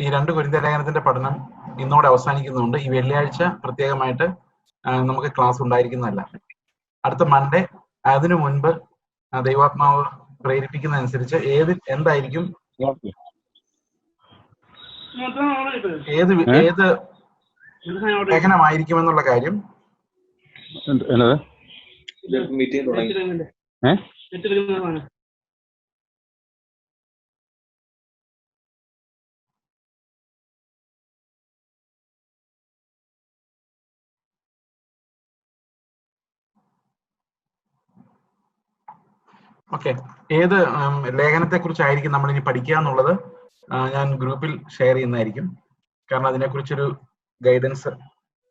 ഈ 2 കൊരിന്ത്യ ലേഖനത്തിന്റെ പഠനം ഇന്നോടെ അവസാനിക്കുന്നുണ്ട്. ഈ വെള്ളിയാഴ്ച പ്രത്യേകമായിട്ട് നമുക്ക് ക്ലാസ് ഉണ്ടായിരിക്കുന്നതല്ല. അടുത്ത മൺഡേ അതിനു മുൻപ് ദൈവാത്മാവ് പ്രേരിപ്പിക്കുന്നതനുസരിച്ച് എന്തായിരിക്കും ഏത് ലേഖനമായിരിക്കുമെന്നുള്ള കാര്യം ഓക്കെ, ഏത് ലേഖനത്തെ കുറിച്ചായിരിക്കും നമ്മൾ ഇനി പഠിക്കുക എന്നുള്ളത് ഞാൻ ഗ്രൂപ്പിൽ ഷെയർ ചെയ്യുന്നതായിരിക്കും. കാരണം അതിനെക്കുറിച്ചൊരു ഗൈഡൻസ്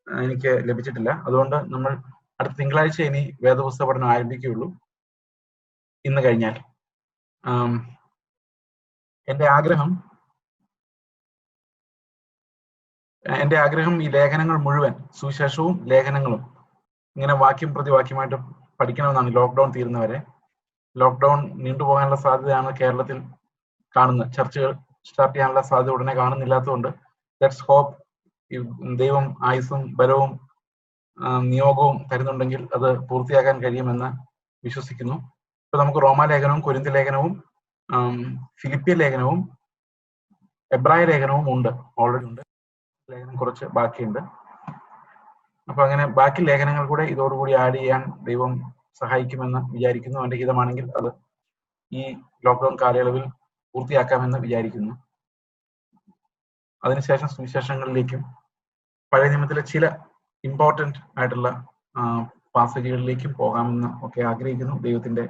എനിക്ക് ലഭിച്ചിട്ടില്ല. അതുകൊണ്ട് നമ്മൾ അടുത്ത തിങ്കളാഴ്ച ഇനി വേദപുസ്തക പഠനം ആരംഭിക്കുകയുള്ളൂ, ഇന്ന് കഴിഞ്ഞാൽ. എൻ്റെ ആഗ്രഹം ഈ ലേഖനങ്ങൾ മുഴുവൻ, സുവിശേഷവും ലേഖനങ്ങളും ഇങ്ങനെ വാക്യം പ്രതി വാക്യമായിട്ട് പഠിക്കണമെന്നാണ് ലോക്ക്ഡൌൺ തീരുന്നവരെ. ലോക്ക്ഡൌൺ നീണ്ടുപോകാനുള്ള സാധ്യതയാണ് കേരളത്തിൽ കാണുന്നത്. ചർച്ചകൾ സ്റ്റാർട്ട് ചെയ്യാനുള്ള സാധ്യത ഉടനെ കാണുന്നില്ലാത്തതുകൊണ്ട് ലെറ്റ്സ് ഹോപ്പ് ദൈവം ആയുസ്സും ബലവും നിയോഗവും തരുന്നുണ്ടെങ്കിൽ അത് പൂർത്തിയാക്കാൻ കഴിയുമെന്ന് വിശ്വസിക്കുന്നു. ഇപ്പൊ നമുക്ക് റോമാലേഖനവും കൊരിന്ത്യ ലേഖനവും ഫിലിപ്പിയ ലേഖനവും എബ്രായ ലേഖനവും ഉണ്ട്, ഓൾറെഡി ഉണ്ട്. ലേഖനം കുറച്ച് ബാക്കിയുണ്ട്. അപ്പൊ അങ്ങനെ ബാക്കി ലേഖനങ്ങൾ കൂടെ ഇതോടുകൂടി ആഡ് ചെയ്യാൻ ദൈവം സഹായിക്കുമെന്ന് വിചാരിക്കുന്നു. എൻ്റെ ഹിതമാണെങ്കിൽ അത് ഈ ലോക്ക്ഡൌൺ കാലയളവിൽ പൂർത്തിയാക്കാമെന്ന് വിചാരിക്കുന്നു. അതിനുശേഷം സുവിശേഷങ്ങളിലേക്കും പഴയ നിയമത്തിലെ ചില ഇമ്പോർട്ടൻ്റ് ആയിട്ടുള്ള പാസേജുകളിലേക്കും പോകാമെന്ന് ഒക്കെ ആഗ്രഹിക്കുന്നു. ദൈവത്തിന്റെ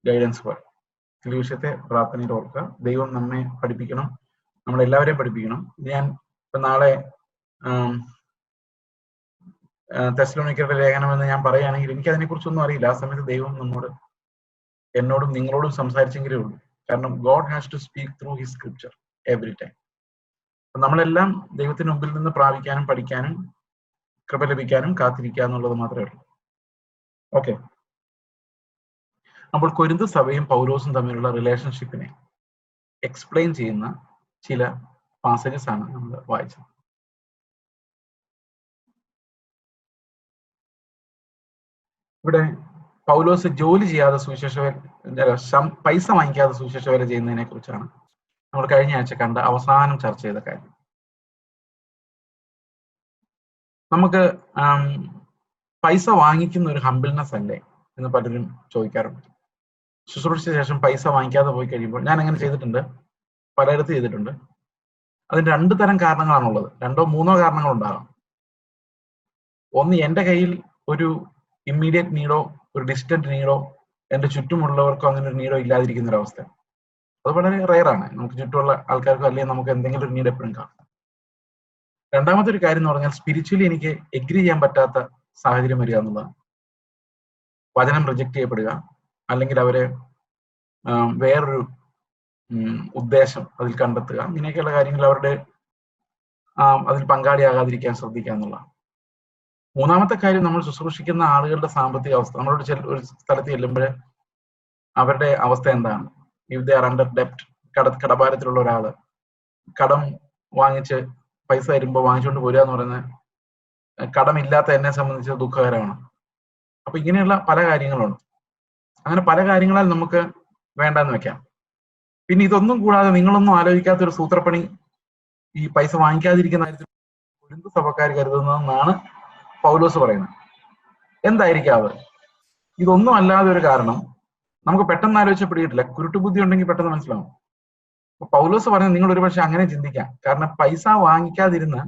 ഗൈഡൻസ് പോലെ ഈ വിഷയത്തെ പ്രാർത്ഥനയിൽ ഓർക്കുക. ദൈവം നമ്മെ പഠിപ്പിക്കണം, നമ്മളെല്ലാവരെയും പഠിപ്പിക്കണം. ഞാൻ ഇപ്പൊ നാളെ തെസ്സലോനിക്കരുടെ ലേഖനം എന്ന് ഞാൻ പറയുകയാണെങ്കിൽ എനിക്ക് അതിനെക്കുറിച്ചൊന്നും അറിയില്ല. ആ സമയത്ത് ദൈവം എന്നോടും നിങ്ങളോടും സംസാരിച്ചെങ്കിലേ ഉള്ളൂ. കാരണം God has to speak through his scripture every time. നമ്മളെല്ലാം ദൈവത്തിന് മുമ്പിൽ നിന്ന് പ്രാപിക്കാനും പഠിക്കാനും കൃപ ലഭിക്കാനും കാത്തിരിക്കുക എന്നുള്ളത് മാത്രമേ ഉള്ളൂ. ഓക്കെ, അപ്പോൾ കൊരിന്ത് സഭയും പൗലോസും തമ്മിലുള്ള റിലേഷൻഷിപ്പിനെ എക്സ്പ്ലെയിൻ ചെയ്യുന്ന ചില പാസേജസ് ആണ് നമ്മൾ വായിച്ചത്. ഇവിടെ പൗലോസ് ജോലി ചെയ്യാതെ പൈസ വാങ്ങിക്കാതെ സുവിശേഷ വേല ചെയ്യുന്നതിനെ കുറിച്ചാണ് നമ്മൾ കഴിഞ്ഞ ആഴ്ച കണ്ട അവസാനം ചർച്ച ചെയ്ത കാര്യം. നമുക്ക് പൈസ വാങ്ങിക്കുന്ന ഒരു ഹംബിൾനെസ് അല്ലേ എന്ന് പലരും ചോദിക്കാറുണ്ട്. ശുശ്രൂഷിച്ച ശേഷം പൈസ വാങ്ങിക്കാതെ പോയി കഴിയുമ്പോൾ, ഞാൻ അങ്ങനെ ചെയ്തിട്ടുണ്ട്, പലയിടത്ത് ചെയ്തിട്ടുണ്ട്. അതിന് 2 തരം കാരണങ്ങളാണുള്ളത്. 2 or 3 കാരണങ്ങളുണ്ടാകാം. ഒന്ന്, എൻ്റെ കയ്യിൽ ഒരു ഇമ്മീഡിയറ്റ് നീഡോ ഒരു ഡിസ്റ്റന്റ് നീഡോ എൻ്റെ ചുറ്റുമുള്ളവർക്കോ അങ്ങനെ ഒരു നീഡോ ഇല്ലാതിരിക്കുന്ന ഒരു അവസ്ഥ. അത് വളരെ റെയറാണ്. നമുക്ക് ചുറ്റുമുള്ള ആൾക്കാർക്കോ അല്ലെങ്കിൽ നമുക്ക് എന്തെങ്കിലും ഒരു നീഡ് എപ്പോഴും കാണും. രണ്ടാമത്തെ ഒരു കാര്യം എന്ന് പറഞ്ഞാൽ സ്പിരിച്വലി എനിക്ക് എഗ്രി ചെയ്യാൻ പറ്റാത്ത സാഹചര്യം വരിക എന്നുള്ളതാണ്. വചനം റിജക്ട് ചെയ്യപ്പെടുക, അല്ലെങ്കിൽ അവരെ വേറൊരു ഉദ്ദേശം അതിൽ കണ്ടെത്തുക, ഇങ്ങനെയൊക്കെയുള്ള കാര്യങ്ങൾ അവരുടെ അതിൽ പങ്കാളിയാകാതിരിക്കാൻ ശ്രദ്ധിക്കുക എന്നുള്ളതാണ്. മൂന്നാമത്തെ കാര്യം, നമ്മൾ ശുശ്രൂഷിക്കുന്ന ആളുകളുടെ സാമ്പത്തിക അവസ്ഥ. നമ്മളോട് ഒരു സ്ഥലത്ത് ചെല്ലുമ്പോൾ അവരുടെ അവസ്ഥ എന്താണ്? ഇഫ് ദേ ആർ അണ്ടർ ഡെപ്റ്റ്, കടഭാരത്തിലുള്ള ഒരാള് കടം വാങ്ങിച്ച് പൈസ തരുമ്പോൾ വാങ്ങിച്ചുകൊണ്ട് പോരുക എന്ന് പറയുന്നത് കടമില്ലാത്ത എന്നെ സംബന്ധിച്ച് ദുഃഖകരമാണ്. അപ്പൊ ഇങ്ങനെയുള്ള പല കാര്യങ്ങളുണ്ട്. അങ്ങനെ പല കാര്യങ്ങളാൽ നമുക്ക് വേണ്ടെന്ന് വെക്കാം. പിന്നെ ഇതൊന്നും കൂടാതെ നിങ്ങളൊന്നും ആലോചിക്കാത്ത ഒരു സൂത്രപ്പണി ഈ പൈസ വാങ്ങിക്കാതിരിക്കുന്ന കാര്യത്തിൽ കൊരിന്ത് സഭക്കാർ കരുതുന്നതെന്നാണ് പൗലോസ് പറയുന്നത്. എന്തായിരിക്കാം അത്? ഇതൊന്നും അല്ലാതെ ഒരു കാരണം നമുക്ക് പെട്ടെന്ന് ആലോചിച്ച് പിടിയിട്ടില്ല. കുരുട്ടുബുദ്ധി ഉണ്ടെങ്കിൽ പെട്ടെന്ന് മനസ്സിലാവും. അപ്പൊ പൗലോസ് പറയുന്നത് നിങ്ങൾ ഒരുപക്ഷെ അങ്ങനെ ചിന്തിക്കാം. കാരണം പൈസ വാങ്ങിക്കാതിരുന്ന്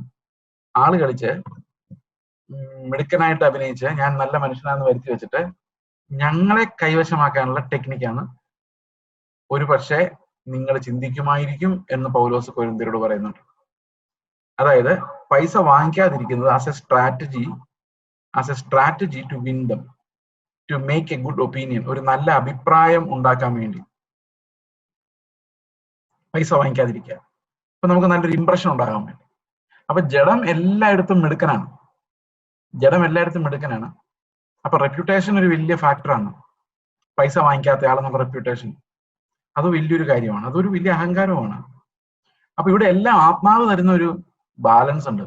ആള് കളിച്ച് മിടുക്കനായിട്ട് അഭിനയിച്ച് ഞാൻ നല്ല മനുഷ്യനാന്ന് വരുത്തി വെച്ചിട്ട് ഞങ്ങളെ കൈവശമാക്കാനുള്ള ടെക്നിക്കാണ് ഒരു പക്ഷേ നിങ്ങൾ ചിന്തിക്കുമായിരിക്കും എന്ന് പൗലോസ് കൊരിന്ത്യരോട് പറയുന്നുണ്ട്. അതായത് പൈസ വാങ്ങിക്കാതിരിക്കുന്നത് as a strategy to win them, to make a good opinion, ഒരു നല്ല അഭിപ്രായം ഉണ്ടാക്കാൻ വേണ്ടി പൈസ വാങ്ങിക്കാതിരിക്കുക. അപ്പൊ നമുക്ക് നല്ലൊരു ഇംപ്രഷൻ ഉണ്ടാകാൻ വേണ്ടി. അപ്പൊ ജഡം എല്ലായിടത്തും മിടുക്കനാണ്. അപ്പൊ റെപ്യൂട്ടേഷൻ ഒരു വലിയ ഫാക്ടറാണ്. പൈസ വാങ്ങിക്കാത്ത ആളെന്നുള്ള റെപ്യൂട്ടേഷൻ അത് വലിയൊരു കാര്യമാണ്. അതൊരു വലിയ അഹങ്കാരമാണ്. അപ്പൊ ഇവിടെ എല്ലാം ആത്മാവ് തരുന്ന ഒരു ബാലൻസ് ഉണ്ട്.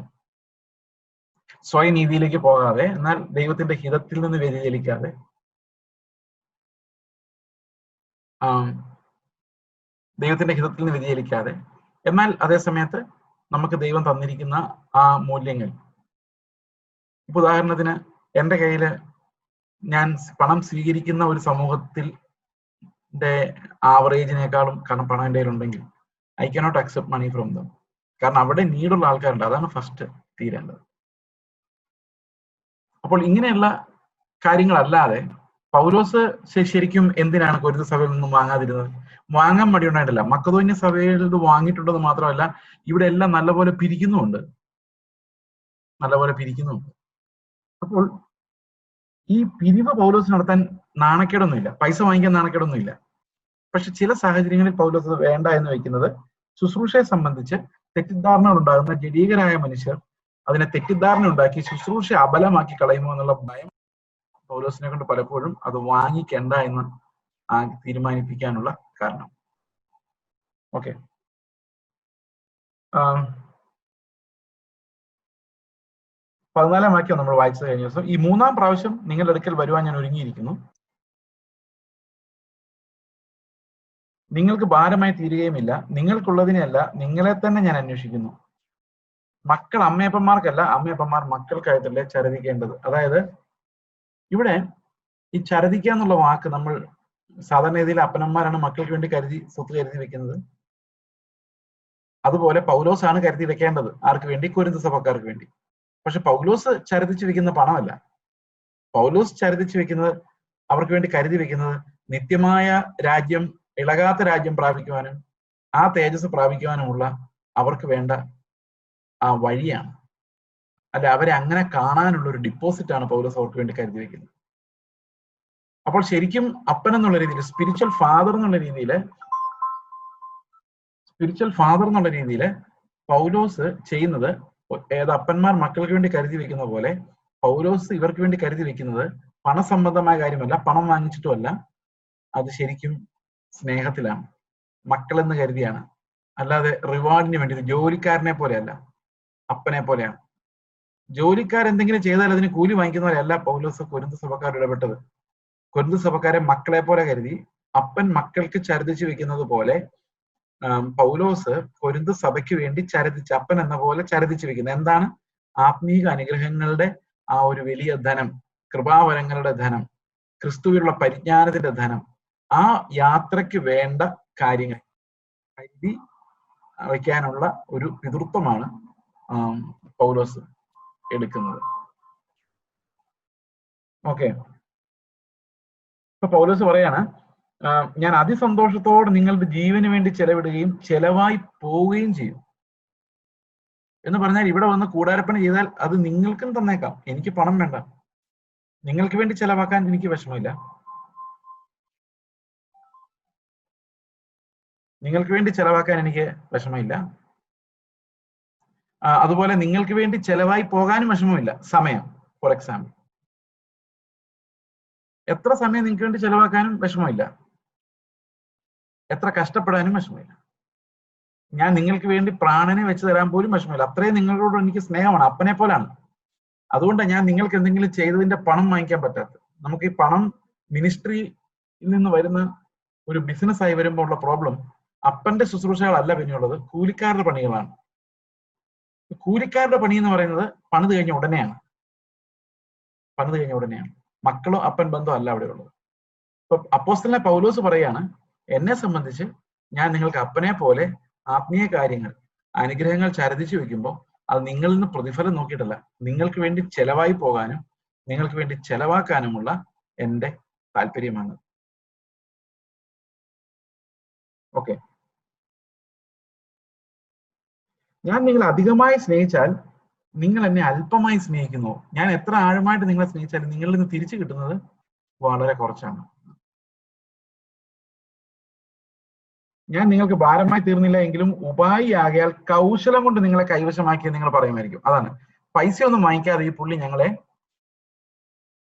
സ്വയനീതിയിലേക്ക് പോകാതെ, എന്നാൽ ദൈവത്തിന്റെ ഹിതത്തിൽ നിന്ന് വ്യതിചലിക്കാതെ, ദൈവത്തിന്റെ ഹിതത്തിൽ നിന്ന് വ്യതിചലിക്കാതെ, എന്നാൽ അതേ സമയത്ത് നമുക്ക് ദൈവം തന്നിരിക്കുന്ന ആ മൂല്യങ്ങൾ, ഇപ്പൊ ഉദാഹരണത്തിന് എൻ്റെ കയ്യിൽ ഞാൻ പണം സ്വീകരിക്കുന്ന ഒരു സമൂഹത്തിൽ ആവറേജിനേക്കാളും പണം എൻ്റെ കയ്യിലുണ്ടെങ്കിൽ I cannot accept money from them. കാരണം അവിടെ നീഡുള്ള ആൾക്കാരുണ്ട്, അതാണ് ഫസ്റ്റ് തീരേണ്ടത്. അപ്പോൾ ഇങ്ങനെയുള്ള കാര്യങ്ങളല്ലാതെ പൗലോസ് ശരിക്കും എന്തിനാണ് കൊരിന്ത് സഭയിൽ നിന്നും വാങ്ങാതിരുന്നത്? വാങ്ങാൻ മടിയുണ്ടായിട്ടില്ല. മക്കതോന്യ സഭയിൽ ഇത് വാങ്ങിയിട്ടുണ്ടെന്ന് മാത്രമല്ല, ഇവിടെ എല്ലാം നല്ലപോലെ പിരിക്കുന്നുമുണ്ട്. അപ്പോൾ ഈ പിരിവ് പൗലോസ് നടത്താൻ നാണക്കേടൊന്നുമില്ല, പൈസ വാങ്ങിക്കാൻ നാണക്കേടൊന്നുമില്ല. പക്ഷെ ചില സാഹചര്യങ്ങളിൽ പൗലോസ് വേണ്ട എന്ന് വെക്കുന്നത് ശുശ്രൂഷയെ സംബന്ധിച്ച് തെറ്റിദ്ധാരണകൾ ഉണ്ടാകുന്ന ജഡീകരായ മനുഷ്യർ അതിനെ തെറ്റിദ്ധാരണ ഉണ്ടാക്കി ശുശ്രൂഷ അബലമാക്കി കളയുമോ എന്നുള്ള ഭയം പൗലോസിനെ കൊണ്ട് പലപ്പോഴും അത് വാങ്ങിക്കേണ്ട എന്ന് തീരുമാനിപ്പിക്കാനുള്ള കാരണം. ഓക്കെ, 14 വാക്യം നമ്മൾ വായിച്ചത് കഴിഞ്ഞ ദിവസം. ഈ 3-ാം പ്രാവശ്യം നിങ്ങളുടെ അടുക്കൽ വരുവാൻ ഞാൻ ഒരുങ്ങിയിരിക്കുന്നു, നിങ്ങൾക്ക് ഭാരമായി തീരുകയുമില്ല, നിങ്ങൾക്കുള്ളതിനെയല്ല നിങ്ങളെ തന്നെ ഞാൻ അന്വേഷിക്കുന്നു. മക്കൾ അമ്മയപ്പന്മാർക്കല്ല, അമ്മയപ്പന്മാർ മക്കൾക്കായിട്ടല്ലേ ചരദിക്കേണ്ടത്. അതായത് ഇവിടെ ഈ ചരദിക്കുക എന്നുള്ള വാക്ക് നമ്മൾ സാധാരണ രീതിയിൽ അപ്പനന്മാരാണ് മക്കൾക്ക് വേണ്ടി സ്വത്ത് കരുതി വെക്കുന്നത്. അതുപോലെ പൗലോസാണ് കരുതി വെക്കേണ്ടത്. ആർക്ക് വേണ്ടി? കൊരിന്ത് സഭക്കാർക്ക് വേണ്ടി. പക്ഷെ പൗലോസ് ചരദിച്ചു വെക്കുന്ന പണമല്ല. പൗലോസ് ചരദിച്ചു വെക്കുന്നത്, അവർക്ക് വേണ്ടി കരുതി വെക്കുന്നത് നിത്യമായ രാജ്യം, ഇളകാത്ത രാജ്യം പ്രാപിക്കുവാനും ആ തേജസ് പ്രാപിക്കുവാനുമുള്ള അവർക്ക് വേണ്ട ആ വഴിയാണ്. അല്ല, അവരെ അങ്ങനെ കാണാനുള്ള ഒരു ഡിപ്പോസിറ്റ് ആണ് പൗലോസ് അവർക്ക് വേണ്ടി കരുതി വെക്കുന്നത്. അപ്പോൾ ശരിക്കും അപ്പൻ എന്നുള്ള രീതിയിൽ, സ്പിരിച്വൽ ഫാദർ എന്നുള്ള രീതിയിൽ പൗലോസ് ചെയ്യുന്നത്, അപ്പന്മാർ മക്കൾക്ക് വേണ്ടി കരുതി വെക്കുന്ന പോലെ പൗലോസ് ഇവർക്ക് വേണ്ടി കരുതി വെക്കുന്നത് പണസംബന്ധമായ കാര്യമല്ല, പണം വാങ്ങിച്ചിട്ടുമല്ല, അത് ശരിക്കും സ്നേഹത്തിലാണ്, മക്കളെന്ന് കരുതിയാണ്. അല്ലാതെ റിവാർഡിന് വേണ്ടി, ജോലിക്കാരനെ പോലെയല്ല, അപ്പനെ പോലെയാണ്. ജോലിക്കാരെന്തെങ്കിലും ചെയ്താൽ അതിന് കൂലി വാങ്ങിക്കുന്നവരല്ല പൗലോസ് കൊരിന്ത് സഭക്കാർ ഇടപെട്ടത്. കൊരിന്ത് സഭക്കാരെ മക്കളെ പോലെ കരുതി, അപ്പൻ മക്കൾക്ക് ചരദിച്ചു വെക്കുന്നത് പോലെ പൗലോസ് കൊരിന്ത് സഭയ്ക്ക് വേണ്ടി ചരദിച്ച്, അപ്പൻ എന്ന പോലെ ചരദിച്ചു വെക്കുന്നത് എന്താണ്? ആത്മീക അനുഗ്രഹങ്ങളുടെ ആ ഒരു വലിയ ധനം, കൃപാവരങ്ങളുടെ ധനം, ക്രിസ്തുവിലുള്ള പരിജ്ഞാനത്തിന്റെ ധനം, ആ യാത്രയ്ക്ക് വേണ്ട കാര്യങ്ങൾ കരുതി വയ്ക്കാനുള്ള ഒരു പിതൃത്വമാണ് പൗലോസ് എടുക്കുന്നത്. ഓക്കെ, ഇപ്പൊ പൗലോസ് പറയാണ്, ഞാൻ അതിസന്തോഷത്തോടെ നിങ്ങളുടെ ജീവന് വേണ്ടി ചെലവിടുകയും ചെലവായി പോവുകയും ചെയ്യും എന്ന് പറഞ്ഞാൽ, ഇവിടെ വന്ന് കൂടാരപ്പണി ചെയ്താൽ അത് നിങ്ങൾക്കും തന്നേക്കാം, എനിക്ക് പണം വേണ്ട. നിങ്ങൾക്ക് വേണ്ടി ചെലവാക്കാൻ എനിക്ക് വിഷമമില്ല, നിങ്ങൾക്ക് വേണ്ടി ചെലവാക്കാൻ എനിക്ക് വിഷമമില്ല. അതുപോലെ നിങ്ങൾക്ക് വേണ്ടി ചെലവായി പോകാനും വിഷമമില്ല. സമയം, ഫോർ എക്സാമ്പിൾ, എത്ര സമയം നിങ്ങൾക്ക് വേണ്ടി ചെലവാക്കാനും വിഷമമില്ല, എത്ര കഷ്ടപ്പെടാനും വിഷമമില്ല. ഞാൻ നിങ്ങൾക്ക് വേണ്ടി പ്രാണനെ വെച്ച് തരാൻ പോലും വിഷമമില്ല. അത്രയും നിങ്ങളോട് എനിക്ക് സ്നേഹമാണ്, അപ്പനെ പോലാണ്. അതുകൊണ്ടാണ് ഞാൻ നിങ്ങൾക്ക് എന്തെങ്കിലും ചെയ്തതിന്റെ പണം വാങ്ങിക്കാൻ പറ്റാത്തത്. നമുക്ക് ഈ പണം മിനിസ്ട്രിയിൽ നിന്ന് വരുന്ന ഒരു ബിസിനസ് ആയി വരുമ്പോൾ ഉള്ള പ്രോബ്ലം, അപ്പന്റെ ശുശ്രൂഷകളല്ല പിന്നെയുള്ളത്, കൂലിക്കാരുടെ പണികളാണ്. കൂലിക്കാരുടെ പണി എന്ന് പറയുന്നത് പണിത് കഴിഞ്ഞ ഉടനെയാണ്. മക്കളോ അപ്പൻ ബന്ധം അല്ല അവിടെ ഉള്ളത്. ഇപ്പൊ അപ്പോസ്തലനായ പൗലോസ് പറയാണ്, എന്നെ സംബന്ധിച്ച് ഞാൻ നിങ്ങൾക്ക് അപ്പനെ പോലെ ആത്മീയ കാര്യങ്ങൾ, അനുഗ്രഹങ്ങൾ ചരദിച്ചു വെക്കുമ്പോൾ അത് നിങ്ങളിൽ നിന്ന് പ്രതിഫലം നോക്കിയിട്ടല്ല, നിങ്ങൾക്ക് വേണ്ടി ചെലവായി പോകാനും നിങ്ങൾക്ക് വേണ്ടി ചെലവാക്കാനുമുള്ള എൻ്റെ താല്പര്യമാണ്. ഓക്കെ, ഞാൻ നിങ്ങളെ അധികമായി സ്നേഹിച്ചാൽ നിങ്ങൾ എന്നെ അല്പമായി സ്നേഹിക്കുന്നു. ഞാൻ എത്ര ആഴമായിട്ട് നിങ്ങളെ സ്നേഹിച്ചാലും നിങ്ങളിൽ നിന്ന് തിരിച്ചു കിട്ടുന്നത് വളരെ കുറച്ചാണ്. ഞാൻ നിങ്ങൾക്ക് ഭാരമായി തീർന്നില്ല എങ്കിലും ഉപായി ആകയാൽ കൗശലം കൊണ്ട് നിങ്ങളെ കൈവശമാക്കിയെന്ന് നിങ്ങൾ പറയുമായിരിക്കും. അതാണ്, പൈസ ഒന്നും വാങ്ങിക്കാതെ ഈ പുള്ളി ഞങ്ങളെ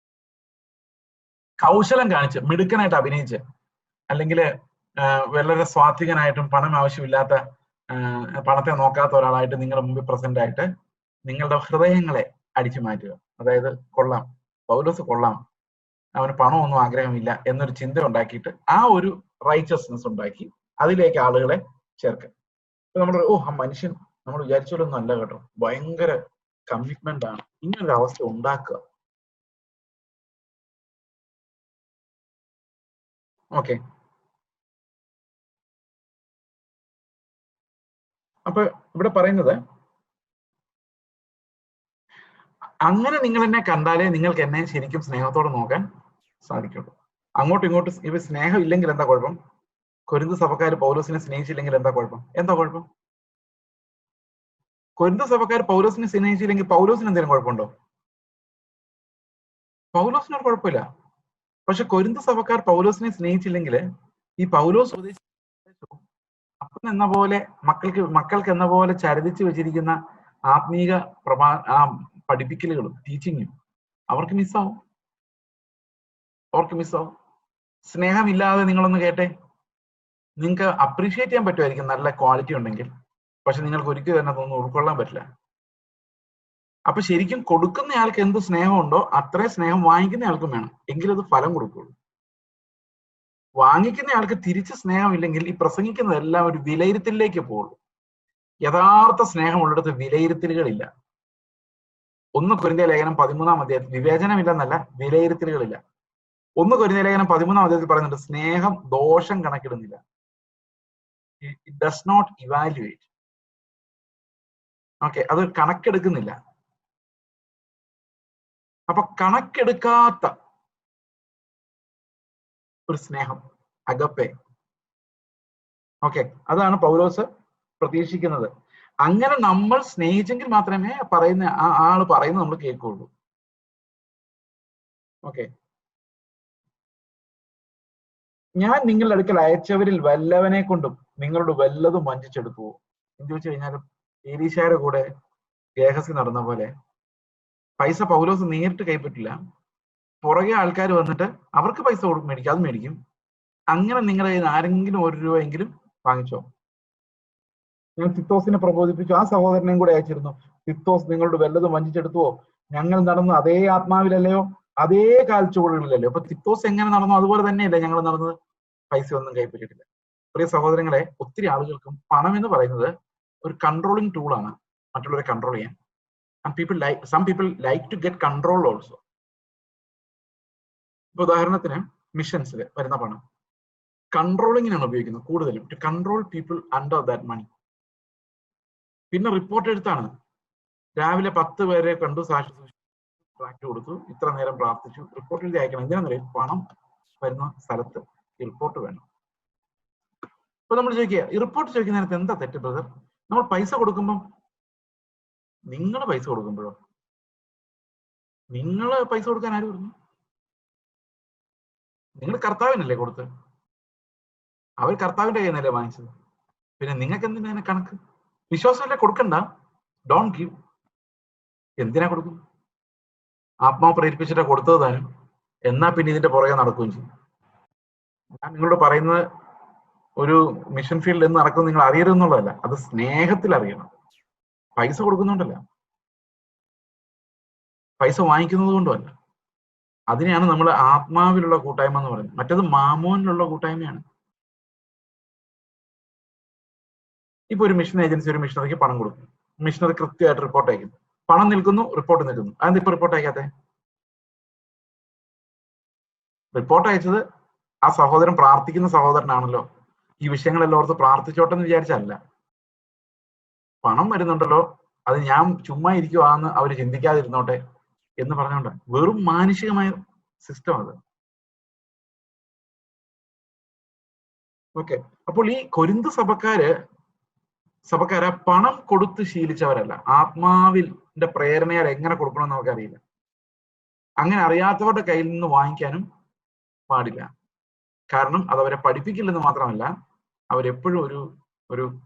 കൗശലം കാണിച്ച്, മിടുക്കനായിട്ട് അഭിനയിച്ച്, അല്ലെങ്കിൽ വളരെ സ്വാത്വികനായിട്ടും പണം ആവശ്യമില്ലാത്ത പണത്തെ നോക്കാത്ത ഒരാളായിട്ട് നിങ്ങളുടെ മുമ്പിൽ പ്രസന്റ് ആയിട്ട് നിങ്ങളുടെ ഹൃദയങ്ങളെ അടിച്ചു മാറ്റുക. അതായത് കൊള്ളാം, പൗലോസ് കൊള്ളാം, അവന് പണമൊന്നും ആഗ്രഹമില്ല എന്നൊരു ചിന്ത ഉണ്ടാക്കിയിട്ട് ആ ഒരു റൈച്ചസ്നെസ് ഉണ്ടാക്കി അതിലേക്ക് ആളുകളെ ചേർക്കുക. ഇപ്പൊ നമ്മൾ ആ മനുഷ്യൻ നമ്മൾ വിചാരിച്ചോലൊന്നും അല്ല കേട്ടോ, ഭയങ്കര കമ്മിറ്റ്മെന്റ് ആണ്, ഇങ്ങനൊരു അവസ്ഥ ഉണ്ടാക്കുക. ഓക്കെ, അപ്പൊ ഇവിടെ പറയുന്നത് അങ്ങനെ നിങ്ങൾ എന്നെ കണ്ടാലേ നിങ്ങൾക്ക് എന്നെ ശരിക്കും സ്നേഹത്തോടെ നോക്കാൻ സാധിക്കുള്ളൂ. അങ്ങോട്ടും ഇങ്ങോട്ടും ഇവ സ്നേഹം ഇല്ലെങ്കിൽ എന്താ കുഴപ്പം? കൊരിന്ത് സഭക്കാർ പൗലോസിനെ സ്നേഹിച്ചില്ലെങ്കിൽ എന്താ കുഴപ്പം? കൊരിന്ത് സഭക്കാർ പൗലോസിനെ സ്നേഹിച്ചില്ലെങ്കിൽ പൗലോസിന് എന്തെങ്കിലും കുഴപ്പമുണ്ടോ? പൗലോസിനൊരു കുഴപ്പമില്ല. പക്ഷെ കൊരിന്ത് സഭക്കാർ പൗലോസിനെ സ്നേഹിച്ചില്ലെങ്കിൽ ഈ പൗലോസ് അപ്പൻ എന്ന പോലെ മക്കൾക്ക് എന്ന പോലെ ചരിതിച്ചു വെച്ചിരിക്കുന്ന ആത്മീക പഠിപ്പിക്കലുകളും ടീച്ചിങ്ങും അവർക്ക് മിസ്സാവും. സ്നേഹമില്ലാതെ നിങ്ങളൊന്ന് കേട്ടെ, നിങ്ങൾക്ക് അപ്രീഷിയേറ്റ് ചെയ്യാൻ പറ്റുമായിരിക്കും നല്ല ക്വാളിറ്റി ഉണ്ടെങ്കിൽ, പക്ഷെ നിങ്ങൾക്ക് ഒരിക്കലും തന്നെ അതൊന്നും ഉൾക്കൊള്ളാൻ പറ്റില്ല. അപ്പൊ ശരിക്കും കൊടുക്കുന്ന ആൾക്ക് എന്ത് സ്നേഹമുണ്ടോ അത്രേ സ്നേഹം വാങ്ങിക്കുന്ന ആൾക്കും വേണം, എങ്കിലത് ഫലം കൊടുക്കുള്ളൂ. വാങ്ങിക്കുന്ന ആൾക്ക് തിരിച്ച് സ്നേഹമില്ലെങ്കിൽ ഈ പ്രസംഗിക്കുന്നതെല്ലാം ഒരു വിലയിരുത്തലിലേക്ക് പോകുള്ളൂ. യഥാർത്ഥ സ്നേഹമുള്ളിടത്ത് വിലയിരുത്തലുകളില്ല. 1 കൊരിന്ത്യർ ലേഖനം 13-ാം അധ്യായത്തിൽ വിവേചനമില്ലെന്നല്ല, വിലയിരുത്തലുകളില്ല. 1 കൊരിന്ത്യർ ലേഖനം 13-ാം അധ്യായത്തിൽ പറയുന്നുണ്ട്, സ്നേഹം ദോഷം കണക്കിടുന്നില്ല. It does not evaluate. Okay, അത് കണക്കെടുക്കുന്നില്ല. അപ്പൊ കണക്കെടുക്കാത്ത ഒരു സ്നേഹം, അഗപ്പെ. ഓക്കെ, അതാണ് പൗലോസ് പ്രതീക്ഷിക്കുന്നത്. അങ്ങനെ നമ്മൾ സ്നേഹിച്ചെങ്കിൽ മാത്രമേ പറയുന്ന ആള് പറയുന്നത് നമ്മൾ കേൾക്കുള്ളൂ. ഓക്കെ, ഞാൻ നിങ്ങളുടെ അടുക്കൽ അയച്ചവരിൽ വല്ലവനെ കൊണ്ടും നിങ്ങളോട് വല്ലതും വഞ്ചിച്ചെടുക്കുവോ എന്ന് ചോദിച്ചു കഴിഞ്ഞാലും ഏലീശയുടെ കൂടെ ഗേഹസി നടന്ന പോലെ പൈസ പൗലോസ് നേരിട്ട് കൈപ്പറ്റില്ല. പുറകെ ആൾക്കാർ വന്നിട്ട് അവർക്ക് പൈസ മേടിക്കും, അത് മേടിക്കും. അങ്ങനെ നിങ്ങളുടെ കയ്യിൽ ആരെങ്കിലും 1 രൂപയെങ്കിലും വാങ്ങിച്ചോ? ഞാൻ തിത്തോസിനെ പ്രബോധിപ്പിച്ചു, ആ സഹോദരനെയും കൂടെ അയച്ചിരുന്നു. തിത്തോസ് നിങ്ങളോട് വല്ലതും വഞ്ചിച്ചെടുത്തുവോ? ഞങ്ങൾ നടന്നു അതേ ആത്മാവിലല്ലയോ, അതേ കാൽച്ചുവടുകളിലല്ലയോ? അപ്പൊ തിത്തോസ് എങ്ങനെ നടന്നു അതുപോലെ തന്നെയല്ലേ ഞങ്ങൾ നടന്നത്. പൈസ ഒന്നും കൈപ്പറ്റിയിട്ടില്ല. പ്രിയ സഹോദരങ്ങളെ, ഒത്തിരി ആളുകൾക്കും പണം എന്ന് പറയുന്നത് ഒരു കൺട്രോളിങ് ടൂളാണ്, മറ്റുള്ളവരെ കൺട്രോൾ ചെയ്യാൻ. Some people like to get control also. ഇപ്പൊ ഉദാഹരണത്തിന് മിഷൻസിൽ വരുന്ന പണം കൺട്രോളിങ്ങിനാണ് ഉപയോഗിക്കുന്നത് കൂടുതലും, to control people under that money. പിന്നെ റിപ്പോർട്ട് എഴുത്താണ്. രാവിലെ 10 പേരെ കണ്ടു, സാക്ഷി കൊടുത്തു, ഇത്ര നേരം പ്രാർത്ഥിച്ചു, റിപ്പോർട്ട് എഴുതി അയക്കണം. എന്തിനാണെന്നറിയാം? പണം വരുന്ന സ്ഥലത്ത് ഈ റിപ്പോർട്ട് വേണം. ഇപ്പൊ നമ്മൾ ചോദിക്കുക, ഈ റിപ്പോർട്ട് ചോദിക്കുന്ന നേരത്ത് എന്താ തെറ്റ് ബ്രദർ? നമ്മൾ പൈസ കൊടുക്കുമ്പം, നിങ്ങൾ പൈസ കൊടുക്കുമ്പോഴോ? നിങ്ങൾ പൈസ കൊടുക്കാൻ ആര് പറഞ്ഞു? നിങ്ങൾ കർത്താവിനല്ലേ കൊടുത്ത്? അവർ കർത്താവിന്റെ കയ്യിൽ നിന്നല്ലേ വാങ്ങിച്ചത്? പിന്നെ നിങ്ങൾക്ക് എന്തിനാ കണക്ക്? വിശ്വാസമല്ലേ കൊടുക്കണ്ട, ഡോണ്ട് ഗിവ്. എന്തിനാ കൊടുക്കും? ആത്മാവ് പ്രേരിപ്പിച്ചിട്ടാ കൊടുത്തത് താനും, എന്നാ പിന്നെ ഇതിന്റെ പുറകെ നടക്കുകയും ചെയ്യും. ഞാൻ നിങ്ങളോട് പറയുന്നത് ഒരു മിഷൻ ഫീൽഡ് എന്ന് നടക്കുന്നത് നിങ്ങൾ അറിയരുതെന്നുള്ളതല്ല, അത് സ്നേഹത്തിൽ അറിയണം. പൈസ കൊടുക്കുന്നുണ്ടല്ല, പൈസ വാങ്ങിക്കുന്നത് കൊണ്ടുമല്ല. അതിനെയാണ് നമ്മൾ ആത്മാവിലുള്ള കൂട്ടായ്മ എന്ന് പറയുന്നത്. മറ്റത് മാമോനിലുള്ള കൂട്ടായ്മയാണ്. ഇപ്പൊ ഒരു മിഷൻ ഏജൻസി ഒരു മിഷണറിക്ക് പണം കൊടുക്കും, മിഷണറി കൃത്യമായിട്ട് റിപ്പോർട്ട് അയക്കുന്നു, പണം നിൽക്കുന്നു, റിപ്പോർട്ട് നിൽക്കുന്നു. അതെന്താ ഇപ്പൊ റിപ്പോർട്ട് അയക്കാത്തെ? റിപ്പോർട്ട് അയച്ചത് ആ സഹോദരൻ പ്രാർത്ഥിക്കുന്ന സഹോദരനാണല്ലോ, ഈ വിഷയങ്ങളെല്ലാം ഓർത്ത് പ്രാർത്ഥിച്ചോട്ടെ എന്ന് വിചാരിച്ചല്ല. പണം വരുന്നുണ്ടല്ലോ, അത് ഞാൻ ചുമ്മാ ഇരിക്കുവാന്ന് അവര് ചിന്തിക്കാതിരുന്നോട്ടെ എന്ന് പറഞ്ഞുകൊണ്ട് വെറും മാനുഷികമായ സിസ്റ്റം അത്. ഓക്കെ, അപ്പോൾ ഈ കൊരിന്ത് സഭക്കാര് പണം കൊടുത്ത് ശീലിച്ചവരല്ല. ആത്മാവിന്റെ പ്രേരണയാൽ എങ്ങനെ കൊടുക്കണമെന്ന് നമുക്കറിയില്ല. അങ്ങനെ അറിയാത്തവരുടെ കയ്യിൽ നിന്ന് വാങ്ങിക്കാനും പാടില്ല. കാരണം അത് അവരെ പഠിപ്പിക്കില്ലെന്ന് മാത്രമല്ല, അവരെപ്പോഴും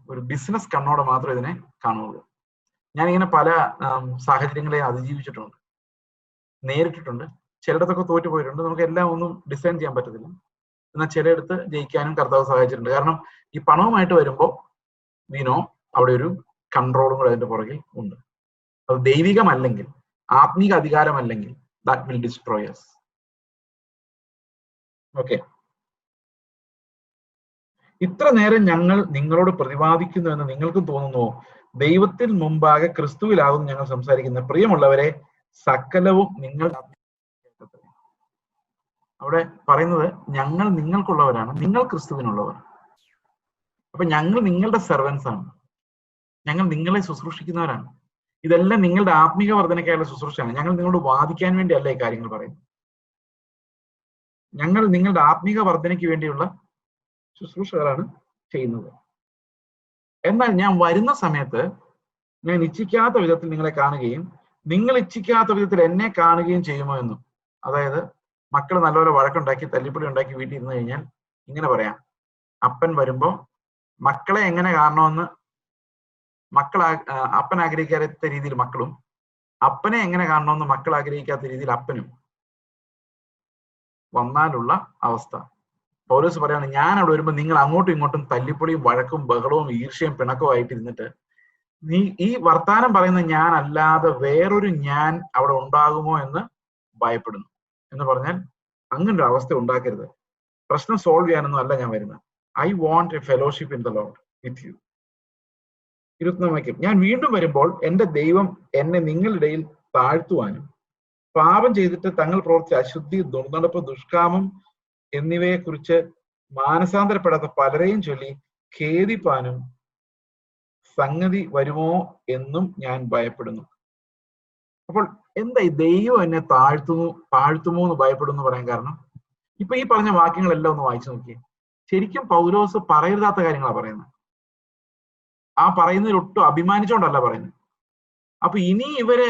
ഒരു ബിസിനസ് കണ്ണോടെ മാത്രമേ ഇതിനെ കാണുള്ളൂ. ഞാനിങ്ങനെ പല സാഹചര്യങ്ങളെ അതിജീവിച്ചിട്ടുണ്ട്, നേരിട്ടിട്ടുണ്ട്. ചിലയിടത്തൊക്കെ തോറ്റുപോയിട്ടുണ്ട്. നമുക്ക് എല്ലാം ഒന്നും ഡിസൈൻ ചെയ്യാൻ പറ്റത്തില്ല. എന്നാൽ ചിലയിടത്ത് ജയിക്കാനും കർത്താവ് സഹായിച്ചിട്ടുണ്ട്. കാരണം ഈ പണവുമായിട്ട് വരുമ്പോൾ വിനോ അവിടെ ഒരു കൺട്രോളും കൂടെ അതിന്റെ പുറകിൽ ഉണ്ട്. അത് ദൈവികമല്ലെങ്കിൽ, ആത്മീക അധികാരമല്ലെങ്കിൽ, that will destroy us. Okay, ഇത്ര നേരം ഞങ്ങൾ നിങ്ങളോട് പ്രതിപാദിക്കുന്നു എന്ന് നിങ്ങൾക്കും തോന്നുന്നുവോ? ദൈവത്തിൽ മുമ്പാകെ ക്രിസ്തുവിലാകും ഞങ്ങൾ സംസാരിക്കുന്നത്. പ്രിയമുള്ളവരെ, സകലവും നിങ്ങൾ. അവിടെ പറയുന്നത് ഞങ്ങൾ നിങ്ങൾക്കുള്ളവരാണ്, നിങ്ങൾ ക്രിസ്തുവിനുള്ളവർ. അപ്പൊ ഞങ്ങൾ നിങ്ങളുടെ സെർവൻസ് ആണ്, ഞങ്ങൾ നിങ്ങളെ ശുശ്രൂഷിക്കുന്നവരാണ്. ഇതെല്ലാം നിങ്ങളുടെ ആത്മീക വർധനയ്ക്കായുള്ള ശുശ്രൂഷയാണ്. ഞങ്ങൾ നിങ്ങളോട് വാദിക്കാൻ വേണ്ടിയല്ല ഈ കാര്യങ്ങൾ പറയുന്നത്. ഞങ്ങൾ നിങ്ങളുടെ ആത്മീക വർധനയ്ക്ക് വേണ്ടിയുള്ള ശുശ്രൂഷകളാണ് ചെയ്യുന്നത്. എന്നാൽ ഞാൻ വരുന്ന സമയത്ത് ഞാൻ ഇച്ഛിക്കാത്ത വിധത്തിൽ നിങ്ങളെ കാണുകയും നിങ്ങൾ ഇച്ഛിക്കാത്ത വിധത്തിൽ എന്നെ കാണുകയും ചെയ്യുമോ എന്നും. അതായത് മക്കൾ നല്ലപോലെ വഴക്കുണ്ടാക്കി തല്ലിപ്പൊടി ഉണ്ടാക്കി വീട്ടിൽ ഇരുന്ന് കഴിഞ്ഞാൽ ഇങ്ങനെ പറയാം, അപ്പൻ വരുമ്പോ മക്കളെ എങ്ങനെ കാണണമെന്ന് അപ്പൻ ആഗ്രഹിക്കാത്ത രീതിയിൽ മക്കളും, അപ്പനെ എങ്ങനെ കാണണമെന്ന് മക്കൾ ആഗ്രഹിക്കാത്ത രീതിയിൽ അപ്പനും വന്നാലുള്ള അവസ്ഥ. പൗലോസ് പറയാണ്, ഞാൻ അവിടെ വരുമ്പോൾ നിങ്ങൾ അങ്ങോട്ടും ഇങ്ങോട്ടും തല്ലിപ്പൊടിയും വഴക്കും ബഹളവും ഈർഷ്യയും പിണക്കവും ആയിട്ട് ഇരുന്നിട്ട് ഈ വർത്താനം പറയുന്ന ഞാൻ അല്ലാതെ വേറൊരു ഞാൻ അവിടെ ഉണ്ടാകുമോ എന്ന് ഭയപ്പെടുന്നു. എന്ന് പറഞ്ഞാൽ അങ്ങനെ ഒരു അവസ്ഥ ഉണ്ടാക്കരുത്. പ്രശ്നം സോൾവ് ചെയ്യാനൊന്നും അല്ല ഞാൻ വരുന്നത്. I want A fellowship in the Lord with you. 24 ഞാൻ വീണ്ടും വരുമ്പോൾ എന്റെ ദൈവം എന്നെ നിങ്ങളിടയിൽ താഴ്ത്തുവാനും പാപം ചെയ്തിട്ട് തങ്ങൾ പ്രവർത്തിച്ച അശുദ്ധി, ദുർനടപ്പ്, ദുഷ്കാമം എന്നിവയെ കുറിച്ച് മാനസാന്തരപ്പെടാത്ത പലരെയും ചൊല്ലി ഖേദിപ്പാനും സംഗതി വരുമോ എന്നും ഞാൻ ഭയപ്പെടുന്നു. അപ്പോൾ എന്താ ഈ ദൈവം എന്നെ താഴ്ത്തുമോ എന്ന് ഭയപ്പെടുന്നു പറയാൻ കാരണം? ഇപ്പൊ ഈ പറഞ്ഞ വാക്യങ്ങളെല്ലാം ഒന്ന് വായിച്ചു നോക്കിയേ. ശരിക്കും പൗലോസ് പറയരുതാത്ത കാര്യങ്ങളാണ് പറയുന്നത്. ആ പറയുന്നതിൽ ഒട്ടും അഭിമാനിച്ചോണ്ടല്ല പറയുന്നത്. അപ്പൊ ഇനി ഇവര്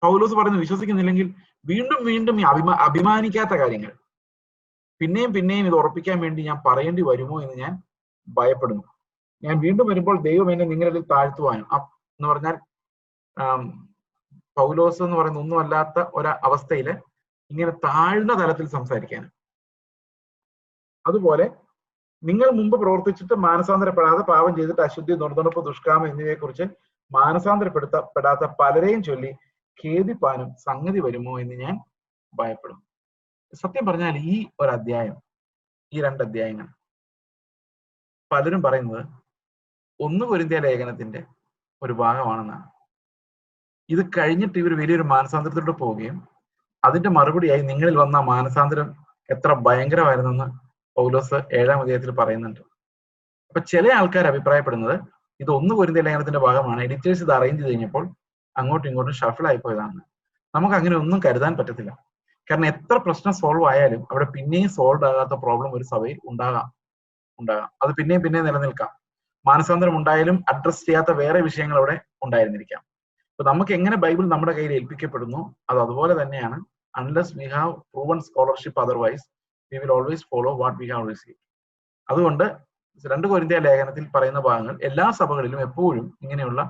പൗലോസ് പറയുന്നത് വിശ്വസിക്കുന്നില്ലെങ്കിൽ വീണ്ടും വീണ്ടും ഈ അഭിമാനിക്കാത്ത കാര്യങ്ങൾ പിന്നെയും പിന്നെയും ഇത് ഉറപ്പിക്കാൻ വേണ്ടി ഞാൻ പറയേണ്ടി വരുമോ എന്ന് ഞാൻ ഭയപ്പെടുന്നു. ഞാൻ വീണ്ടും വരുമ്പോൾ ദൈവം എന്നെ നിങ്ങളിൽ താഴ്ത്തുവാനും എന്ന് പറഞ്ഞാൽ പൗലോസ് എന്ന് പറയുന്ന ഒന്നും അല്ലാത്ത ഒരവസ്ഥയില് ഇങ്ങനെ താഴ്ന്ന തലത്തിൽ സംസാരിക്കാനും, അതുപോലെ നിങ്ങൾ മുമ്പ് പ്രവർത്തിച്ചിട്ട് മാനസാന്തരപ്പെടാതെ പാപം ചെയ്തിട്ട് അശുദ്ധി, ദുർനടപ്പ്, ദുഷ്കാമം എന്നിവയെ കുറിച്ച് മാനസാന്തരപ്പെടാത്ത പലരെയും ചൊല്ലി ഖേദിപ്പാനും സംഗതി വരുമോ എന്ന് ഞാൻ ഭയപ്പെടും. സത്യം പറഞ്ഞാൽ ഈ ഒരു അധ്യായം, ഈ 2 അധ്യായങ്ങൾ പലരും പറയുന്നത് 1 കൊരിന്ത്യ ലേഖനത്തിന്റെ ഒരു ഭാഗമാണെന്നാണ്. ഇത് കഴിഞ്ഞിട്ട് ഇവർ വലിയൊരു മാനസാന്തരത്തിലോട്ട് പോവുകയും അതിന്റെ മറുപടിയായി നിങ്ങളിൽ വന്ന മാനസാന്തരം എത്ര ഭയങ്കരമായിരുന്നെന്ന് പൗലോസ് 7-ാം അധ്യായത്തിൽ പറയുന്നുണ്ട്. അപ്പൊ ചില ആൾക്കാർ അഭിപ്രായപ്പെടുന്നത് ഇത് 1 കൊരിന്ത്യ ലേഖനത്തിന്റെ ഭാഗമാണ്, എഡിറ്റേഴ്സ് ഇത് അറേഞ്ച് ചെയ്ത് കഴിഞ്ഞപ്പോൾ അങ്ങോട്ടും ഇങ്ങോട്ടും ഷഫിൾ ആയിപ്പോയതാണ്. നമുക്ക് അങ്ങനെ ഒന്നും കരുതാൻ പറ്റത്തില്ല. കാരണം എത്ര പ്രശ്നം സോൾവ് ആയാലും അവിടെ പിന്നെയും സോൾവ് ആകാത്ത പ്രോബ്ലം ഒരു സഭയിൽ ഉണ്ടാകാം. അത് പിന്നെയും നിലനിൽക്കാം. മാനസാന്തരം ഉണ്ടായാലും അഡ്രസ് ചെയ്യാത്ത വേറെ വിഷയങ്ങൾ അവിടെ ഉണ്ടായിരുന്നിരിക്കാം. അപ്പൊ നമുക്ക് എങ്ങനെ ബൈബിൾ നമ്മുടെ കയ്യിൽ ഏൽപ്പിക്കപ്പെടുന്നു അത് അതുപോലെ തന്നെയാണ്. Unless we have proven scholarship, otherwise we will always follow what we have received. അതുകൊണ്ട് 2 കൊരിന്ത്യ ലേഖനത്തിൽ പറയുന്ന ഭാഗങ്ങൾ എല്ലാ സഭകളിലും എപ്പോഴും ഇങ്ങനെയുള്ള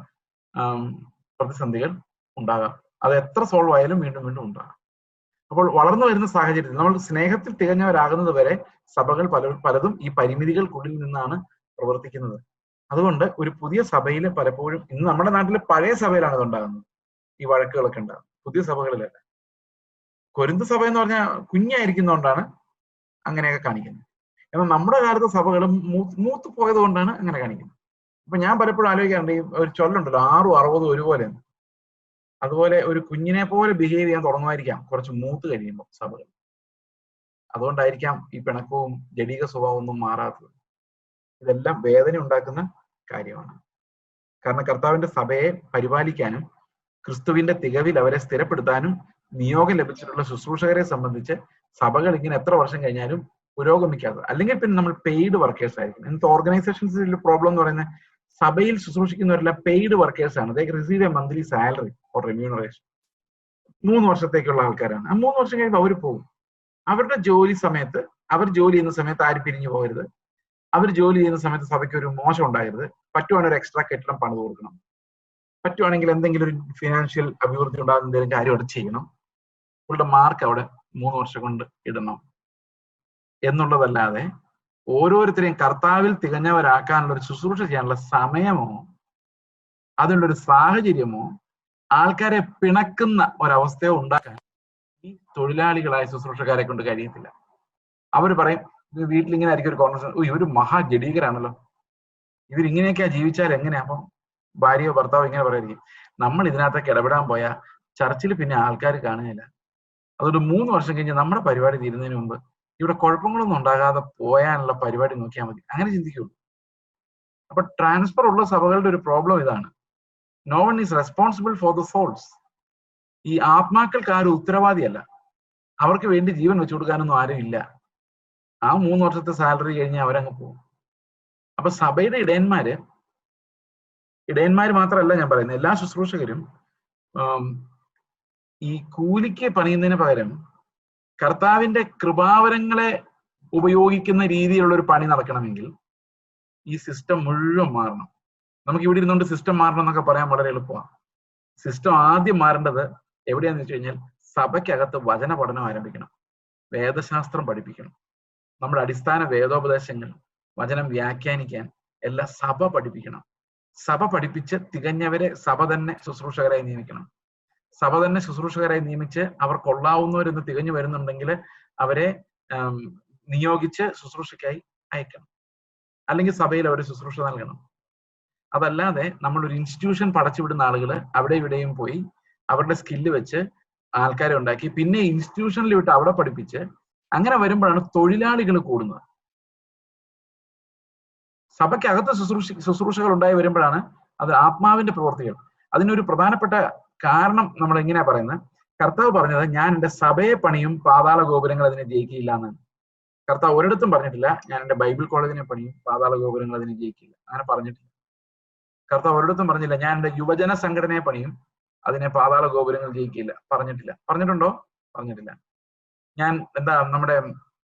പ്രതിസന്ധികൾ ഉണ്ടാകാം. അത് എത്ര സോൾവ് ആയാലും വീണ്ടും വീണ്ടും ഉണ്ടാകാം. അപ്പോൾ വളർന്നു വരുന്ന സാഹചര്യത്തിൽ നമ്മൾ സ്നേഹത്തിൽ തികഞ്ഞവരാകുന്നത് വരെ സഭകൾ പലതും ഈ പരിമിതികൾക്കുള്ളിൽ നിന്നാണ് പ്രവർത്തിക്കുന്നത്. അതുകൊണ്ട് ഒരു പുതിയ സഭയിൽ പലപ്പോഴും ഇന്ന് നമ്മുടെ നാട്ടിലെ പഴയ സഭയിലാണ് ഇത് ഉണ്ടാകുന്നത്, ഈ വഴക്കുകളൊക്കെ ഉണ്ടാകും. പുതിയ സഭകളിലല്ല. കൊരിന്ത് സഭ എന്ന് പറഞ്ഞാൽ കുഞ്ഞായിരിക്കുന്നതുകൊണ്ടാണ് അങ്ങനെയൊക്കെ കാണിക്കുന്നത്. എന്നാൽ നമ്മുടെ കാലത്തെ സഭകളും മൂത്ത് പോയത് കൊണ്ടാണ് അങ്ങനെ കാണിക്കുന്നത്. അപ്പൊ ഞാൻ പലപ്പോഴും ആലോചിക്കാറുണ്ട്, ഈ ഒരു ചൊല്ലുണ്ടല്ലോ 6ഉം 60ഉം ഒരുപോലെ. അതുപോലെ ഒരു കുഞ്ഞിനെ പോലെ ബിഹേവ് ചെയ്യാൻ തുടങ്ങുമായിരിക്കാം കുറച്ച് മൂത്ത് കഴിയുമ്പോൾ സഭകൾ. അതുകൊണ്ടായിരിക്കാം ഈ പിണക്കവും ജഡീക സ്വഭാവം ഒന്നും മാറാത്തത്. ഇതെല്ലാം വേദന ഉണ്ടാക്കുന്ന കാര്യമാണ്. കാരണം കർത്താവിന്റെ സഭയെ പരിപാലിക്കാനും ക്രിസ്തുവിന്റെ തികവിൽ അവരെ സ്ഥിരപ്പെടുത്താനും നിയോഗം ലഭിച്ചിട്ടുള്ള ശുശ്രൂഷകരെ സംബന്ധിച്ച് സഭകൾ ഇങ്ങനെ എത്ര വർഷം കഴിഞ്ഞാലും പുരോഗമിക്കാതെ, അല്ലെങ്കിൽ പിന്നെ നമ്മൾ പെയ്ഡ് വർക്കേഴ്സ് ആയിരിക്കും. ഇന്നത്തെ ഓർഗനൈസേഷൻസിൽ പ്രോബ്ലം എന്ന് പറയുന്നത് സഭയിൽ ശുശ്രൂഷിക്കുന്നവരെല്ലാം പെയ്ഡ് വർക്കേഴ്സ് ആണ്. ദേ receive A monthly salary or remuneration. 3 വർഷത്തേക്കുള്ള ആൾക്കാരാണ്. ആ 3 വർഷം കഴിയുമ്പോൾ അവർ പോകും. അവരുടെ ജോലി സമയത്ത്, അവർ ജോലി ചെയ്യുന്ന സമയത്ത് ആരും പിരിഞ്ഞു പോകരുത്. അവർ ജോലി ചെയ്യുന്ന സമയത്ത് സഭയ്ക്ക് ഒരു മോശം ഉണ്ടാകരുത്. പറ്റുവാണെങ്കിൽ ഒരു എക്സ്ട്രാ കെട്ടിടം പണിത് കൊടുക്കണം. പറ്റുവാണെങ്കിൽ എന്തെങ്കിലും ഒരു ഫിനാൻഷ്യൽ അഭിവൃദ്ധി ഉണ്ടാകുന്ന എന്തെങ്കിലും കാര്യം അവിടെ ചെയ്യണം. അവരുടെ മാർക്ക് അവിടെ 3 വർഷം കൊണ്ട് ഇടണം എന്നുള്ളതല്ലാതെ ഓരോരുത്തരെയും കർത്താവിൽ തികഞ്ഞവരാക്കാനുള്ള ഒരു ശുശ്രൂഷ ചെയ്യാനുള്ള സമയമോ അതിനുള്ളൊരു സാഹചര്യമോ ആൾക്കാരെ പിണക്കുന്ന ഒരവസ്ഥയോ ഉണ്ടാക്കാൻ ഈ തൊഴിലാളികളായ ശുശ്രൂഷക്കാരെ കൊണ്ട് കഴിയത്തില്ല. അവർ പറയും, വീട്ടിലിങ്ങനെ ആയിരിക്കും ഒരു കോൺവെർസേഷൻ, ഇവര് മഹാജഡീകരാണല്ലോ, ഇവരിങ്ങനെയൊക്കെയാ ജീവിച്ചാൽ എങ്ങനെയാ? അപ്പം ഭാര്യയോ ഭർത്താവോ ഇങ്ങനെ പറയായിരിക്കും, നമ്മൾ ഇതിനകത്തൊക്കെ ഇടപെടാൻ പോയാൽ ചർച്ചിൽ പിന്നെ ആൾക്കാർ കാണുകയില്ല. അതുകൊണ്ട് 3 വർഷം കഴിഞ്ഞ് നമ്മുടെ പരിപാടി തീരുന്നതിന് മുമ്പ് ഇവിടെ കുഴപ്പങ്ങളൊന്നും ഉണ്ടാകാതെ പോയാനുള്ള പരിപാടി നോക്കിയാൽ മതി, അങ്ങനെ ചിന്തിക്കുള്ളൂ. അപ്പൊ ട്രാൻസ്ഫർ ഉള്ള സഭകളുടെ ഒരു പ്രോബ്ലം ഇതാണ്. No one is responsible for the souls. ഈ ആത്മാക്കൾക്ക് ആരും ഉത്തരവാദിയല്ല, അവർക്ക് വേണ്ടി ജീവൻ വെച്ചു കൊടുക്കാനൊന്നും ആരും ഇല്ല. ആ 3 വർഷത്തെ സാലറി കഴിഞ്ഞ് അവരങ്ങ് പോകും. അപ്പൊ സഭയുടെ ഇടയന്മാര് മാത്രമല്ല ഞാൻ പറയുന്നത്, എല്ലാ ശുശ്രൂഷകരും ഈ കൂലിക്ക് പണിയുന്നതിന് പകരം കർത്താവിന്റെ കൃപാവരങ്ങളെ ഉപയോഗിക്കുന്ന രീതിയിലുള്ള ഒരു പണി നടക്കണമെങ്കിൽ ഈ സിസ്റ്റം മുഴുവൻ മാറണം. നമുക്ക് ഇവിടെ ഇരുന്നുകൊണ്ട് സിസ്റ്റം മാറണം എന്നൊക്കെ പറയാൻ വളരെ എളുപ്പമാണ്. സിസ്റ്റം ആദ്യം മാറേണ്ടത് എവിടെയാന്ന് വെച്ച് കഴിഞ്ഞാൽ സഭയ്ക്കകത്ത് വചന പഠനം ആരംഭിക്കണം, വേദശാസ്ത്രം പഠിപ്പിക്കണം. നമ്മുടെ അടിസ്ഥാന വേദോപദേശങ്ങൾ, വചനം വ്യാഖ്യാനിക്കാൻ എല്ലാം സഭ പഠിപ്പിക്കണം. സഭ പഠിപ്പിച്ച് തികഞ്ഞവരെ സഭ തന്നെ ശുശ്രൂഷകരായി നിയമിക്കണം. സഭ തന്നെ ശുശ്രൂഷകരായി നിയമിച്ച് അവർ കൊള്ളാവുന്നവരെന്ന് തികഞ്ഞു വരുന്നുണ്ടെങ്കിൽ അവരെ നിയോഗിച്ച് ശുശ്രൂഷയ്ക്കായി അയക്കണം, അല്ലെങ്കിൽ സഭയിൽ അവർ ശുശ്രൂഷ നൽകണം. അതല്ലാതെ നമ്മളൊരു ഇൻസ്റ്റിറ്റ്യൂഷൻ പടച്ചുവിടുന്ന ആളുകൾ അവിടെ ഇവിടെയും പോയി അവരുടെ സ്കില്ല് വെച്ച് ആൾക്കാരെ ഉണ്ടാക്കി പിന്നെ ഇൻസ്റ്റിറ്റ്യൂഷനിൽ വിട്ട് അവിടെ പഠിപ്പിച്ച് അങ്ങനെ വരുമ്പോഴാണ് തൊഴിലാളികൾ കൂടുന്നത്. സഭയ്ക്കകത്ത് ശുശ്രൂഷകൾ ഉണ്ടായി വരുമ്പോഴാണ് അത് ആത്മാവിന്റെ പ്രവർത്തികൾ. അതിനൊരു പ്രധാനപ്പെട്ട കാരണം നമ്മൾ എങ്ങനെയാ പറയുന്നത്? കർത്താവ് പറഞ്ഞത്, ഞാൻ എൻ്റെ സഭയെ പണിയും പാതാള ഗോപുരങ്ങൾ അതിനെ ജയിക്കില്ല എന്നാണ്. കർത്താവ് ഒരിടത്തും പറഞ്ഞിട്ടില്ല ഞാൻ എൻ്റെ ബൈബിൾ കോളേജിനെ പണിയും പാതാള ഗോപുരങ്ങൾ അതിനെ ജയിക്കില്ല, അങ്ങനെ പറഞ്ഞിട്ടില്ല. കർത്താവ് ഒരിടത്തും പറഞ്ഞില്ല ഞാൻ എൻ്റെ യുവജന സംഘടനയെ പണിയും അതിനെ പാതാള ഗോപുരങ്ങൾ ജയിക്കില്ല, പറഞ്ഞിട്ടില്ല. പറഞ്ഞിട്ടുണ്ടോ? പറഞ്ഞിട്ടില്ല. ഞാൻ നമ്മുടെ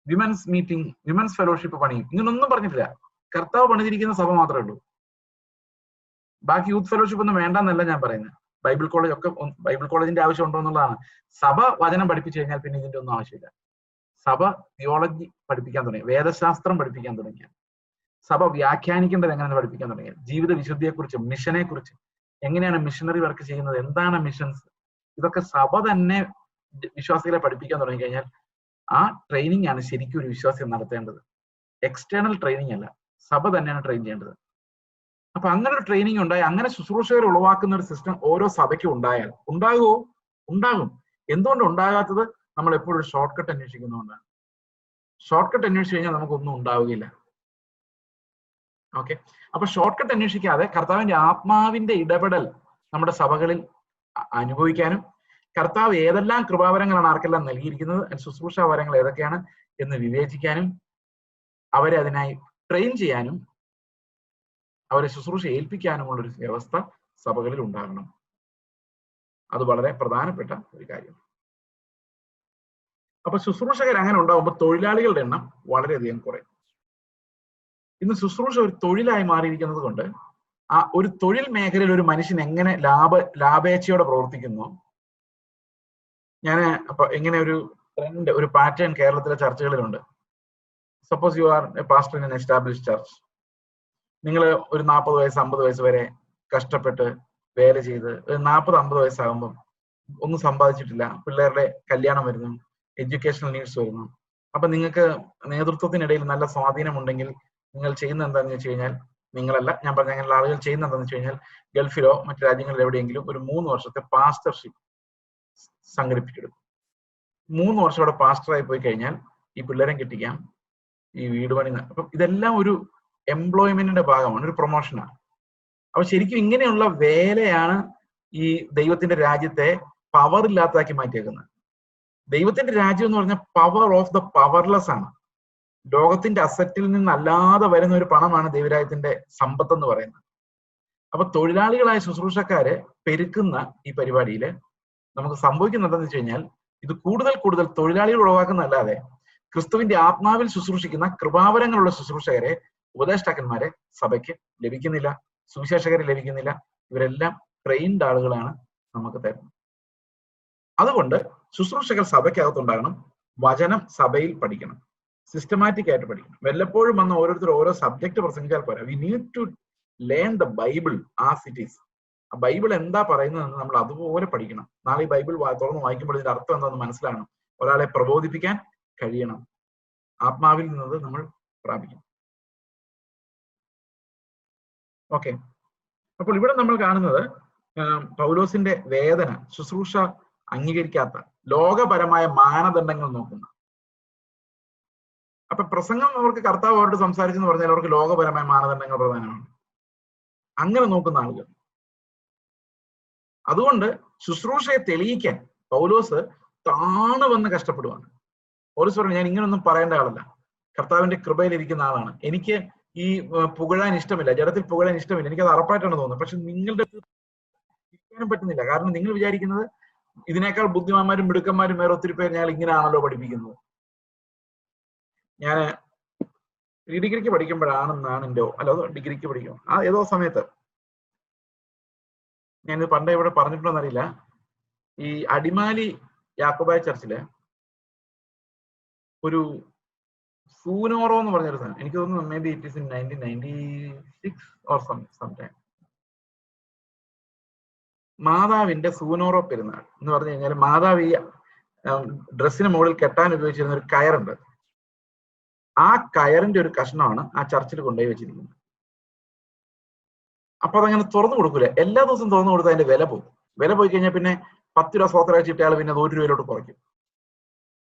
വിമൻസ് മീറ്റിംഗ്, വിമൻസ് ഫെലോഷിപ്പ് പണിയും, ഇങ്ങനൊന്നും പറഞ്ഞിട്ടില്ല. കർത്താവ് പണിതിരിക്കുന്ന സഭ മാത്രമേ ഉള്ളൂ. ബാക്കി യൂത്ത് ഫെലോഷിപ്പ് ഒന്നും വേണ്ടെന്നല്ല ഞാൻ പറയുന്നത്. ബൈബിൾ കോളേജ് ഒക്കെ, ബൈബിൾ കോളേജിന്റെ ആവശ്യം ഉണ്ടോ എന്നുള്ളതാണ്. സഭ വചനം പഠിപ്പിച്ചു കഴിഞ്ഞാൽ പിന്നെ ഇതിന്റെ ഒന്നും ആവശ്യമില്ല. സഭ തിയോളജി പഠിപ്പിക്കാൻ തുടങ്ങി, വേദശാസ്ത്രം പഠിപ്പിക്കാൻ തുടങ്ങിയ, സഭ വ്യാഖ്യാനിക്കേണ്ടത് എങ്ങനെയാണ് പഠിപ്പിക്കാൻ തുടങ്ങിയ, ജീവിത വിശുദ്ധിയെക്കുറിച്ചും മിഷനെ കുറിച്ചും, എങ്ങനെയാണ് മിഷണറി വർക്ക് ചെയ്യുന്നത്, എന്താണ് മിഷൻസ്, ഇതൊക്കെ സഭ തന്നെ വിശ്വാസികളെ പഠിപ്പിക്കാൻ തുടങ്ങി കഴിഞ്ഞാൽ ആ ട്രെയിനിങ് ആണ് ശരിക്കും ഒരു വിശ്വാസം നടത്തേണ്ടത്. എക്സ്റ്റേണൽ ട്രെയിനിങ് അല്ല, സഭ തന്നെയാണ് ട്രെയിൻ ചെയ്യേണ്ടത്. അപ്പൊ അങ്ങനെ ഒരു ട്രെയിനിങ് ഉണ്ടായി, അങ്ങനെ ശുശ്രൂഷകർ ഉളവാക്കുന്ന ഒരു സിസ്റ്റം ഓരോ സഭയ്ക്കും ഉണ്ടായാൽ, ഉണ്ടാകുമോ? ഉണ്ടാകും. എന്തുകൊണ്ട് ഉണ്ടാകാത്തത്? നമ്മൾ എപ്പോഴും ഷോർട്ട് കട്ട് അന്വേഷിക്കുന്നതുകൊണ്ടാണ്. ഷോർട്ട് കട്ട് അന്വേഷിച്ച് കഴിഞ്ഞാൽ നമുക്കൊന്നും ഉണ്ടാവുകയില്ല. ഓക്കെ, അപ്പൊ ഷോർട്ട് കട്ട് അന്വേഷിക്കാതെ കർത്താവിന്റെ ആത്മാവിന്റെ ഇടപെടൽ നമ്മുടെ സഭകളിൽ അനുഭവിക്കാനും, കർത്താവ് ഏതെല്ലാം കൃപാവരങ്ങളാണ് ആർക്കെല്ലാം നൽകിയിരിക്കുന്നത്, ശുശ്രൂഷാ വരങ്ങൾ ഏതൊക്കെയാണ് എന്ന് വിവേചിക്കാനും, അവരെ അതിനായി ട്രെയിൻ ചെയ്യാനും, അവരെ ശുശ്രൂഷ ഏൽപ്പിക്കാനുമുള്ളൊരു വ്യവസ്ഥ സഭകളിൽ ഉണ്ടാകണം. അത് വളരെ പ്രധാനപ്പെട്ട ഒരു കാര്യം. അപ്പൊ ശുശ്രൂഷകർ അങ്ങനെ ഉണ്ടാകുമ്പോൾ തൊഴിലാളികളുടെ എണ്ണം വളരെയധികം കുറയും. ഇന്ന് ശുശ്രൂഷ ഒരു തൊഴിലായി മാറിയിരിക്കുന്നത് കൊണ്ട് ആ ഒരു തൊഴിൽ മേഖലയിൽ ഒരു മനുഷ്യൻ എങ്ങനെ ലാഭേച്ഛയോടെ പ്രവർത്തിക്കുന്നു, ഞാൻ അപ്പൊ എങ്ങനെ ഒരു ട്രെൻഡ്, ഒരു പാറ്റേൺ കേരളത്തിലെ ചർച്ചകളിലുണ്ട്. Suppose you are a pastor in an establish church. നിങ്ങൾ ഒരു 40 വയസ്സ് 50 വയസ്സ് വരെ കഷ്ടപ്പെട്ട് വേല ചെയ്ത് 40-50 വയസ്സാകുമ്പം ഒന്നും സമ്പാദിച്ചിട്ടില്ല, പിള്ളേരുടെ കല്യാണം വരുന്നു, എഡ്യൂക്കേഷണൽ നീഡ്സ് വരുന്നു. അപ്പൊ നിങ്ങൾക്ക് നേതൃത്വത്തിനിടയിൽ നല്ല സ്വാധീനമുണ്ടെങ്കിൽ നിങ്ങൾ ചെയ്യുന്ന എന്താണെന്ന് വെച്ച് കഴിഞ്ഞാൽ, നിങ്ങളല്ല ഞാൻ പറഞ്ഞ അങ്ങനെയുള്ള ആളുകൾ ചെയ്യുന്ന എന്താണെന്ന് വെച്ച് കഴിഞ്ഞാൽ, ഗൾഫിലോ മറ്റു രാജ്യങ്ങളിൽ എവിടെയെങ്കിലും ഒരു 3 വർഷത്തെ പാസ്റ്റർഷിപ്പ് സംഘടിപ്പിച്ചെടുക്കും. 3 വർഷം അവിടെ പാസ്റ്ററായി പോയി കഴിഞ്ഞാൽ ഈ പിള്ളേരെ കെട്ടിക്കാം, ഈ വീട് പണി. അപ്പം ഇതെല്ലാം ഒരു എംപ്ലോയ്മെന്റിന്റെ ഭാഗമാണ്, ഒരു പ്രൊമോഷനാണ്. അപ്പൊ ശരിക്കും ഇങ്ങനെയുള്ള വേലയാണ് ഈ ദൈവത്തിന്റെ രാജ്യത്തെ പവർ ഇല്ലാത്തതാക്കി മാറ്റിയേക്കുന്നത്. ദൈവത്തിന്റെ രാജ്യം എന്ന് പറഞ്ഞാൽ പവർ ഓഫ് ദ പവർലെസ് ആണ്. ലോകത്തിന്റെ അസറ്റിൽ നിന്നല്ലാതെ വരുന്ന ഒരു പണമാണ് ദൈവരാജ്യത്തിന്റെ സമ്പത്ത് എന്ന് പറയുന്നത്. അപ്പൊ തൊഴിലാളികളായ ശുശ്രൂഷക്കാരെ പെരുക്കുന്ന ഈ പരിപാടിയിൽ നമുക്ക് സംഭവിക്കുന്നത് എന്താണെന്ന് വെച്ച് കഴിഞ്ഞാൽ, ഇത് കൂടുതൽ തൊഴിലാളികൾ ഉളവാക്കുന്നതല്ലാതെ ക്രിസ്തുവിന്റെ ആത്മാവിൽ ശുശ്രൂഷിക്കുന്ന കൃപാവരങ്ങളുള്ള ശുശ്രൂഷകരെ, ഉപദേഷ്ടാക്കന്മാരെ സഭയ്ക്ക് ലഭിക്കുന്നില്ല, സുവിശേഷകരെ ലഭിക്കുന്നില്ല. ഇവരെല്ലാം ട്രെയിൻഡ് ആളുകളാണ് നമുക്ക് തരുന്നത്. അതുകൊണ്ട് ശുശ്രൂഷകർ സഭയ്ക്കകത്തുണ്ടാകണം, വചനം സഭയിൽ പഠിക്കണം, സിസ്റ്റമാറ്റിക് ആയിട്ട് പഠിക്കണം. വല്ലപ്പോഴും വന്ന് ഓരോരുത്തർ ഓരോ സബ്ജക്ട് പ്രസംഗിച്ചാൽ പോരാ. We need to learn the Bible as it is. ആ ബൈബിൾ എന്താ പറയുന്നതെന്ന് നമ്മൾ അതുപോലെ പഠിക്കണം. നാളെ ഈ ബൈബിൾ തുറന്ന് വായിക്കുമ്പോൾ ഇതിന്റെ അർത്ഥം എന്താണെന്ന് മനസ്സിലാകണം. ഒരാളെ പ്രബോധിപ്പിക്കാൻ കഴിയണം. ആത്മാവിൽ നിന്നത് നമ്മൾ പ്രാപിക്കും. ഓക്കെ, അപ്പോൾ ഇവിടെ നമ്മൾ കാണുന്നത് പൗലോസിന്റെ വേദന, ശുശ്രൂഷ അംഗീകരിക്കാത്ത ലോകപരമായ മാനദണ്ഡങ്ങൾ നോക്കുന്ന. അപ്പൊ പ്രസംഗം അവർക്ക് കർത്താവ് അവരോട് സംസാരിച്ചെന്ന് പറഞ്ഞാൽ അവർക്ക് ലോകപരമായ മാനദണ്ഡങ്ങൾ പ്രധാനമാണ്. അങ്ങനെ നോക്കുന്ന ആളുകൾ. അതുകൊണ്ട് ശുശ്രൂഷയെ തെളിയിക്കാൻ പൗലോസ് താണു വന്ന് കഷ്ടപ്പെടുവാണ്. പൗലോസ് പറഞ്ഞു, ഞാൻ ഇങ്ങനൊന്നും പറയേണ്ട ആളല്ല, കർത്താവിന്റെ കൃപയിലിരിക്കുന്ന ആളാണ്. എനിക്ക് ഈ പുകഴാൻ ഇഷ്ടമില്ല, ജഡത്തിൽ പുകഴാൻ ഇഷ്ടമില്ല, എനിക്കത് അറപ്പായിട്ടാണ് തോന്നുന്നത്. പക്ഷെ നിങ്ങളുടെ ഇരിക്കാനും പറ്റുന്നില്ല. കാരണം നിങ്ങൾ വിചാരിക്കുന്നത് ഇതിനേക്കാൾ ബുദ്ധിമാന്മാരും മിടുക്കന്മാരും വേറെ ഒത്തിരി പേര് ഞങ്ങൾ ഇങ്ങനെയാണല്ലോ പഠിപ്പിക്കുന്നത്. ഞാൻ ഡിഗ്രിക്ക് പഠിക്കുമ്പോഴാണെന്നാണ് എൻ്റെ, അല്ല ഡിഗ്രിക്ക് പഠിക്കും ഏതോ സമയത്ത്, ഞാനിത് പണ്ടേ ഇവിടെ പറഞ്ഞിട്ടുണ്ടോന്നറിയില്ല, ഈ അടിമാലി യാക്കോബായ ചർച്ചില് ഒരു സൂനോറോ എന്ന് പറഞ്ഞൊരു സാധനം, എനിക്ക് തോന്നുന്നു may be it is in 1996 or sometime, മാതാവിന്റെ സൂനോറോ പെരുന്നാൾ എന്ന് പറഞ്ഞു കഴിഞ്ഞാൽ മാതാവ് ഈ ഡ്രസ്സിന് മുകളിൽ കെട്ടാൻ ഉപയോഗിച്ചിരുന്ന ഒരു കയറുണ്ട്. ആ കയറിന്റെ ഒരു കഷ്ണമാണ് ആ ചർച്ചിൽ കൊണ്ടുപോയി വെച്ചിരിക്കുന്നത്. അപ്പൊ അതങ്ങനെ തുറന്നു കൊടുക്കൂല. എല്ലാ ദിവസവും തുറന്നു കൊടുത്താൽ അതിന്റെ വില പോകും. വില പോയി കഴിഞ്ഞാൽ പിന്നെ 10 രൂപ സ്വോത്രാഴ്ച ഇട്ടയാൾ പിന്നെ അത് 1 രൂപയിലോട്ട് കുറയ്ക്കും.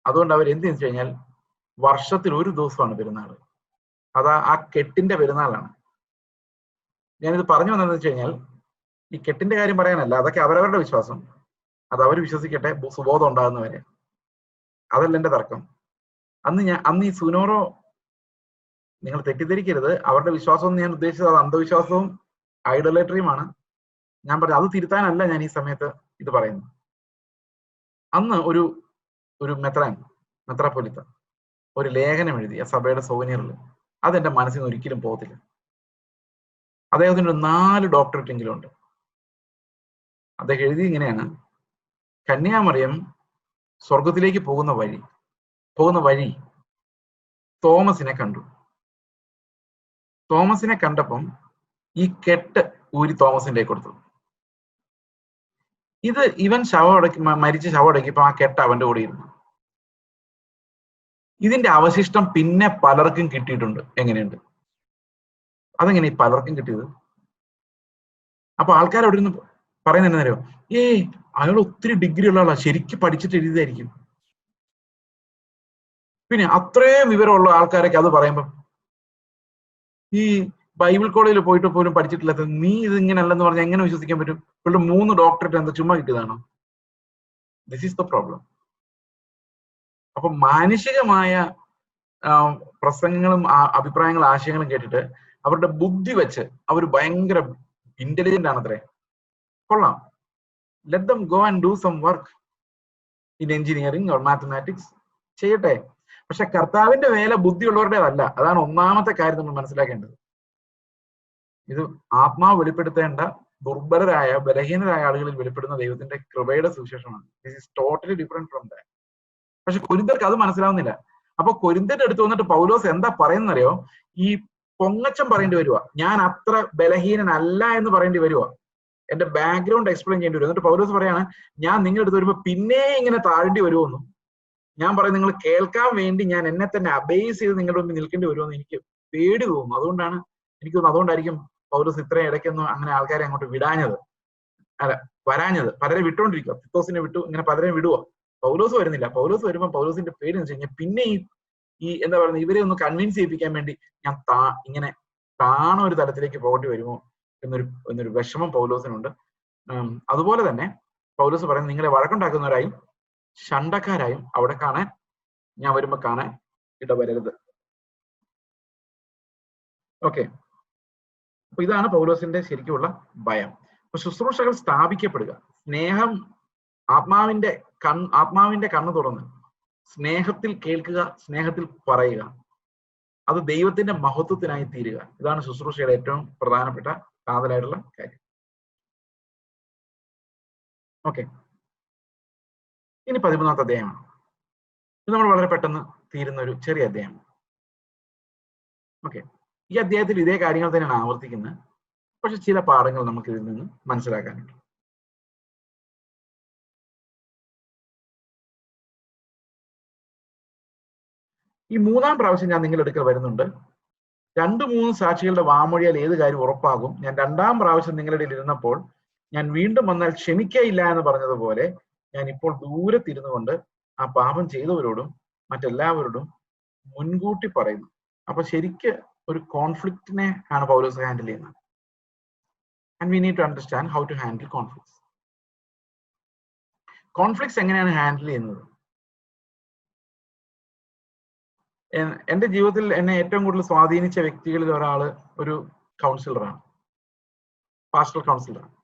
അതുകൊണ്ട് അവർ എന്ത് വെച്ച് കഴിഞ്ഞാൽ വർഷത്തിൽ ഒരു ദിവസമാണ് പെരുന്നാൾ. അതാ ആ കെട്ടിന്റെ പെരുന്നാളാണ്. ഞാനിത് പറഞ്ഞു വന്നതെന്ന് വെച്ച് കഴിഞ്ഞാൽ ഈ കെട്ടിന്റെ കാര്യം പറയാനല്ല, അതൊക്കെ അവരവരുടെ വിശ്വാസം, അത് അവർ വിശ്വസിക്കട്ടെ സുബോധം ഉണ്ടാകുന്നവരെ. അതല്ല എന്റെ തർക്കം. അന്ന് ഈ സുനോറോ, നിങ്ങൾ തെറ്റിദ്ധരിക്കരുത്, അവരുടെ വിശ്വാസം ഞാൻ ഉദ്ദേശിച്ചത് അത് അന്ധവിശ്വാസവും ഐഡോലേറ്ററിയുമാണ്. ഞാൻ പറഞ്ഞു അത് തിരുത്താനല്ല ഞാൻ ഈ സമയത്ത് ഇത് പറയുന്നത്. അന്ന് ഒരു മെത്രാപ്പൊലിത്ത ഒരു ലേഖനം എഴുതി ആ സഭയുടെ സൗകര്യങ്ങളിൽ. അതെന്റെ മനസ്സിൽ നിന്ന് ഒരിക്കലും പോകത്തില്ല. അദ്ദേഹത്തിന് 4 ഡോക്ടറേറ്റ് എങ്കിലും ഉണ്ട്. അദ്ദേഹം എഴുതി ഇങ്ങനെയാണ്: കന്യാമറിയം സ്വർഗത്തിലേക്ക് പോകുന്ന വഴി തോമസിനെ കണ്ടു. തോമസിനെ കണ്ടപ്പം ഈ കെട്ട് ഊരി തോമസിന്റെ കൊടുത്തു. ഇവൻ മരിച്ച ശവടക്കിയപ്പോ ആ കെട്ട് അവന്റെ കൂടെ ഇരുന്നു. ഇതിന്റെ അവശിഷ്ടം പിന്നെ പലർക്കും കിട്ടിയിട്ടുണ്ട്. എങ്ങനെയുണ്ട്? അതെങ്ങനെ ഈ പലർക്കും കിട്ടിയത്? അപ്പൊ ആൾക്കാർ അവിടെ നിന്ന് പറയുന്നത് എന്നറിയോ? അയാൾ ഒത്തിരി ഡിഗ്രി ഉള്ള ആളാ, ശരിക്കും പഠിച്ചിട്ട് എഴുതിയതായിരിക്കും. പിന്നെ അത്രയും വിവരമുള്ള ആൾക്കാരൊക്കെ അത് പറയുമ്പോ, ഈ ബൈബിൾ കോളേജിൽ പോയിട്ട് പോലും പഠിച്ചിട്ടില്ലാത്ത നീ ഇത് ഇങ്ങനെയല്ലെന്ന് പറഞ്ഞാൽ എങ്ങനെ വിശ്വസിക്കാൻ പറ്റും? ഇവരുടെ 3 ഡോക്ടറേറ്റ് എന്താ ചുമ്മാ കിട്ടിയതാണോ? This is the problem. അപ്പൊ മാനുഷികമായ പ്രസംഗങ്ങളും അഭിപ്രായങ്ങളും ആശയങ്ങളും കേട്ടിട്ട് അവരുടെ ബുദ്ധി വെച്ച് അവർ ഭയങ്കര ഇന്റലിജന്റ് ആണത്രേ. കൊള്ളാം, let them go and do some work in engineering or mathematics, ചെയ്യട്ടെ. പക്ഷെ കർത്താവിന്റെ വേല ബുദ്ധിയുള്ളവരുടേതല്ല. അതാണ് ഒന്നാമത്തെ കാര്യം നമ്മൾ മനസ്സിലാക്കേണ്ടത്. ഇത് ആത്മാവ് വെളിപ്പെടുത്തേണ്ട ദുർബലരായ ബലഹീനരായ ആളുകളിൽ വെളിപ്പെടുന്ന ദൈവത്തിന്റെ കൃപയുടെ സുവിശേഷമാണ്. This is totally different from that. പക്ഷെ കൊരിന്ത്യർക്ക് അത് മനസ്സിലാവുന്നില്ല. അപ്പൊ കൊരിന്ത്യന്റെ അടുത്ത് വന്നിട്ട് പൗലോസ് എന്താ പറയുന്നറിയോ? ഈ പൊങ്ങച്ചം പറയേണ്ടി വരുക, ഞാൻ അത്ര ബലഹീനനല്ല എന്ന് പറയേണ്ടി വരുക, എന്റെ ബാക്ക്ഗ്രൗണ്ട് എക്സ്പ്ലെയിൻ ചെയ്യേണ്ടി വരും. എന്നിട്ട് പൗലോസ് പറയാണ്, ഞാൻ നിങ്ങളുടെ അടുത്ത് വരുമ്പോ പിന്നെ ഇങ്ങനെ താഴേണ്ടി വരുമെന്നും, ഞാൻ പറയും നിങ്ങൾ കേൾക്കാൻ വേണ്ടി ഞാൻ എന്നെ തന്നെ അബേസ് ചെയ്ത് നിങ്ങളുടെ മുമ്പിൽ നിൽക്കേണ്ടി വരുമെന്ന് എനിക്ക് പേടി തോന്നുന്നു. അതുകൊണ്ടായിരിക്കും പൗലോസ് ഇത്രയും ഇടയ്ക്കൊന്നും അങ്ങനെ ആൾക്കാരെ അങ്ങോട്ട് വരാഞ്ഞത്. പലരെ വിട്ടുകൊണ്ടിരിക്കുക. തിത്തോസിനെ വിട്ടു, ഇങ്ങനെ പലരെയും വിടുക. പൗലോസ് വരുന്നില്ല. പൗലോസ് വരുമ്പോ പൗലോസിന്റെ പേര് എന്ന് വെച്ച് കഴിഞ്ഞാൽ പിന്നെ ഈ എന്താ പറയുന്നത്, ഇവരെ ഒന്ന് കൺവിൻസ് ചെയ്യിപ്പിക്കാൻ വേണ്ടി ഞാൻ ഇങ്ങനെ ഒരു തലത്തിലേക്ക് പോകേണ്ടി വരുമോ എന്നൊരു വിഷമം പൗലോസിനുണ്ട്. അതുപോലെ തന്നെ പൗലോസ് പറയുന്നത്, നിങ്ങളെ വഴക്കുണ്ടാക്കുന്നവരായും ഷണ്ടക്കാരായും അവിടെ ഞാൻ വരുമ്പോ കാണാൻ ഇടവരരുത്. ഓക്കെ, അപ്പൊ ഇതാണ് പൗലോസിന്റെ ശരിക്കുമുള്ള ഭയം. അപ്പൊ ശുശ്രൂഷകൾ സ്ഥാപിക്കപ്പെടുക, സ്നേഹം, ആത്മാവിന്റെ കണ്ണ് തുറന്ന് സ്നേഹത്തിൽ കേൾക്കുക, സ്നേഹത്തിൽ പറയുക, അത് ദൈവത്തിന്റെ മഹത്വത്തിനായി തീരുക. ഇതാണ് ശുശ്രൂഷയുടെ ഏറ്റവും പ്രധാനപ്പെട്ട കാതലായിട്ടുള്ള കാര്യം. ഓക്കെ, ഇനി 13ാമത്തെ അധ്യായമാണ്. ഇത് നമ്മൾ വളരെ പെട്ടെന്ന് തീരുന്ന ഒരു ചെറിയ അധ്യായമാണ്. ഓക്കെ, ഈ അധ്യായത്തിൽ ഇതേ കാര്യങ്ങൾ തന്നെയാണ് ആവർത്തിക്കുന്നത്. പക്ഷെ ചില പാഠങ്ങൾ നമുക്ക് ഇതിൽ നിന്ന് മനസ്സിലാക്കാനുണ്ട്. ഈ 3-ാം പ്രാവശ്യം ഞാൻ നിങ്ങളുടെ അടുക്കൽ വരുന്നുണ്ട്. 2-3 സാക്ഷികളുടെ വാമൊഴിയാൽ ഏത് കാര്യം ഉറപ്പാകും. ഞാൻ 2-ാം പ്രാവശ്യം നിങ്ങളുടെ ഇടയിൽ ഇരുന്നപ്പോൾ ഞാൻ വീണ്ടും വന്നാൽ ക്ഷമിക്കയില്ല എന്ന് പറഞ്ഞതുപോലെ ഞാൻ ഇപ്പോൾ ദൂരത്തിരുന്നു കൊണ്ട് ആ പാപം ചെയ്തവരോടും മറ്റെല്ലാവരോടും മുൻകൂട്ടി പറയുന്നു. അപ്പൊ ശരിക്ക് ഒരു കോൺഫ്ലിക്റ്റിനെ ആണ് പൗലോസ് ഹാൻഡിൽ ചെയ്യുന്നത്. And we need to understand how to handle conflicts. Conflicts എങ്ങനെയാണ് ഹാൻഡിൽ ചെയ്യുന്നത്? എന്റെ ജീവിതത്തിൽ എന്നെ ഏറ്റവും കൂടുതൽ സ്വാധീനിച്ച വ്യക്തികളിൽ ഒരാള് ഒരു കൗൺസിലറാണ്, പാസ്റ്റൽ കൗൺസിലറാണ്.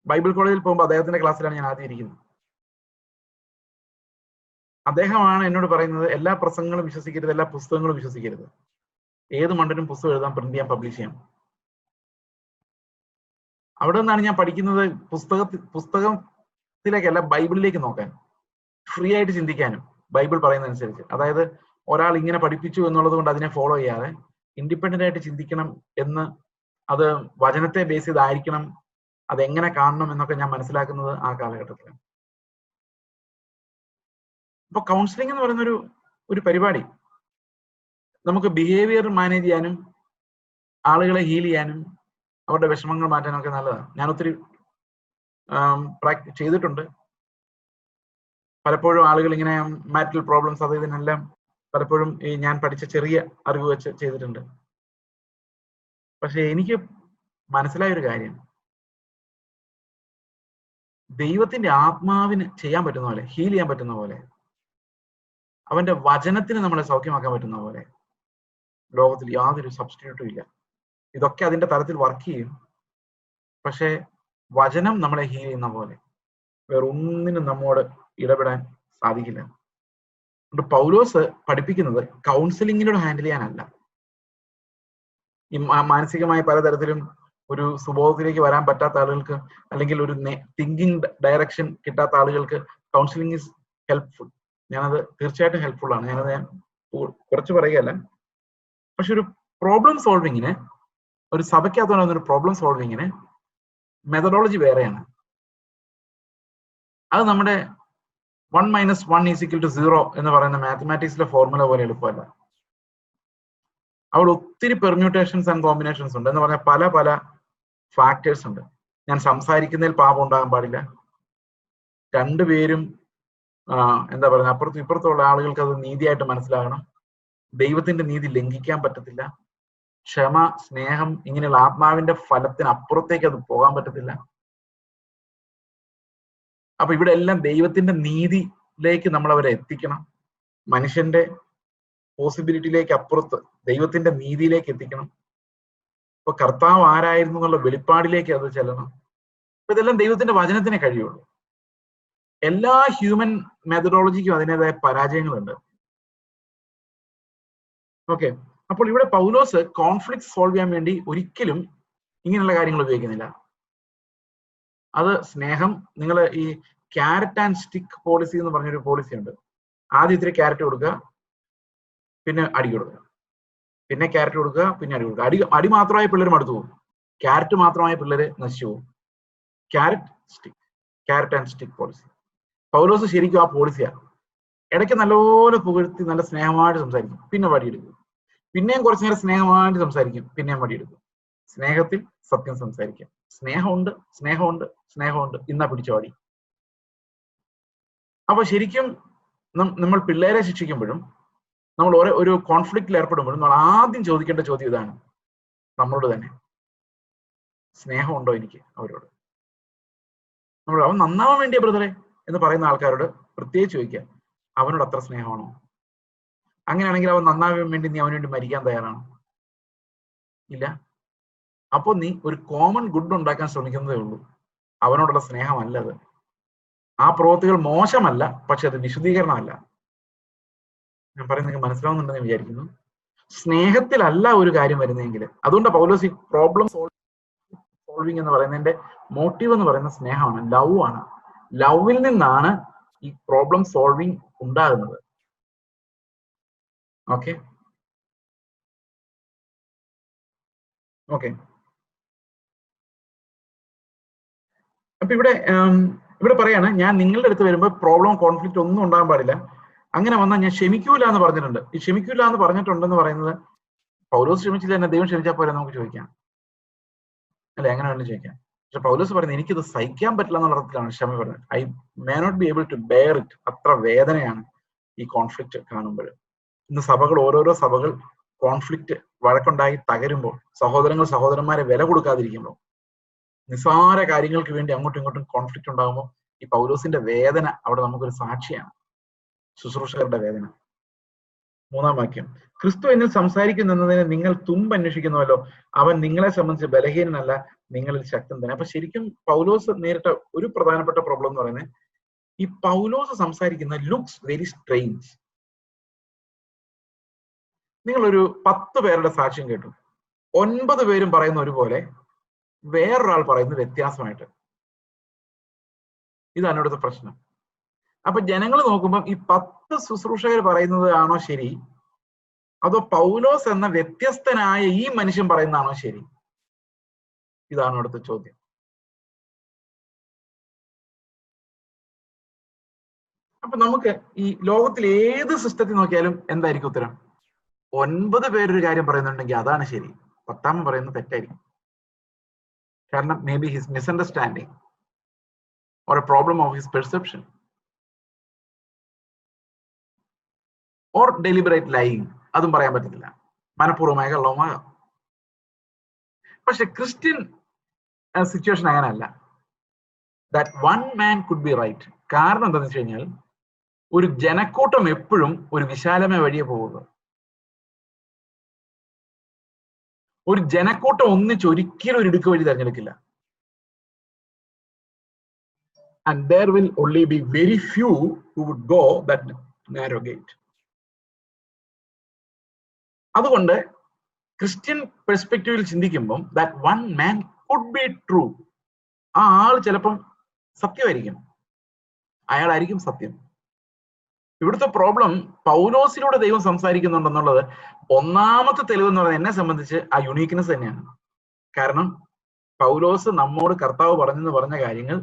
ബൈബിൾ കോളേജിൽ പോകുമ്പോൾ അദ്ദേഹത്തിന്റെ ക്ലാസ്സിലാണ് ഞാൻ ആദ്യം ഇരിക്കുന്നത്. അദ്ദേഹമാണ് എന്നോട് പറയുന്നത്, എല്ലാ പ്രസംഗങ്ങളും വിശ്വസിക്കരുത്, എല്ലാ പുസ്തകങ്ങളും വിശ്വസിക്കരുത്. ഏത് മണ്ടനും പുസ്തകം എഴുതാൻ, പ്രിന്റ് ചെയ്യാൻ, പബ്ലിഷ് ചെയ്യാം. അവിടെ നിന്നാണ് ഞാൻ പഠിക്കുന്നത് പുസ്തകത്തിലേക്കല്ല, ബൈബിളിലേക്ക് നോക്കാൻ, ഫ്രീ ആയിട്ട് ചിന്തിക്കാനും ബൈബിൾ പറയുന്നതനുസരിച്ച്. അതായത് ഒരാൾ ഇങ്ങനെ പഠിപ്പിച്ചു എന്നുള്ളത് കൊണ്ട് അതിനെ ഫോളോ ചെയ്യാതെ ഇൻഡിപെൻഡന്റ് ആയിട്ട് ചിന്തിക്കണം എന്ന്, അത് വചനത്തെ ബേസ് ചെയ്തായിരിക്കണം, അതെങ്ങനെ കാണണം എന്നൊക്കെ ഞാൻ മനസ്സിലാക്കുന്നത് ആ കാലഘട്ടത്തിലാണ്. അപ്പൊ കൗൺസിലിംഗ് എന്ന് പറയുന്ന ഒരു പരിപാടി നമുക്ക് ബിഹേവിയർ മാനേജ് ചെയ്യാനും ആളുകളെ ഹീൽ ചെയ്യാനും അവരുടെ വിഷമങ്ങൾ മാറ്റാനും ഒക്കെ നല്ലതാണ്. ഞാൻ ഒത്തിരി ചെയ്തിട്ടുണ്ട്. പലപ്പോഴും ആളുകൾ ഇങ്ങനെ മാരിറ്റൽ പ്രോബ്ലംസ് അത് ഇതിനെല്ലാം പലപ്പോഴും ഈ ഞാൻ പഠിച്ച ചെറിയ അറിവ് വെച്ച് ചെയ്തിട്ടുണ്ട്. പക്ഷെ എനിക്ക് മനസ്സിലായ ഒരു കാര്യം, ദൈവത്തിന്റെ ആത്മാവിന് ചെയ്യാൻ പറ്റുന്ന പോലെ, ഹീൽ ചെയ്യാൻ പറ്റുന്ന പോലെ, അവന്റെ വചനത്തിന് നമ്മളെ സൗഖ്യമാക്കാൻ പറ്റുന്ന പോലെ ലോകത്തിൽ യാതൊരു സബ്സ്റ്റിറ്റ്യൂട്ടും ഇല്ല. ഇതൊക്കെ അതിന്റെ തലത്തിൽ വർക്ക് ചെയ്യും. പക്ഷെ വചനം നമ്മളെ ഹീൽ ചെയ്യുന്ന പോലെ വേറൊന്നിനും നമ്മോട് ഇടപെടാൻ സാധിക്കില്ല. അതുകൊണ്ട് പൗലോസ് പഠിപ്പിക്കുന്നത് കൗൺസിലിങ്ങിനോട് ഹാൻഡിൽ ചെയ്യാനല്ല. ഈ മാനസികമായ പലതരത്തിലും ഒരു സുബോധത്തിലേക്ക് വരാൻ പറ്റാത്ത ആളുകൾക്ക്, അല്ലെങ്കിൽ ഒരു തിങ്കിങ് ഡയറക്ഷൻ കിട്ടാത്ത ആളുകൾക്ക് കൗൺസിലിംഗ് ഈസ് ഹെൽപ്ഫുൾ. ഞാനത് തീർച്ചയായിട്ടും ഹെൽപ്ഫുൾ ആണ്. ഞാനത് ഞാൻ കുറച്ച് പറയുകയല്ല. പക്ഷെ ഒരു പ്രോബ്ലം സോൾവിങ്ങിന്, ഒരു സഭയ്ക്കകത്ത് ഒരു പ്രോബ്ലം സോൾവിങ്ങിന് മെത്തഡോളജി വേറെയാണ്. അത് നമ്മുടെ 1 - 1 = 0 എന്ന് പറയുന്ന മാത്തമാറ്റിക്സിലെ ഫോർമുല പോലെ എളുപ്പമല്ല. അവിടെ ഒത്തിരി പെർമ്യൂട്ടേഷൻസ് ആൻഡ് കോമ്പിനേഷൻസ് ഉണ്ട്. എന്ന് പറഞ്ഞാൽ പല പല ഫാക്ടേഴ്സ് ഉണ്ട്. ഞാൻ സംസാരിക്കുന്നതിൽ പാപം ഉണ്ടാകാൻ പാടില്ല. രണ്ടുപേരും എന്താ പറയുക, അപ്പുറത്തും ഇപ്പുറത്തുള്ള ആളുകൾക്ക് അത് നീതിയായിട്ട് മനസ്സിലാകണം. ദൈവത്തിന്റെ നീതി ലംഘിക്കാൻ പറ്റത്തില്ല. ക്ഷമ, സ്നേഹം, ഇങ്ങനെയുള്ള ആത്മാവിന്റെ ഫലത്തിന് അപ്പുറത്തേക്ക് അത് പോകാൻ പറ്റത്തില്ല. അപ്പൊ ഇവിടെ എല്ലാം ദൈവത്തിന്റെ നീതിയിലേക്ക് നമ്മൾ അവരെ എത്തിക്കണം. മനുഷ്യന്റെ പോസിബിലിറ്റിയിലേക്ക് അപ്പുറത്ത് ദൈവത്തിന്റെ നീതിയിലേക്ക് എത്തിക്കണം. ഇപ്പൊ കർത്താവ് ആരായിരുന്നു എന്നുള്ള വെളിപ്പാടിലേക്ക് അത് ചെല്ലണം. അപ്പൊ ഇതെല്ലാം ദൈവത്തിന്റെ വചനത്തിനെ കഴിയുള്ളൂ. എല്ലാ ഹ്യൂമൻ മെത്തഡോളജിക്കും അതിൻ്റെതായ പരാജയങ്ങളുണ്ട്. ഓക്കെ, അപ്പോൾ ഇവിടെ പൗലോസ് കോൺഫ്ലിക്ട് സോൾവ് ചെയ്യാൻ വേണ്ടി ഒരിക്കലും ഇങ്ങനെയുള്ള കാര്യങ്ങൾ ഉപയോഗിക്കുന്നില്ല. അത് സ്നേഹം, നിങ്ങൾ ഈ ക്യാരറ്റ് ആൻഡ് സ്റ്റിക്ക് പോളിസി എന്ന് പറഞ്ഞൊരു പോളിസി ഉണ്ട്. ആദ്യം ഇത്തിരി ക്യാരറ്റ് കൊടുക്കുക, പിന്നെ അടി കൊടുക്കുക, പിന്നെ ക്യാരറ്റ് കൊടുക്കുക, പിന്നെ അടി കൊടുക്കുക. അടി മാത്രമായ പിള്ളേർ മടുത്തു പോകും, ക്യാരറ്റ് മാത്രമായ പിള്ളേർ നശിച്ചു പോകും. Carrot and stick policy. പൗലോസ് ശരിക്കും ആ പോളിസിയാണ്. ഇടയ്ക്ക് നല്ലപോലെ പുകഴ്ത്തി നല്ല സ്നേഹമായിട്ട് സംസാരിക്കും, പിന്നെ വടിയെടുക്കും. പിന്നെയും കുറച്ചു നേരം സ്നേഹമായിട്ട് സംസാരിക്കും, പിന്നെയും വടിയെടുക്കും. സ്നേഹത്തിൽ സത്യം സംസാരിക്കാം. സ്നേഹമുണ്ട്, സ്നേഹമുണ്ട്, സ്നേഹമുണ്ട്, ഇന്നാ പിടിച്ച വടി. അപ്പൊ ശരിക്കും നമ്മൾ പിള്ളേരെ ശിക്ഷിക്കുമ്പോഴും നമ്മൾ ഒരു കോൺഫ്ലിക്റ്റിൽ ഏർപ്പെടുമ്പോഴും നമ്മൾ ആദ്യം ചോദിക്കേണ്ട ചോദ്യം ഇതാണ്, നമ്മളോട് തന്നെ. സ്നേഹമുണ്ടോ എനിക്ക് അവരോട്? നമ്മൾ അവൻ നന്നാവാൻ വേണ്ടിയ ബ്രദറെ എന്ന് പറയുന്ന ആൾക്കാരോട് പ്രത്യേകിച്ച് ചോദിക്കുക, അവനോട് അത്ര സ്നേഹമാണോ? അങ്ങനെയാണെങ്കിൽ അവൻ നന്നാവാൻ വേണ്ടി നീ അവന് വേണ്ടി മരിക്കാൻ തയ്യാറാണോ? ഇല്ല. അപ്പോൾ നീ ഒരു കോമൺ ഗുഡ് ഉണ്ടാക്കാൻ ശ്രമിക്കുന്നതേ ഉള്ളൂ. അവനോടുള്ള സ്നേഹമല്ലത്. ആ പ്രവൃത്തികൾ മോശമല്ല, പക്ഷെ അത് വിശുദ്ധീകരണമല്ല. ഞാൻ പറയുന്നത് നിങ്ങൾക്ക് മനസ്സിലാവുന്നുണ്ടെന്ന് വിചാരിക്കുന്നു. സ്നേഹത്തിലല്ല ഒരു കാര്യം വരുന്നതെങ്കിൽ, അതുകൊണ്ട് പൗലോസ് ഈ പ്രോബ്ലം സോൾവിങ് എന്ന് പറയുന്നതിന്റെ മോട്ടീവ് എന്ന് പറയുന്ന സ്നേഹമാണ്, ലവ് ആണ്. ലവിൽ നിന്നാണ് ഈ പ്രോബ്ലം സോൾവിങ് ഉണ്ടാകുന്നത്. Okay, okay. അപ്പൊ ഇവിടെ പറയാണ്, ഞാൻ നിങ്ങളുടെ അടുത്ത് വരുമ്പോൾ പ്രോബ്ലം കോൺഫ്ലിക്റ്റ് ഒന്നും ഉണ്ടാകാൻ പാടില്ല. അങ്ങനെ വന്നാൽ ഞാൻ ക്ഷമിക്കൂല എന്ന് പറഞ്ഞിട്ടുണ്ട്. ഈ ക്ഷമിക്കൂല എന്ന് പറഞ്ഞിട്ടുണ്ടെന്ന് പറയുന്നത് പൗലോസ് ക്ഷമിച്ചില്ല തന്നെ ദൈവം ക്ഷമിച്ചാൽ പോലെ നമുക്ക് ചോദിക്കാം അല്ലെ? അങ്ങനെ വേണ്ടി ചോദിക്കാം. പക്ഷെ പൗലോസ് പറയുന്നത് എനിക്കിത് സഹിക്കാൻ പറ്റില്ല എന്നുള്ള അർത്ഥത്തിലാണ് ക്ഷമ പറയുന്നത്. I may not be able to bear it. അത്ര വേദനയാണ് ഈ കോൺഫ്ലിക്റ്റ് കാണുമ്പോൾ. ഇന്ന് ഓരോരോ സഭകൾ കോൺഫ്ലിക്റ്റ് വഴക്കുണ്ടായി തകരുമ്പോൾ, സഹോദരന്മാരെ വില കൊടുക്കാതിരിക്കുമ്പോൾ, നിസ്സാര കാര്യങ്ങൾക്ക് വേണ്ടി അങ്ങോട്ടും ഇങ്ങോട്ടും കോൺഫ്ലിക്റ്റ് ഉണ്ടാകുമ്പോൾ ഈ പൗലോസിന്റെ വേദന അവിടെ നമുക്കൊരു സാക്ഷിയാണ്, ശുശ്രൂഷകരുടെ വേദന. 3-ാം വാക്യം, ക്രിസ്തു എന്നിൽ സംസാരിക്കുന്നതിന് നിങ്ങൾ തുമ്പ് അന്വേഷിക്കുന്നുവല്ലോ, അവൻ നിങ്ങളെ സംബന്ധിച്ച് ബലഹീനനല്ല, നിങ്ങളിൽ ശക്തൻ തന്നെ. അപ്പൊ ശരിക്കും പൗലോസ് നേരിട്ട ഒരു പ്രധാനപ്പെട്ട പ്രോബ്ലം എന്ന് പറയുന്നത്, ഈ പൗലോസ് സംസാരിക്കുന്ന ലുക്സ് വെരി സ്ട്രേഞ്ച്. നിങ്ങളൊരു 10 പേരുടെ സാക്ഷ്യം കേട്ടു, 9 പേരും പറയുന്ന ഒരുപോലെ, വേറൊരാൾ പറയുന്നത് വ്യത്യാസമായിട്ട്. ഇതാണ് ഇവിടുത്തെ പ്രശ്നം. അപ്പൊ ജനങ്ങൾ നോക്കുമ്പോൾ ഈ 10 ശുശ്രൂഷകർ പറയുന്നത് ആണോ ശരി, അതോ പൗലോസ് എന്ന വ്യത്യസ്തനായ ഈ മനുഷ്യൻ പറയുന്നതാണോ ശരി? ഇതാണ് ഇവിടുത്തെ ചോദ്യം. അപ്പൊ നമുക്ക് ഈ ലോകത്തിൽ ഏത് സിസ്റ്റത്തിൽ നോക്കിയാലും എന്തായിരിക്കും ഉത്തരം? 9 പേരൊരു കാര്യം പറയുന്നുണ്ടെങ്കിൽ അതാണ് ശരി, 10-ാമൻ പറയുന്നത് തെറ്റായിരിക്കും. കാരണം may be his misunderstanding or a problem of his perception or deliberate lying. അതും പറയാൻ പറ്റത്തില്ല, മനഃപൂർവ്വമായ കള്ളവുമാകാം. പക്ഷെ ക്രിസ്ത്യൻ സിറ്റുവേഷൻ അങ്ങനെയല്ല. That one man could be right. കാരണം എന്താണെന്ന് വെച്ച് കഴിഞ്ഞാൽ ഒരു ജനക്കൂട്ടം എപ്പോഴും ഒരു വിശാലമായ വഴിയെ പോകുക. ഒരു ജനക്കൂട്ടം ഒന്നിച്ച് ഒരിക്കലും ഒരു ഇടുക്ക് വഴി തിരഞ്ഞെടുക്കില്ല. And there will only be very few who would go that narrow gate. അതുകൊണ്ട് ക്രിസ്ത്യൻ പെർസ്പെക്റ്റീവിൽ ചിന്തിക്കുമ്പോൾ that one man could be true. ആ ആൾ ചിലപ്പം സത്യമായിരിക്കും, അയാളായിരിക്കും സത്യം. ഇവിടുത്തെ പ്രോബ്ലം പൗലോസിലൂടെ ദൈവം സംസാരിക്കുന്നുണ്ടെന്നുള്ളത് ഒന്നാമത്തെ തെളിവ് എന്ന് പറയുന്നത് എന്നെ സംബന്ധിച്ച് ആ യുണീക്നെസ് തന്നെയാണ്. കാരണം പൗലോസ് നമ്മോട് കർത്താവ് പറഞ്ഞ കാര്യങ്ങൾ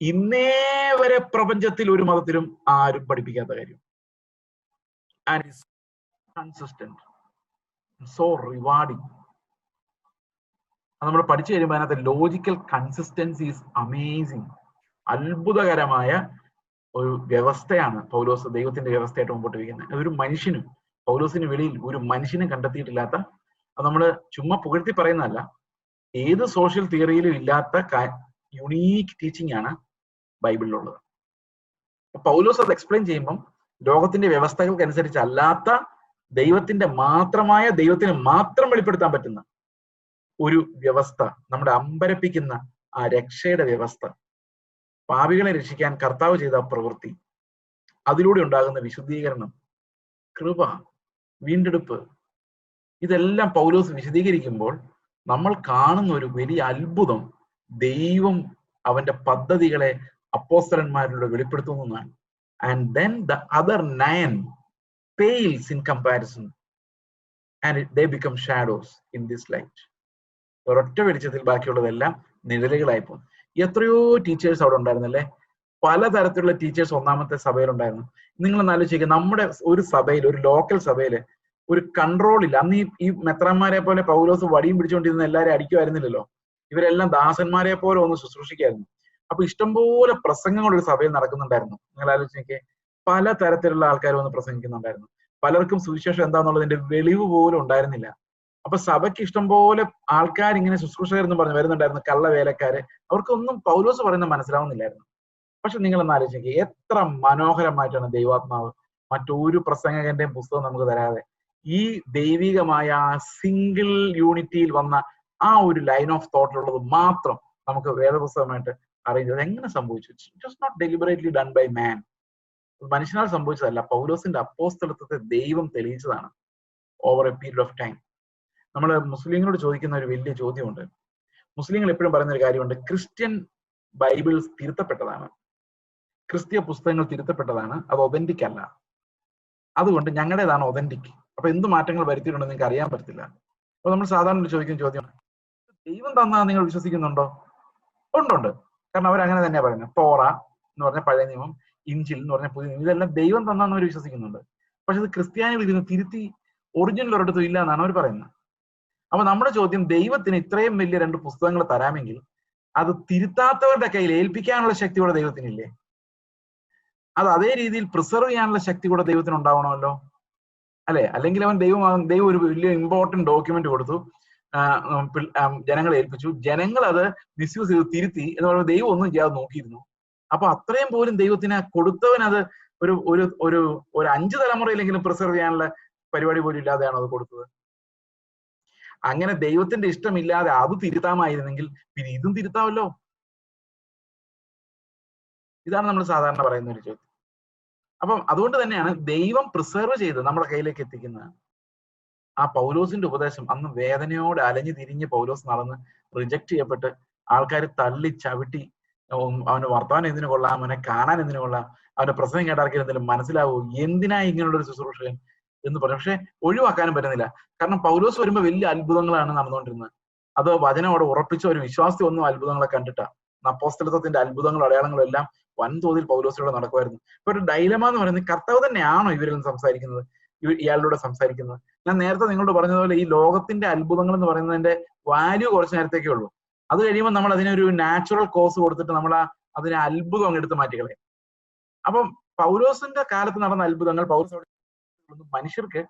ഇന്നേ വരെ പ്രപഞ്ചത്തിൽ ഒരു മതത്തിലും ആരും പഠിപ്പിക്കാത്ത കാര്യം. And it's consistent, so rewarding. അത് നമ്മൾ പഠിച്ചു കഴിയുമ്പോൾ അതിനകത്ത് ലോജിക്കൽ കൺസിസ്റ്റൻസി ഈസ് അമേസിങ്. അത്ഭുതകരമായ ഒരു വ്യവസ്ഥയാണ് പൗലോസ് ദൈവത്തിന്റെ വ്യവസ്ഥയായിട്ട് മുമ്പോട്ട് വയ്ക്കുന്നത്. ഒരു മനുഷ്യനും പൗലോസിന് വെളിയിൽ ഒരു മനുഷ്യനും കണ്ടെത്തിയിട്ടില്ലാത്ത, അത് നമ്മൾ ചുമ്മാ പുകഴ്ത്തി പറയുന്നതല്ല, ഏത് സോഷ്യൽ തിയറിയിലും ഇല്ലാത്ത യുണീക്ക് ടീച്ചിങ് ആണ് ബൈബിളിലുള്ളത്. പൗലോസ് അത് എക്സ്പ്ലെയിൻ ചെയ്യുമ്പം ലോകത്തിന്റെ വ്യവസ്ഥകൾക്ക് അല്ലാത്ത ദൈവത്തിന് മാത്രം വെളിപ്പെടുത്താൻ പറ്റുന്ന ഒരു വ്യവസ്ഥ, നമ്മുടെ അമ്പരപ്പിക്കുന്ന ആ രക്ഷയുടെ വ്യവസ്ഥ, പാപികളെ രക്ഷിക്കാൻ കർത്താവ് ചെയ്ത പ്രവൃത്തി, അതിലൂടെ ഉണ്ടാകുന്ന വിശുദ്ധീകരണം, കൃപ, വീണ്ടെടുപ്പ്, ഇതെല്ലാം പൗലോസ് വിശദീകരിക്കുമ്പോൾ നമ്മൾ കാണുന്ന ഒരു വലിയ അത്ഭുതം, ദൈവം അവന്റെ പദ്ധതികളെ അപ്പോസ്തലന്മാരിലൂടെ വെളിപ്പെടുത്തുന്നതാണ്. And then the other 9 pales in comparison and they become shadows in this light. ഒരൊറ്റ വെളിച്ചത്തിൽ ബാക്കിയുള്ളതെല്ലാം നിഴലുകളായിപ്പോ. എത്രയോ ടീച്ചേഴ്സ് അവിടെ ഉണ്ടായിരുന്നല്ലേ, പലതരത്തിലുള്ള ടീച്ചേഴ്സ് ഒന്നാമത്തെ സഭയിലുണ്ടായിരുന്നു. നിങ്ങൾ ആലോചിക്കുക, നമ്മുടെ ഒരു സഭയിൽ, ഒരു ലോക്കൽ സഭയില് ഒരു കൺട്രോൾ ഇല്ല. അന്ന് ഈ മെത്രാന്മാരെ പോലെ പൗലോസ് വടിയും പിടിച്ചുകൊണ്ടിരുന്ന എല്ലാവരും അടിക്കുമായിരുന്നില്ലല്ലോ. ഇവരെല്ലാം ദാസന്മാരെ പോലെ ഒന്ന് ശുശ്രൂഷിക്കായിരുന്നു. അപ്പൊ ഇഷ്ടംപോലെ പ്രസംഗങ്ങൾ ഒരു സഭയിൽ നടക്കുന്നുണ്ടായിരുന്നു. നിങ്ങൾ ആലോചിക്കേ, പല തരത്തിലുള്ള ആൾക്കാർ വന്ന് പ്രസംഗിക്കുന്നുണ്ടായിരുന്നു. പലർക്കും സുവിശേഷം എന്താന്നുള്ളതിന്റെ വെളിവ് പോലും ഉണ്ടായിരുന്നില്ല. അപ്പൊ സഭയ്ക്ക് ഇഷ്ടംപോലെ ആൾക്കാർ ഇങ്ങനെ ശുശ്രൂഷകരെന്ന് പറഞ്ഞ് വരുന്നുണ്ടായിരുന്നു, കള്ളവേലക്കാര്. അവർക്കൊന്നും പൗലോസ് പറയുന്നത് മനസ്സിലാവുന്നില്ലായിരുന്നു. പക്ഷെ നിങ്ങളൊന്ന് ആലോചിക്കേ, എത്ര മനോഹരമായിട്ടാണ് ദൈവാത്മാവ് മറ്റൊരു പ്രസംഗകന്റെയും പുസ്തകം നമുക്ക് തരാതെ ഈ ദൈവികമായ ആ സിംഗിൾ യൂണിറ്റിയിൽ വന്ന ആ ഒരു ലൈൻ ഓഫ് തോട്ടിലുള്ളത് മാത്രം നമുക്ക് വേദപുസ്തകമായിട്ട് അറിയുന്നത് എങ്ങനെ സംഭവിച്ചു? It was not deliberately done by man. മനുഷ്യനാൽ സംഭവിച്ചതല്ല, പൗലോസിന്റെ അപ്പോസ്തലത്വത്തെ ദൈവം തെളിയിച്ചതാണ് over a period of time. നമ്മൾ മുസ്ലിങ്ങളോട് ചോദിക്കുന്ന ഒരു വലിയ ചോദ്യമുണ്ട്. മുസ്ലിങ്ങൾ എപ്പോഴും പറയുന്ന ഒരു കാര്യമുണ്ട്, ക്രിസ്ത്യൻ ബൈബിൾ തിരുത്തപ്പെട്ടതാണ്, ക്രിസ്തീയ പുസ്തകങ്ങൾ തിരുത്തപ്പെട്ടതാണ്, അത് ഒതന്റിക് അല്ല, അതുകൊണ്ട് ഞങ്ങളുടേതാണ് ഒതന്റിക്. അപ്പൊ എന്ത് മാറ്റങ്ങൾ വരുത്തിയിട്ടുണ്ടെന്ന് നിങ്ങൾക്ക് അറിയാൻ പറ്റത്തില്ല. അപ്പൊ നമ്മൾ സാധാരണ ചോദിക്കുന്ന ചോദ്യം, ദൈവം തന്നാ നിങ്ങൾ വിശ്വസിക്കുന്നുണ്ടോ? ഉണ്ട്. കാരണം അവരങ്ങനെ തന്നെയാ പറയുന്നത്. തോറ എന്ന് പറഞ്ഞ പഴയ നിയമം, ഇഞ്ചിൽ എന്ന് പറഞ്ഞ പുതിയ നിയമം, ഇതെല്ലാം ദൈവം തന്നാന്ന് അവർ വിശ്വസിക്കുന്നുണ്ട്. പക്ഷെ ഇത് ക്രിസ്ത്യാനികൾ ഇതിന് തിരുത്തി ഒറിജിനൽ ഒരിടത്തും ഇല്ല എന്നാണ് അവർ പറയുന്നത്. അപ്പൊ നമ്മുടെ ചോദ്യം, ദൈവത്തിന് ഇത്രയും വലിയ 2 പുസ്തകങ്ങൾ തരാമെങ്കിൽ അത് തിരുത്താത്തവരുടെ കയ്യിൽ ഏൽപ്പിക്കാനുള്ള ശക്തി കൂടെ ദൈവത്തിനില്ലേ? അത് അതേ രീതിയിൽ പ്രിസർവ് ചെയ്യാനുള്ള ശക്തി കൂടെ ദൈവത്തിന് ഉണ്ടാവണമല്ലോ, അല്ലെ? അല്ലെങ്കിൽ ദൈവം ഒരു വലിയ ഇമ്പോർട്ടന്റ് ഡോക്യുമെന്റ് കൊടുത്തു, ജനങ്ങളെ ഏൽപ്പിച്ചു, ജനങ്ങൾ അത് മിസ്യൂസ് ചെയ്ത് തിരുത്തി എന്ന് പറയുമ്പോൾ ദൈവം ഒന്നും ചെയ്യാതെ നോക്കിയിരുന്നു. അപ്പൊ അത്രയും പോലും ദൈവത്തിന് കൊടുത്തവൻ അത് ഒരു ഒരു ഒരു ഒരു 5 തലമുറയിലെങ്കിലും പ്രിസർവ് ചെയ്യാനുള്ള പരിപാടി പോലും ഇല്ലാതെയാണോ അത് കൊടുത്തത്? അങ്ങനെ ദൈവത്തിന്റെ ഇഷ്ടമില്ലാതെ അത് തിരുത്താമായിരുന്നെങ്കിൽ പിന്നെ ഇതും തിരുത്താമല്ലോ. ഇതാണ് നമ്മൾ സാധാരണ പറയുന്ന ഒരു ചോദ്യം. അപ്പം അതുകൊണ്ട് തന്നെയാണ് ദൈവം പ്രിസർവ് ചെയ്ത് നമ്മുടെ കയ്യിലേക്ക് എത്തിക്കുന്നത്. ആ പൗലോസിന്റെ ഉപദേശം അന്ന് വേദനയോടെ അലഞ്ഞു തിരിഞ്ഞ് പൗലോസ് നടന്ന് റിജക്ട് ചെയ്യപ്പെട്ട് ആൾക്കാർ തള്ളി ചവിട്ടി, അവന്റെ വർത്തമാനം എന്തിനു കൊള്ളാം, അവനെ കാണാൻ എന്തിനു കൊള്ളാം, അവന്റെ പ്രസംഗം കേട്ടാർക്കും എന്തെങ്കിലും മനസ്സിലാവൂ, എന്തിനാ ഇങ്ങനെയുള്ള ഒരു ശുശ്രൂഷൻ എന്ന് പറയും. പക്ഷെ ഒഴിവാക്കാനും പറ്റുന്നില്ല. കാരണം പൗലോസ് വരുമ്പോൾ വലിയ അത്ഭുതങ്ങളാണ് നടന്നുകൊണ്ടിരുന്നത്. അത് വചനം അവിടെ ഉറപ്പിച്ച ഒരു വിശ്വാസി ഒന്നും അത്ഭുതങ്ങളെ കണ്ടിട്ടാ. അപ്പോസ്തലത്വത്തിന്റെ അത്ഭുതങ്ങളും അടയാളങ്ങളും എല്ലാം വൻതോതിൽ പൗലോസിലൂടെ നടക്കുമായിരുന്നു. ഇപ്പൊ ഒരു ഡൈലമ എന്ന് പറയുന്നത്, കർത്താവ് തന്നെയാണോ ഇവരിൽ സംസാരിക്കുന്നത്, ഇയാളിലൂടെ സംസാരിക്കുന്നത്? ഞാൻ നേരത്തെ നിങ്ങളോട് പറഞ്ഞതുപോലെ ഈ ലോകത്തിന്റെ അത്ഭുതങ്ങൾ എന്ന് പറയുന്നതിന്റെ വാല്യൂ കുറച്ച് നേരത്തേക്കേ ഉള്ളൂ. അത് കഴിയുമ്പോൾ നമ്മൾ അതിനൊരു നാച്ചുറൽ കോസ് കൊടുത്തിട്ട് നമ്മൾ അതിനെ അത്ഭുതം അങ്ങ് എടുത്ത് മാറ്റിക്കളയും. അപ്പം പൗലോസിന്റെ കാലത്ത് നടന്ന അത്ഭുതങ്ങൾ മനുഷ്യർക്ക്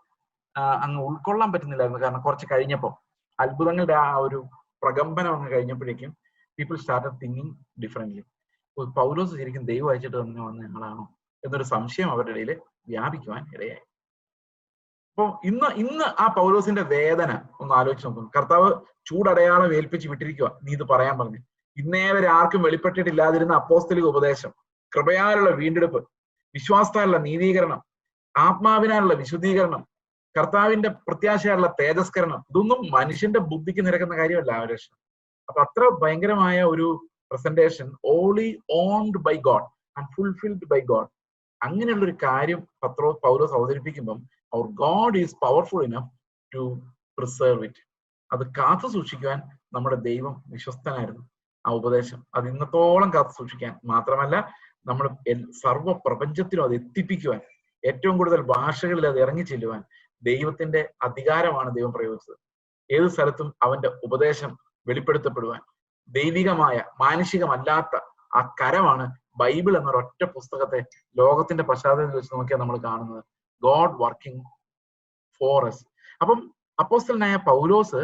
അങ്ങ് ഉൾക്കൊള്ളാൻ പറ്റുന്നില്ലായിരുന്നു. കാരണം കുറച്ച് കഴിഞ്ഞപ്പോൾ അത്ഭുതങ്ങളുടെ ആ ഒരു പ്രകമ്പനം അങ്ങ് കഴിഞ്ഞപ്പോഴേക്കും പീപ്പിൾ സ്റ്റാർട്ടഡ് തിങ്കിങ് ഡിഫറെന്റ്ലി. പൗലോസ് ശരിക്കും ദൈവം അയച്ചിട്ട് വന്ന ഞങ്ങളാണോ എന്നൊരു സംശയം അവരുടെ ഇടയിൽ വ്യാപിക്കുവാൻ ഇടയായി. അപ്പൊ ഇന്ന് ആ പൗലോസിന്റെ വേദന ഒന്ന് ആലോചിച്ച് നോക്കുന്നു. കർത്താവ് ചൂടടയാളം ഏൽപ്പിച്ച് വിട്ടിരിക്കുക, നീ ഇത് പറയാൻ പറഞ്ഞു. ഇന്നേ വരെ ആർക്കും വെളിപ്പെട്ടിട്ടില്ലാതിരുന്ന അപ്പോസ്തലിക ഉപദേശം, കൃപയാലുള്ള വീണ്ടെടുപ്പ്, വിശ്വാസത്താലുള്ള നീതീകരണം, ആത്മാവിനാലുള്ള വിശുദ്ധീകരണം, കർത്താവിന്റെ പ്രത്യാശയുള്ള തേജസ്കരണം, ഇതൊന്നും മനുഷ്യന്റെ ബുദ്ധിക്ക് നിരക്കുന്ന കാര്യമല്ല ആ രക്ഷ. അപ്പൊ അത്ര ഭയങ്കരമായ ഒരു presentation, only owned by God and fulfilled by God. അങ്ങനെയുള്ള ഒരു കാര്യം പൗലോസ് അവതരിപ്പിക്കുമ്പം our God is powerful enough to preserve it. അത് കാത്തു സൂക്ഷിക്കുവാൻ നമ്മുടെ ദൈവം വിശ്വസ്തനായിരുന്നു. ആ ഉപദേശം അത് ഇന്നത്തോളം കാത്തു സൂക്ഷിക്കാൻ മാത്രമല്ല, നമ്മൾ സർവ്വ പ്രപഞ്ചത്തിലും അത് എത്തിപ്പിക്കുവാൻ, ഏറ്റവും കൂടുതൽ ഭാഷകളിൽ അത് ഇറങ്ങി ചെല്ലുവാൻ ദൈവത്തിന്റെ അധികാരമാണ് ദൈവം പ്രയോഗിച്ചത്. ഏത് സ്ഥലത്തും അവന്റെ ഉപദേശം വെളിപ്പെടുത്തപ്പെടുവാൻ ദൈവികമായ മാനുഷികമല്ലാത്ത ആ കരമാണ് ബൈബിൾ എന്നൊരൊറ്റ പുസ്തകത്തെ ലോകത്തിന്റെ പശ്ചാത്തലത്തിൽ വെച്ച് നോക്കിയാൽ നമ്മൾ കാണുന്നത്. God working for us. അപ്പം അപ്പോസ്തലനായ പൗലോസ്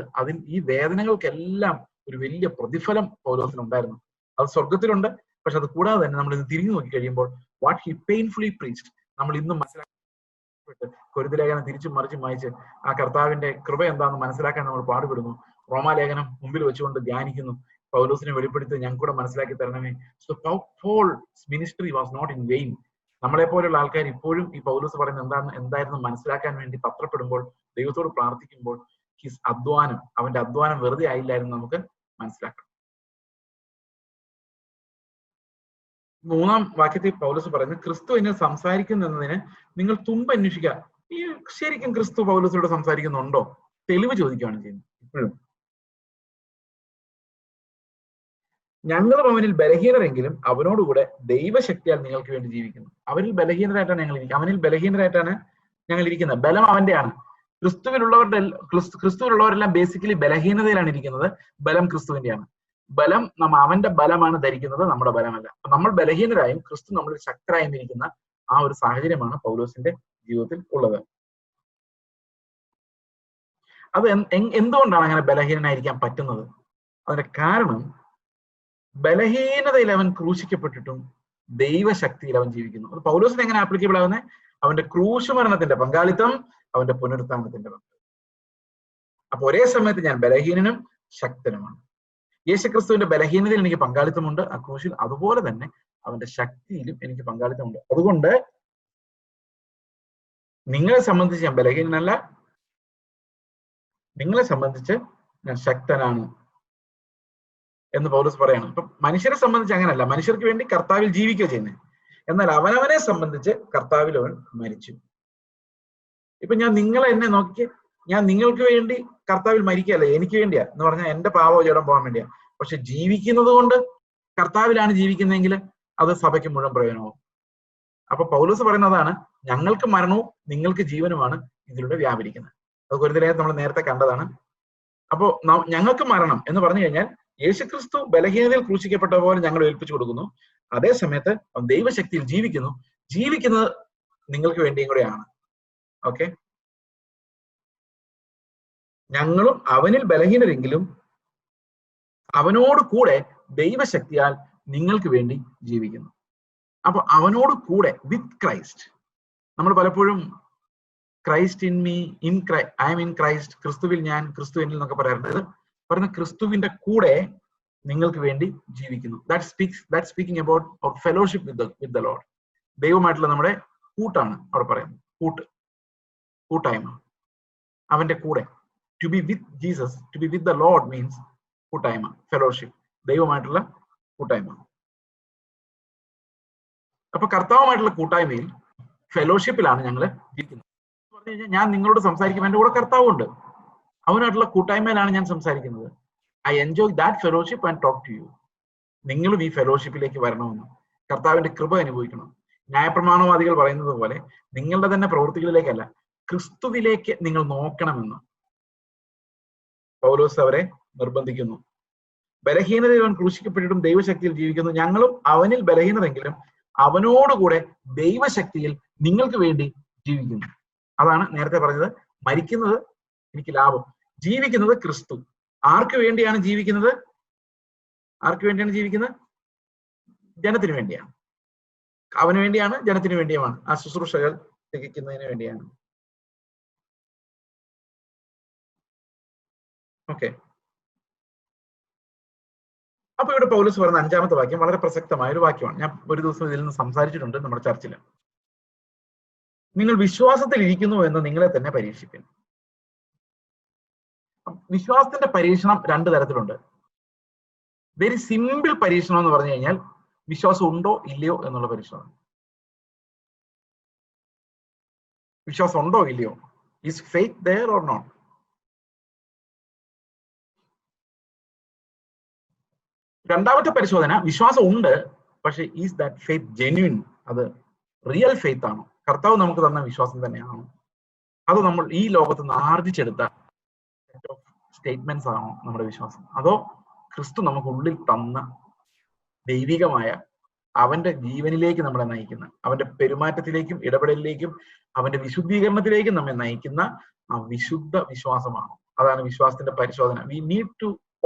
ഈ വേദനകൾക്കെല്ലാം ഒരു വലിയ പ്രതിഫലം പൗലോസിനുണ്ടായിരുന്നു. അത് സ്വർഗത്തിലുണ്ട്. പക്ഷെ അത് കൂടാതെ തന്നെ നമ്മൾ ഇത് തിരിഞ്ഞു നോക്കി കഴിയുമ്പോൾ വാട്ട് ഹി പെയിൻഫുള്ളി പ്രീച്ച്ഡ്, നമ്മൾ ഇന്നും മനസ്സിലാക്കി കൊരിന്ത്യലേഖനം തിരിച്ചും മറിച്ചും വായിച്ച് ആ കർത്താവിന്റെ കൃപ എന്താണെന്ന് മനസ്സിലാക്കാൻ നമ്മൾ പാടുപെടുന്നു. റോമാലേഖനം മുമ്പിൽ വെച്ചുകൊണ്ട് ധ്യാനിക്കുന്നു. പൗലോസിനെ വെളിപ്പെടുത്തി ഞങ്ങൾക്ക് കൂടെ മനസ്സിലാക്കി തരണമേ. So Paul's ministry was not in vain. നമ്മളെ പോലുള്ള ആൾക്കാർ ഇപ്പോഴും ഈ പൗലോസ് പറയുന്നത് എന്തായിരുന്നു മനസ്സിലാക്കാൻ വേണ്ടി തത്രപ്പെടുമ്പോൾ, ദൈവത്തോട് പ്രാർത്ഥിക്കുമ്പോൾ അവന്റെ അധ്വാനം വെറുതെ ആയില്ലായിരുന്നു നമുക്ക് മനസ്സിലാക്കണം. 3-ാം വാക്യത്തിൽ പൗലോസ് പറയുന്നത്, ക്രിസ്തു എന്നിൽ സംസാരിക്കുന്നതിന് നിങ്ങൾ തുമ്പ് അന്വേഷിക്കുക. ഈ ശരിക്കും ക്രിസ്തു പൗലോസിലൂടെ സംസാരിക്കുന്നുണ്ടോ? തെളിവ് ചോദിക്കുകയാണ് ചെയ്യുന്നത്. ഇപ്പോഴും ഞങ്ങളും അവനിൽ ബലഹീനരെങ്കിലും അവനോടുകൂടെ ദൈവശക്തിയാൽ നിങ്ങൾക്ക് വേണ്ടി ജീവിക്കുന്നു. അവനിൽ ബലഹീനരായിട്ടാണ് അവനിൽ ബലഹീനരായിട്ടാണ് ഞങ്ങൾ ഇരിക്കുന്നത്. ബലം അവന്റെയാണ്. ക്രിസ്തുവിലുള്ളവരെല്ലാം ബേസിക്കലി ബലഹീനതയിലാണ് ഇരിക്കുന്നത്. ബലം ക്രിസ്തുവിന്റെയാണ്. ബലം അവന്റെ ബലമാണ് ധരിക്കുന്നത്, നമ്മുടെ ബലമല്ല. അപ്പൊ നമ്മൾ ബലഹീനരായും ക്രിസ്തു നമ്മൾ ശക്തരായും ഇരിക്കുന്ന ആ ഒരു സാഹചര്യമാണ് പൗലോസിന്റെ ജീവിതത്തിൽ ഉള്ളത്. അത് എന്തുകൊണ്ടാണ് അങ്ങനെ ബലഹീനനായിരിക്കാൻ പറ്റുന്നത്? അതിന്റെ കാരണം, ബലഹീനതയിൽ അവൻ ക്രൂശിക്കപ്പെട്ടിട്ടും ദൈവശക്തിയിൽ അവൻ ജീവിക്കുന്നു. അത് പൗലോസിന് എങ്ങനെ ആപ്ലിക്കബിൾ ആവുന്നത്? അവന്റെ ക്രൂശ് മരണത്തിന്റെ പങ്കാളിത്തം, അവന്റെ പുനരുത്ഥാനത്തിന്റെ പങ്കാളിത്തം. അപ്പൊ ഒരേ സമയത്ത് ഞാൻ ബലഹീനനും ശക്തനുമാണ്. യേശുക്രിസ്തുവിന്റെ ബലഹീനതയിൽ എനിക്ക് പങ്കാളിത്തമുണ്ട് ആ ക്രൂശിൽ, അതുപോലെ തന്നെ അവന്റെ ശക്തിയിലും എനിക്ക് പങ്കാളിത്തമുണ്ട്. അതുകൊണ്ട് നിങ്ങളെ സംബന്ധിച്ച് ഞാൻ ബലഹീനനല്ല, നിങ്ങളെ സംബന്ധിച്ച് ഞാൻ ശക്തനാണ് എന്ന് പൗലോസ് പറയാണ്. ഇപ്പൊ മനുഷ്യരെ സംബന്ധിച്ച് അങ്ങനല്ല. മനുഷ്യർക്ക് വേണ്ടി കർത്താവിൽ ജീവിക്കുക ചെയ്യുന്നത്. എന്നാൽ അവനവനെ സംബന്ധിച്ച് കർത്താവിൽ അവൻ മരിച്ചു. ഇപ്പൊ ഞാൻ നിങ്ങളെ എന്നെ നോക്കി, ഞാൻ നിങ്ങൾക്ക് വേണ്ടി കർത്താവിൽ മരിക്കുകയല്ല, എനിക്ക് വേണ്ടിയാ എന്ന് പറഞ്ഞാൽ എന്റെ പാപജടം പോകാൻ വേണ്ടിയാ. പക്ഷെ ജീവിക്കുന്നത് കൊണ്ട് കർത്താവിലാണ് ജീവിക്കുന്നതെങ്കിൽ അത് സഭയ്ക്ക് മുഴുവൻ പ്രയോജനമാവും. അപ്പൊ പൗലോസ് പറയുന്നതാണ്, ഞങ്ങൾക്ക് മരണവും നിങ്ങൾക്ക് ജീവനുമാണ് ഇതിലൂടെ വ്യാപരിക്കുന്നത്. അത് കൊരിന്ത്യർ നമ്മൾ നേരത്തെ കണ്ടതാണ്. അപ്പോ ഞങ്ങൾക്ക് മരണം എന്ന് പറഞ്ഞു കഴിഞ്ഞാൽ യേശുക്രിസ്തു ബലഹീനതയിൽ ക്രൂശിക്കപ്പെട്ട പോലെ ഞങ്ങൾ ഏൽപ്പിച്ചു കൊടുക്കുന്നു. അതേ സമയത്ത് ദൈവശക്തിയിൽ ജീവിക്കുന്നു. ജീവിക്കുന്നത് നിങ്ങൾക്ക് വേണ്ടിയും കൂടെയാണ്. ഓക്കെ, ഞങ്ങളും അവനിൽ ബലഹീനരെങ്കിലും അവനോട് കൂടെ ദൈവശക്തിയാൽ നിങ്ങൾക്ക് വേണ്ടി ജീവിക്കുന്നു. അപ്പൊ അവനോട് കൂടെ, വിത്ത് ക്രൈസ്റ്റ്. നമ്മൾ പലപ്പോഴും Christ in me, I M in Christ, ക്രിസ്തുവിൽ ഞാൻ, ക്രിസ്തു എന്നിൽ എന്നൊക്കെ പറയാറുണ്ട്. ഇത് പറയുന്ന ക്രിസ്തുവിന്റെ കൂടെ നിങ്ങൾക്ക് വേണ്ടി ജീവിക്കുന്നു. That speaking about our fellowship with the lord. ദൈവമായിട്ടുള്ള നമ്മുടെ കൂട്ടാണ് അവിടെ പറയുന്നത്. കൂട്ടായ്മ, അവന്റെ കൂടെ. To be with Jesus, to be with the lord means കൂട്ടായ്മ, ഫെലോഷിപ്പ്, ദൈവമായിട്ടുള്ള കൂട്ടായ്മ. അപ്പൊ കർത്താവുമായിട്ടുള്ള കൂട്ടായ്മയിൽ, ഫെലോഷിപ്പിലാണ് ഞങ്ങൾ ജീവിക്കുന്നത്. പറഞ്ഞു കഴിഞ്ഞാൽ ഞാൻ നിങ്ങളോട് സംസാരിക്കുമ്പോൾ എന്റെ കൂടെ കർത്താവുണ്ട്, അവനായിട്ടുള്ള കൂട്ടായ്മയിലാണ് ഞാൻ സംസാരിക്കുന്നത്. I enjoy that fellowship and talk to you. നിങ്ങളും ഈ ഫെലോഷിപ്പിലേക്ക് വരണമെന്ന്, കർത്താവിന്റെ കൃപ അനുഭവിക്കണം. ന്യായപ്രമാണവാദികൾ പറയുന്നത് പോലെ നിങ്ങളുടെ തന്നെ പ്രവൃത്തികളിലേക്കല്ല, ക്രിസ്തുവിലേക്ക് നിങ്ങൾ നോക്കണമെന്ന് പൗലോസ് അവരെ നിർബന്ധിക്കുന്നു. ബലഹീനതയിൽ അവൻ ക്രൂശിക്കപ്പെട്ടിട്ടും ദൈവശക്തിയിൽ ജീവിക്കുന്നു. ഞങ്ങളും അവനിൽ ബലഹീനരെങ്കിലും അവനോടുകൂടെ ദൈവശക്തിയിൽ നിങ്ങൾക്ക് വേണ്ടി ജീവിക്കുന്നു. അതാണ് നേരത്തെ പറഞ്ഞത്, മരിക്കുന്നത് എനിക്ക് ലാഭം, ജീവിക്കുന്നത് ക്രിസ്തു. ആർക്ക് വേണ്ടിയാണ് ജീവിക്കുന്നത്? ജനത്തിന് വേണ്ടിയാണ്. അവന് വേണ്ടിയാണ്, ജനത്തിന് വേണ്ടിയുമാണ്. ആ ശുശ്രൂഷകൾ തികയ്ക്കുന്നതിന് വേണ്ടിയാണ്. ഓക്കെ, അപ്പൊ ഇവിടെ പൗലോസ് പറയുന്ന 5-ാമത്തെ വാക്യം വളരെ പ്രസക്തമായ ഒരു വാക്യമാണ്. ഞാൻ ഒരു ദിവസം ഇതിൽ നിന്ന് സംസാരിച്ചിട്ടുണ്ട് നമ്മുടെ ചർച്ചിൽ. നിങ്ങൾ വിശ്വാസത്തിൽ ഇരിക്കുന്നു എന്ന് നിങ്ങളെ തന്നെ പരീക്ഷിപ്പിൻ. വിശ്വാസത്തിന്റെ പരീക്ഷണം 2 തരത്തിലുണ്ട്. വെരി സിമ്പിൾ പരീക്ഷണം എന്ന് പറഞ്ഞു കഴിഞ്ഞാൽ വിശ്വാസം ഉണ്ടോ ഇല്ലയോ എന്നുള്ള പരീക്ഷണം. വിശ്വാസം ഉണ്ടോ ഇല്ലയോ, is faith there or not. രണ്ടാമത്തെ പരിശോധന, വിശ്വാസം ഉണ്ട്, പക്ഷെ ഈസ് ദാറ്റ് ഫെയ്ത്ത് ജെന്യുയിൻ, അത് റിയൽ ഫെയ്ത്ത് ആണോ, കർത്താവ് നമുക്ക് തന്ന വിശ്വാസം തന്നെയാണോ, അത് നമ്മൾ ഈ ലോകത്ത് നിന്ന് ആർജിച്ചെടുത്ത സ്റ്റേറ്റ്മെന്റ്സ് ആണോ നമ്മുടെ വിശ്വാസം, അതോ ക്രിസ്തു നമുക്ക് ഉള്ളിൽ തന്ന ദൈവികമായ അവന്റെ ജീവനിലേക്ക് നമ്മളെ നയിക്കുന്ന, അവന്റെ പെരുമാറ്റത്തിലേക്കും ഇടപെടലിലേക്കും അവന്റെ വിശുദ്ധീകരണത്തിലേക്കും നമ്മെ നയിക്കുന്ന ആ വിശുദ്ധ വിശ്വാസമാണോ? അതാണ് വിശ്വാസത്തിന്റെ പരിശോധന.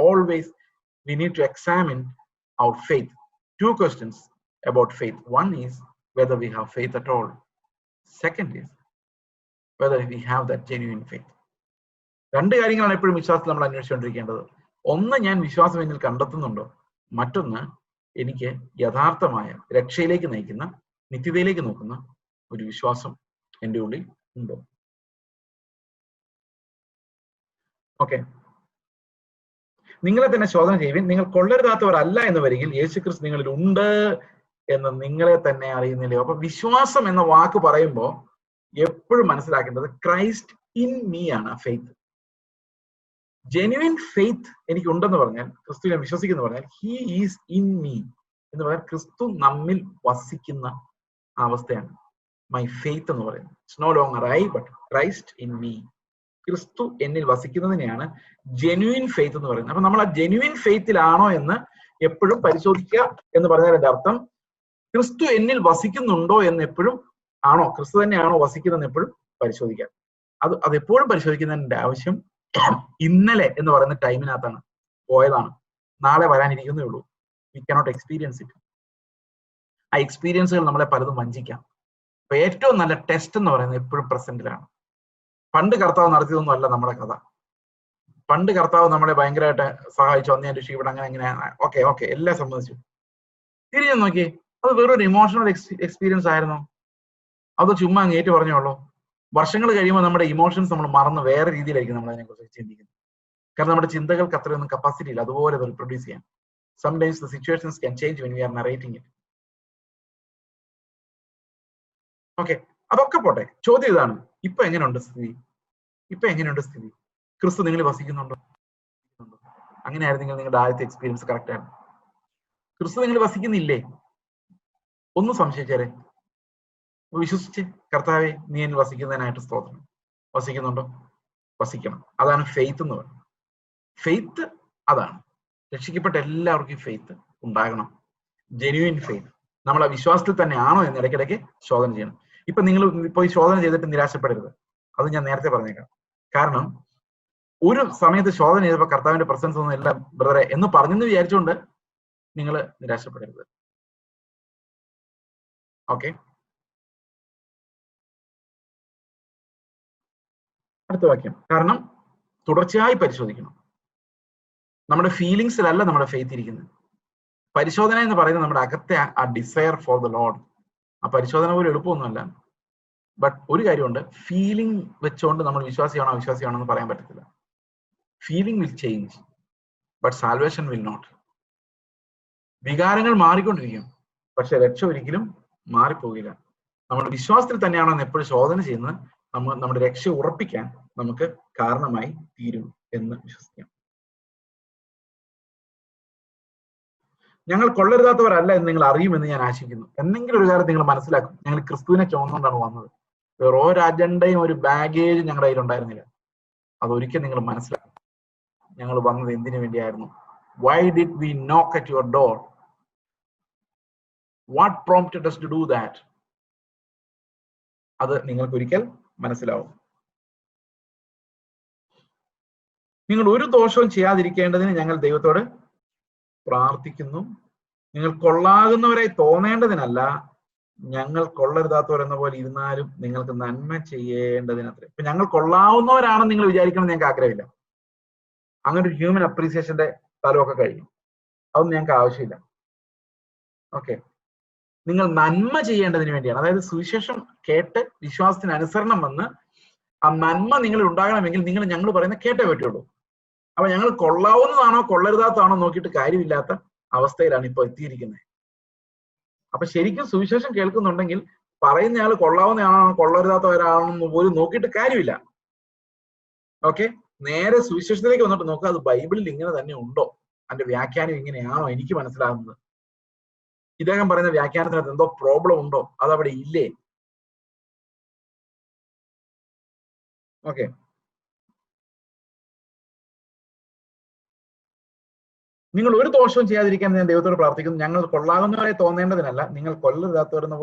We need to examine our faith. 2 questions about faith. One is whether we have faith at all. Second is whether we have that genuine faith. 2 കാര്യങ്ങളാണ് എപ്പോഴും വിശ്വാസത്തിൽ നമ്മൾ അന്വേഷിച്ചുകൊണ്ടിരിക്കേണ്ടത്. ഒന്ന്, ഞാൻ വിശ്വാസം എന്നിൽ കണ്ടെത്തുന്നുണ്ടോ. മറ്റൊന്ന്, എനിക്ക് യഥാർത്ഥമായ രക്ഷയിലേക്ക് നയിക്കുന്ന, നിത്യതയിലേക്ക് നോക്കുന്ന ഒരു വിശ്വാസം എൻ്റെ ഉള്ളിൽ ഉണ്ടോ. ഓക്കെ, നിങ്ങളെ തന്നെ ശോധന ചെയ്യുവിൻ, നിങ്ങൾ കൊള്ളരുതാത്തവരല്ല എന്ന് വരികിൽ യേശുക്രിസ്തു നിങ്ങളിൽ ഉണ്ട് എന്ന് നിങ്ങളെ തന്നെ അറിയുന്നില്ലയോ. അപ്പൊ വിശ്വാസം എന്ന വാക്ക് പറയുമ്പോൾ എപ്പോഴും മനസ്സിലാക്കേണ്ടത് ക്രൈസ്റ്റ് ഇൻ മീ ആണ് ഫെയ്ത്ത്. ജെന്യുവിൻ ഫെയ്ത്ത് എനിക്ക് ഉണ്ടെന്ന് പറഞ്ഞാൽ, ക്രിസ്തു ഞാൻ വിശ്വസിക്കുന്നു പറഞ്ഞാൽ, ഹി ഈസ് ഇൻ മീ എന്ന് പറഞ്ഞാൽ ക്രിസ്തു നമ്മിൽ വസിക്കുന്ന അവസ്ഥയാണ് മൈ ഫെയ്ത്ത് എന്ന് പറയുന്നത്. It's no longer I but Christ in me. Kristu എന്നിൽ വസിക്കുന്നതിനെയാണ് ജെന്യുവിൻ ഫെയ്ത്ത് എന്ന് പറയുന്നത്. അപ്പൊ നമ്മൾ ആ ജെന്യുവിൻ ഫെയ്ത്തിലാണോ എന്ന് എപ്പോഴും പരിശോധിക്കുക എന്ന് പറഞ്ഞാൽ എന്റെ അർത്ഥം, ക്രിസ്തു എന്നിൽ വസിക്കുന്നുണ്ടോ എന്ന് എപ്പോഴും, ആണോ ക്രിസ്തു തന്നെയാണോ വസിക്കുന്നതെന്ന് എപ്പോഴും പരിശോധിക്കാം. അതെപ്പോഴും പരിശോധിക്കുന്നതിന്റെ ആവശ്യം ഇന്നലെ എന്ന് പറയുന്ന ടൈമിനകത്താണ്, പോയതാണ്, നാളെ വരാനിരിക്കുന്നേ ഉള്ളൂ. We cannot experience it. ആ എക്സ്പീരിയൻസുകൾ നമ്മളെ പലതും വഞ്ചിക്കാം. അപ്പൊ ഏറ്റവും നല്ല ടെസ്റ്റ് എന്ന് പറയുന്നത് എപ്പോഴും പ്രസന്റിലാണ്. പണ്ട് കർത്താവ് നടത്തിയതൊന്നും അല്ല നമ്മുടെ കഥ. പണ്ട് കർത്താവ് നമ്മളെ ഭയങ്കരമായിട്ട് സഹായിച്ചു, അന്ന് ഞാൻ ഇവിടെ അങ്ങനെ ഓക്കെ എല്ലാം സമ്മതിച്ചു. തിരിഞ്ഞു നോക്കി, അത് വെറൊരു ഇമോഷണൽ എക്സ്പീരിയൻസ് ആയിരുന്നോ, അത് ചുമ്മാ അങ്ങേറ്റ് പറഞ്ഞോളൂ. വർഷങ്ങൾ കഴിയുമ്പോൾ നമ്മുടെ ഇമോഷൻസ് നമ്മൾ മറന്ന് വേറെ രീതിയിലായിരിക്കും നമ്മൾ അതിനെക്കുറിച്ച് ചിന്തിക്കുന്നത്. കാരണം നമ്മുടെ ചിന്തകൾക്ക് അത്രയൊന്നും കപ്പാസിറ്റി ഇല്ല അതുപോലെ റിപ്രൊഡ്യൂസ് ചെയ്യാൻ. Sometimes the situations can change when we are narrating it. Okay, അതൊക്കെ പോട്ടെ. ചോദ്യം ഇതാണ്, ഇപ്പൊ എങ്ങനെയുണ്ട് സ്ഥിതി? ക്രിസ്തു നിങ്ങളിൽ വസിക്കുന്നുണ്ടോ? അങ്ങനെയായിരുന്നെങ്കിൽ നിങ്ങളുടെ ആദ്യത്തെ എക്സ്പീരിയൻസ് കറക്റ്റ് ആണ്. ക്രിസ്തു നിങ്ങൾ വസിക്കുന്നില്ലേ? ഒന്ന് സംശയിച്ചേരെ. വിശ്വസിച്ച് കർത്താവെ നീ എന്നിൽ വസിക്കുന്നതിനായിട്ട് സ്തോത്രം. വസിക്കുന്നുണ്ടോ? വസിക്കണം. അതാണ് ഫെയ്ത്ത് എന്ന് പറയുന്നത്. ഫെയ്ത്ത് അതാണ്. രക്ഷിക്കപ്പെട്ട എല്ലാവർക്കും ഫെയ്ത്ത് ഉണ്ടാകണം. Genuine faith. നമ്മൾ ആ വിശ്വാസത്തിൽ തന്നെയാണോ എന്ന് ഇടയ്ക്കിടയ്ക്ക് ശോധന ചെയ്യണം. ഇപ്പൊ നിങ്ങൾ പോയി ശോധന ചെയ്തിട്ട് നിരാശപ്പെടരുത്. അത് ഞാൻ നേരത്തെ പറഞ്ഞേക്കാം. കാരണം ഒരു സമയത്ത് ശോധന ചെയ്തപ്പോൾ കർത്താവിന്റെ പ്രസൻസ് ഒന്നും ഇല്ല ബ്രദറെ എന്ന് പറഞ്ഞെന്ന് വിചാരിച്ചുകൊണ്ട് നിങ്ങൾ നിരാശപ്പെടരുത്. ഓക്കെ, അടുത്ത വാക്യം. കാരണം തുടർച്ചയായി പരിശോധിക്കണം. നമ്മുടെ ഫീലിങ്സിലല്ല നമ്മുടെ ഫെയ്ത്ത് ഇരിക്കുന്നത്. പരിശോധന എന്ന് പറയുന്നത് നമ്മുടെ അകത്തെ ആ ഡിസയർ ഫോർ ദ ലോർഡ്. ആ പരിശോധന പോലും എളുപ്പമൊന്നുമല്ല. ബട്ട് ഒരു കാര്യമുണ്ട്, ഫീലിംഗ് വെച്ചുകൊണ്ട് നമ്മൾ വിശ്വാസിയാണോ അവിശ്വാസിയാണോ എന്ന് പറയാൻ പറ്റത്തില്ല. Feeling will change, but salvation will not. വികാരങ്ങൾ മാറിക്കൊണ്ടിരിക്കും, പക്ഷെ രക്ഷ ഒരിക്കലും മാറിപ്പോകില്ല. നമ്മുടെ വിശ്വാസത്തിൽ തന്നെയാണോ എന്ന് എപ്പോഴും ശോധന ചെയ്യുന്നത് നമ്മുടെ രക്ഷ ഉറപ്പിക്കാൻ നമുക്ക് കാരണമായി തീരും എന്ന് വിശ്വസിക്കാം. ഞങ്ങൾ കൊള്ളരുതാത്തവരല്ല എന്ന് നിങ്ങൾ അറിയുമെന്ന് ഞാൻ ആശിക്കുന്നു. എന്തെങ്കിലും ഒരു കാര്യം നിങ്ങൾ മനസ്സിലാക്കും, ഞങ്ങൾ ക്രിസ്തുവിനെ ചുമന്നുകൊണ്ടാണ് വന്നത്. വേറെ ഒരു അജണ്ടയും ഒരു ബാഗേജും ഞങ്ങളുടെ കയ്യിൽ ഉണ്ടായിരുന്നില്ല. അതൊരിക്കൽ നിങ്ങൾ മനസ്സിലാക്കും. ഞങ്ങൾ വന്നത് എന്തിനു വേണ്ടിയായിരുന്നു? Why did we knock at your door? What prompted us to do that? അത് നിങ്ങൾക്ക് ഒരിക്കൽ മനസ്സിലാവും. നിങ്ങൾ ഒരു ദോഷവും ചെയ്യാതിരിക്കേണ്ടതിന് ഞങ്ങൾ ദൈവത്തോട് പ്രാർത്ഥിക്കുന്നു. നിങ്ങൾ കൊള്ളാകുന്നവരായി തോന്നേണ്ടതിനല്ല, ഞങ്ങൾ കൊള്ളരുതാത്തവർ എന്ന പോലെ ഇരുന്നാലും നിങ്ങൾക്ക് നന്മ ചെയ്യേണ്ടതിനത്രേ. ഇപ്പൊ ഞങ്ങൾ കൊള്ളാവുന്നവരാണെന്ന് നിങ്ങൾ വിചാരിക്കണം ഞങ്ങൾക്ക് ആഗ്രഹമില്ല. അങ്ങനെ ഒരു ഹ്യൂമൻ അപ്രീസിയേഷന്റെ സ്ഥലമൊക്കെ കഴിയും. അതൊന്നും ഞങ്ങൾക്ക് ആവശ്യമില്ല. ഓക്കെ, നിങ്ങൾ നന്മ ചെയ്യേണ്ടതിന് വേണ്ടിയാണ്. അതായത് സുവിശേഷം കേട്ട് വിശ്വാസത്തിന് അനുസരണം വന്ന് ആ നന്മ നിങ്ങൾ ഉണ്ടാകണമെങ്കിൽ നിങ്ങൾ ഞങ്ങൾ പറയുന്നത് കേട്ടേ പറ്റുള്ളൂ. അപ്പൊ ഞങ്ങൾ കൊള്ളാവുന്നതാണോ കൊള്ളരുതാത്തതാണോ നോക്കിയിട്ട് കാര്യമില്ലാത്ത അവസ്ഥയിലാണ് ഇപ്പൊ എത്തിയിരിക്കുന്നത്. അപ്പൊ ശരിക്കും സുവിശേഷം കേൾക്കുന്നുണ്ടെങ്കിൽ പറയുന്നയാൾ കൊള്ളാവുന്നയാണോ കൊള്ളരുതാത്തവരാണെന്ന് പോലും നോക്കിയിട്ട് കാര്യമില്ല. ഓക്കെ, നേരെ സുവിശേഷത്തിലേക്ക് വന്നിട്ട് നോക്കുക, അത് ബൈബിളിൽ ഇങ്ങനെ തന്നെ ഉണ്ടോ, അതിന്റെ വ്യാഖ്യാനം ഇങ്ങനെയാണോ എനിക്ക് മനസ്സിലാകുന്നത്, ഇദ്ദേഹം പറയുന്ന വ്യാഖ്യാനത്തിനകത്ത് എന്തോ പ്രോബ്ലം ഉണ്ടോ, അതവിടെ ഇല്ലേ? ഓക്കെ, നിങ്ങൾ ഒരു ദോഷവും ചെയ്യാതിരിക്കാൻ ഞാൻ ദൈവത്തോട് പ്രാർത്ഥിക്കുന്നു. ഞങ്ങൾ കൊള്ളാകുന്നവരെ തോന്നേണ്ടതിനല്ല, ഞങ്ങൾ കൊള്ളരുതാത്തവരെന്ന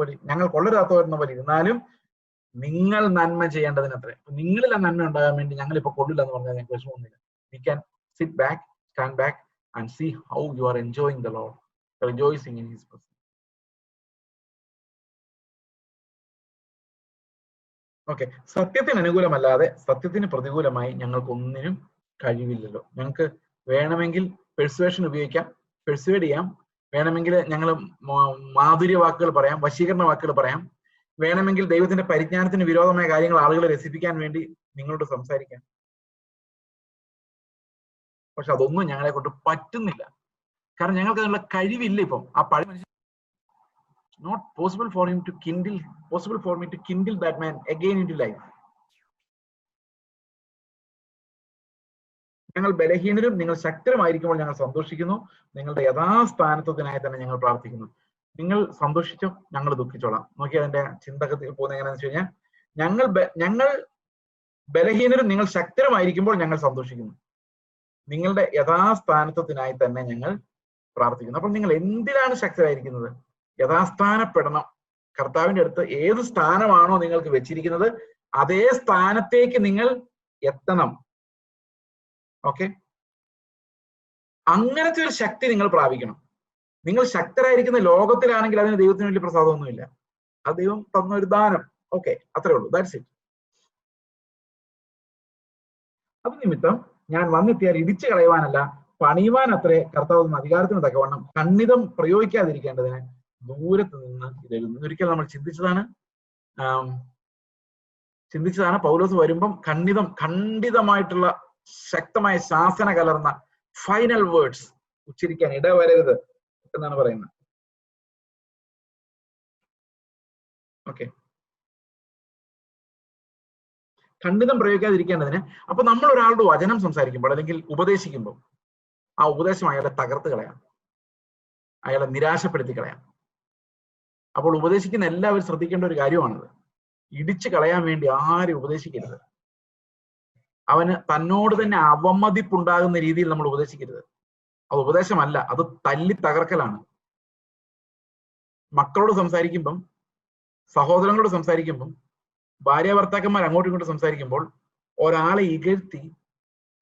പോലെ ഇരുന്നാലും നിങ്ങൾ നന്മ ചെയ്യേണ്ടതിനത്രേ. നിങ്ങളിൽ ആ നന്മ ഉണ്ടാകാൻ വേണ്ടി ഞങ്ങൾ ഇപ്പൊ കൊള്ളില്ല എന്ന് പറഞ്ഞാൽ ഞങ്ങൾക്ക് വിഷമമൊന്നുമില്ല. We can sit back, stand back and see how you are enjoying the lord, rejoicing in his presence. Okay, സത്യത്തിന് അനുകൂലമല്ലാതെ സത്യത്തിന് പ്രതികൂലമായി ഞങ്ങൾക്ക് ഒന്നിനും കഴിവില്ലല്ലോ. ഞങ്ങൾക്ക് വേണമെങ്കിൽ പെർസുവേഷൻ ഉപയോഗിക്കാം, പെർസുവേഡ് ചെയ്യാം, വേണമെങ്കിൽ ഞങ്ങൾ മാധുര്യ വാക്കുകൾ പറയാം, വശീകരണ വാക്കുകൾ പറയാം, വേണമെങ്കിൽ ദൈവത്തിന്റെ പരിജ്ഞാനത്തിന് വിരോധമായ കാര്യങ്ങൾ ആളുകളെ രസിപ്പിക്കാൻ വേണ്ടി നിങ്ങളോട് സംസാരിക്കാം. പക്ഷെ അതൊന്നും ഞങ്ങളെ കൊണ്ട് പറ്റുന്നില്ല. കാരണം ഞങ്ങൾക്ക് അതിനുള്ള കഴിവില്ല. ഇപ്പം ആ പഴയ മനുഷ്യൻ not possible for me to kindle that man again into life. ഞങ്ങൾ ബലഹീനരും നിങ്ങൾ ശക്തരുമായിരിക്കുമ്പോൾ ഞങ്ങൾ സന്തോഷിക്കുന്നു. നിങ്ങളുടെ യഥാസ്ഥാനത്വത്തിനായി തന്നെ ഞങ്ങൾ പ്രാർത്ഥിക്കുന്നു. നിങ്ങൾ സന്തോഷിച്ചോ, ഞങ്ങൾ ദുഃഖിച്ചോളാം. നോക്കി അതിന്റെ ചിന്തകത്തിൽ പോകുന്ന എങ്ങനെയാണെന്ന് വെച്ച് കഴിഞ്ഞാൽ, ഞങ്ങൾ ബലഹീനരും നിങ്ങൾ ശക്തരുമായിരിക്കുമ്പോൾ ഞങ്ങൾ സന്തോഷിക്കുന്നു. നിങ്ങളുടെ യഥാസ്ഥാനത്വത്തിനായി തന്നെ ഞങ്ങൾ പ്രാർത്ഥിക്കുന്നു. അപ്പോൾ നിങ്ങൾ എന്തിനാണ് ശക്തരായിരിക്കുന്നത്? യഥാസ്ഥാനപ്പെടണം. കർത്താവിന്റെ അടുത്ത് ഏത് സ്ഥാനമാണോ നിങ്ങൾക്ക് വെച്ചിരിക്കുന്നത് അതേ സ്ഥാനത്തേക്ക് നിങ്ങൾ എത്തണം. ഓക്കെ, അങ്ങനത്തെ ഒരു ശക്തി നിങ്ങൾ പ്രാപിക്കണം. നിങ്ങൾ ശക്തരായിരിക്കുന്ന ലോകത്തിലാണെങ്കിൽ അതിന് ദൈവത്തിന് വലിയ പ്രസാദമൊന്നുമില്ല. അത് ദൈവം തന്ന ഒരു ദാനം. ഓക്കെ, അത്രേ ഉള്ളൂ. That's it. അത് നിമിത്തം ഞാൻ വന്നെത്തിയാൽ ഇടിച്ചു കളയുവാനല്ല പണിയുവാൻ അത്രേ കർത്താവ് അധികാരത്തിന് തക്കവണ്ണം ഖണ്ഡിതം പ്രയോഗിക്കാതിരിക്കേണ്ടതിന് ദൂരത്ത് നിന്ന് ഇതെഴുതുന്നു. ഒരിക്കൽ നമ്മൾ ചിന്തിച്ചതാണ് പൗലോസ് വരുമ്പം ഖണ്ഡിതമായിട്ടുള്ള ശക്തമായ ശാസന കലർന്ന ഫൈനൽ വേർഡ്സ് ഉച്ചരിക്കാൻ ഇടവരരുത് എന്നാണ് പറയുന്നത്. ഓക്കെ, ഖണ്ഡിതം പ്രയോഗിക്കാതിരിക്കേണ്ടതിന്. അപ്പൊ നമ്മൾ ഒരാളുടെ വചനം സംസാരിക്കുമ്പോൾ അല്ലെങ്കിൽ ഉപദേശിക്കുമ്പോൾ ആ ഉപദേശം അയാളെ തകർത്ത് കളയാം, അയാളെ നിരാശപ്പെടുത്തി കളയാം. അപ്പോൾ ഉപദേശിക്കുന്ന എല്ലാവരും ശ്രദ്ധിക്കേണ്ട ഒരു കാര്യമാണത്. ഇടിച്ചു കളയാൻ വേണ്ടി ആരും ഉപദേശിക്കരുത്. അവന് തന്നോട് തന്നെ അവമതിപ്പുണ്ടാകുന്ന രീതിയിൽ നമ്മൾ ഉപദേശിക്കരുത്. അത് ഉപദേശമല്ല, അത് തല്ലി തകർക്കലാണ്. മക്കളോട് സംസാരിക്കുമ്പം, സഹോദരങ്ങളോട് സംസാരിക്കുമ്പം, ഭാര്യ ഭർത്താക്കന്മാർ അങ്ങോട്ടും ഇങ്ങോട്ടും സംസാരിക്കുമ്പോൾ ഒരാളെ ഇകഴ്ത്തി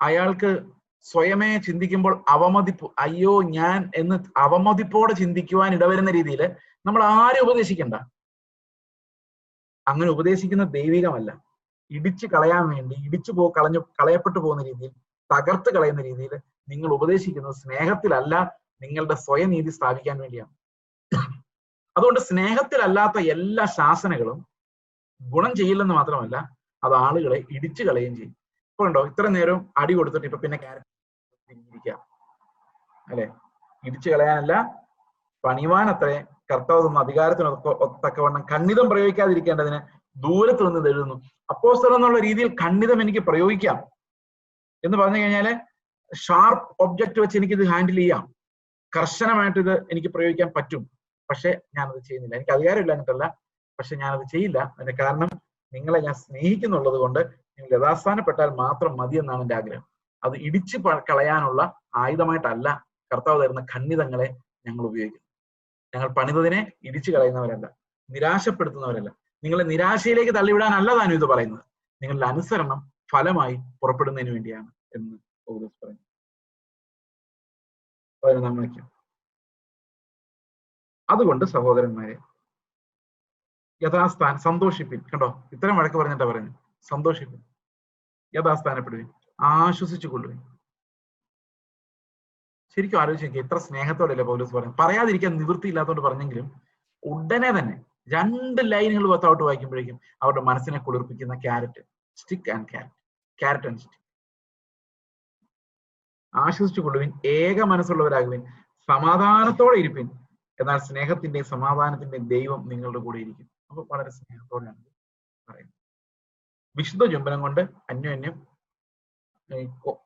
അയാൾക്ക് സ്വയമേ ചിന്തിക്കുമ്പോൾ അവമതിപ്പ്, അയ്യോ ഞാൻ എന്ന് അവമതിപ്പോടെ ചിന്തിക്കുവാൻ ഇടവരുന്ന രീതിയിൽ നമ്മൾ ആരും ഉപദേശിക്കണ്ട. അങ്ങനെ ഉപദേശിക്കുന്ന ദൈവികമല്ല. ഇടിച്ചു കളയാൻ വേണ്ടി കളയപ്പെട്ടു പോകുന്ന രീതിയിൽ, തകർത്ത് കളയുന്ന രീതിയിൽ നിങ്ങൾ ഉപദേശിക്കുന്നത് സ്നേഹത്തിലല്ല, നിങ്ങളുടെ സ്വയനീതി സ്ഥാപിക്കാൻ വേണ്ടിയാണ്. അതുകൊണ്ട് സ്നേഹത്തിലല്ലാത്ത എല്ലാ ശാസനകളും ഗുണം ചെയ്യില്ലെന്ന് മാത്രമല്ല, അത് ആളുകളെ ഇടിച്ചു കളയുകയും ചെയ്യും. ഇപ്പൊ ഉണ്ടോ, ഇത്ര നേരം അടി കൊടുത്തിട്ട് ഇപ്പൊ പിന്നെ തിരിഞ്ഞിരിക്കുക അല്ലെ? ഇടിച്ചു കളയാനല്ല, പണിവാനത്രേ കർത്താവ് തന്ന അധികാരത്തിന് തക്കവണ്ണം ഖണ്ഡിതം പ്രയോഗിക്കാതിരിക്കേണ്ടതിന് ദൂരത്ത് നിന്ന് എഴുതുന്നു. അപ്പോസ്തലൻ എന്നുള്ള രീതിയിൽ ഖണ്ഡിതം എനിക്ക് പ്രയോഗിക്കാം എന്ന് പറഞ്ഞു കഴിഞ്ഞാല് ഷാർപ്പ് ഒബ്ജക്റ്റ് വെച്ച് എനിക്കിത് ഹാൻഡിൽ ചെയ്യാം, കർശനമായിട്ട് ഇത് എനിക്ക് പ്രയോഗിക്കാൻ പറ്റും. പക്ഷെ ഞാനത് ചെയ്യുന്നില്ല. എനിക്ക് അധികാരമില്ല എന്നിട്ടല്ല, പക്ഷെ ഞാനത് ചെയ്യില്ല. അതിന്റെ കാരണം നിങ്ങളെ ഞാൻ സ്നേഹിക്കുന്നുള്ളത് കൊണ്ട് നിങ്ങൾ യഥാസ്ഥാനപ്പെട്ടാൽ മാത്രം മതി എന്നാണ് എൻ്റെ ആഗ്രഹം. അത് ഇടിച്ചു കളയാനുള്ള ആയുധമായിട്ടല്ല കർത്താവ് തരുന്ന ഖണ്ഡിതങ്ങളെ ഞങ്ങൾ ഉപയോഗിക്കുന്നു. ഞങ്ങൾ പണിതതിനെ ഇടിച്ചു കളയുന്നവരല്ല, നിരാശപ്പെടുത്തുന്നവരല്ല. നിങ്ങളെ നിരാശയിലേക്ക് തള്ളിവിടാനല്ല താനും ഇത് പറയുന്നത്. നിങ്ങളുടെ അനുസരണം ഫലമായി പുറപ്പെടുന്നതിന് വേണ്ടിയാണ് എന്ന് പൗലോസ് പറയുന്നു. 11 അതുകൊണ്ട് സഹോദരന്മാരെ യഥാസ്ഥാനം സന്തോഷിപ്പിൻ. കണ്ടോ, ഇത്തരം വഴക്ക് പറഞ്ഞിട്ടാ പറയുന്നത്. സന്തോഷിപ്പിൻ, യഥാസ്ഥാനപ്പെടുവിൻ, ആശ്വസിച്ചു കൊള്ളുവിൻ. ശരിക്കും ആലോചിച്ച് നോക്കി, എത്ര സ്നേഹത്തോടെയല്ലേ പൗലോസ് പറയുന്നത്. പറയാതിരിക്കാൻ നിവൃത്തിയില്ലാത്തതുകൊണ്ട് പറഞ്ഞെങ്കിലും ഉടനെ തന്നെ 2 ലൈനുകൾ പത്തോട്ട് വായിക്കുമ്പോഴേക്കും അവരുടെ മനസ്സിനെ കുളിർപ്പിക്കുന്ന stick and carrot and stick. ആശ്വസിച്ചു കൊള്ളുവിൻ, ഏക മനസ്സുള്ളവരാകുവിൻ, സമാധാനത്തോടെ ഇരിപ്പിൻ, എന്നാൽ സ്നേഹത്തിന്റെയും സമാധാനത്തിന്റെയും ദൈവം നിങ്ങളുടെ കൂടെ ഇരിക്കും. അപ്പൊ വളരെ സ്നേഹത്തോടെയാണ് പറയുന്നത്. വിശുദ്ധ ചുംബനം കൊണ്ട് അന്യോന്യം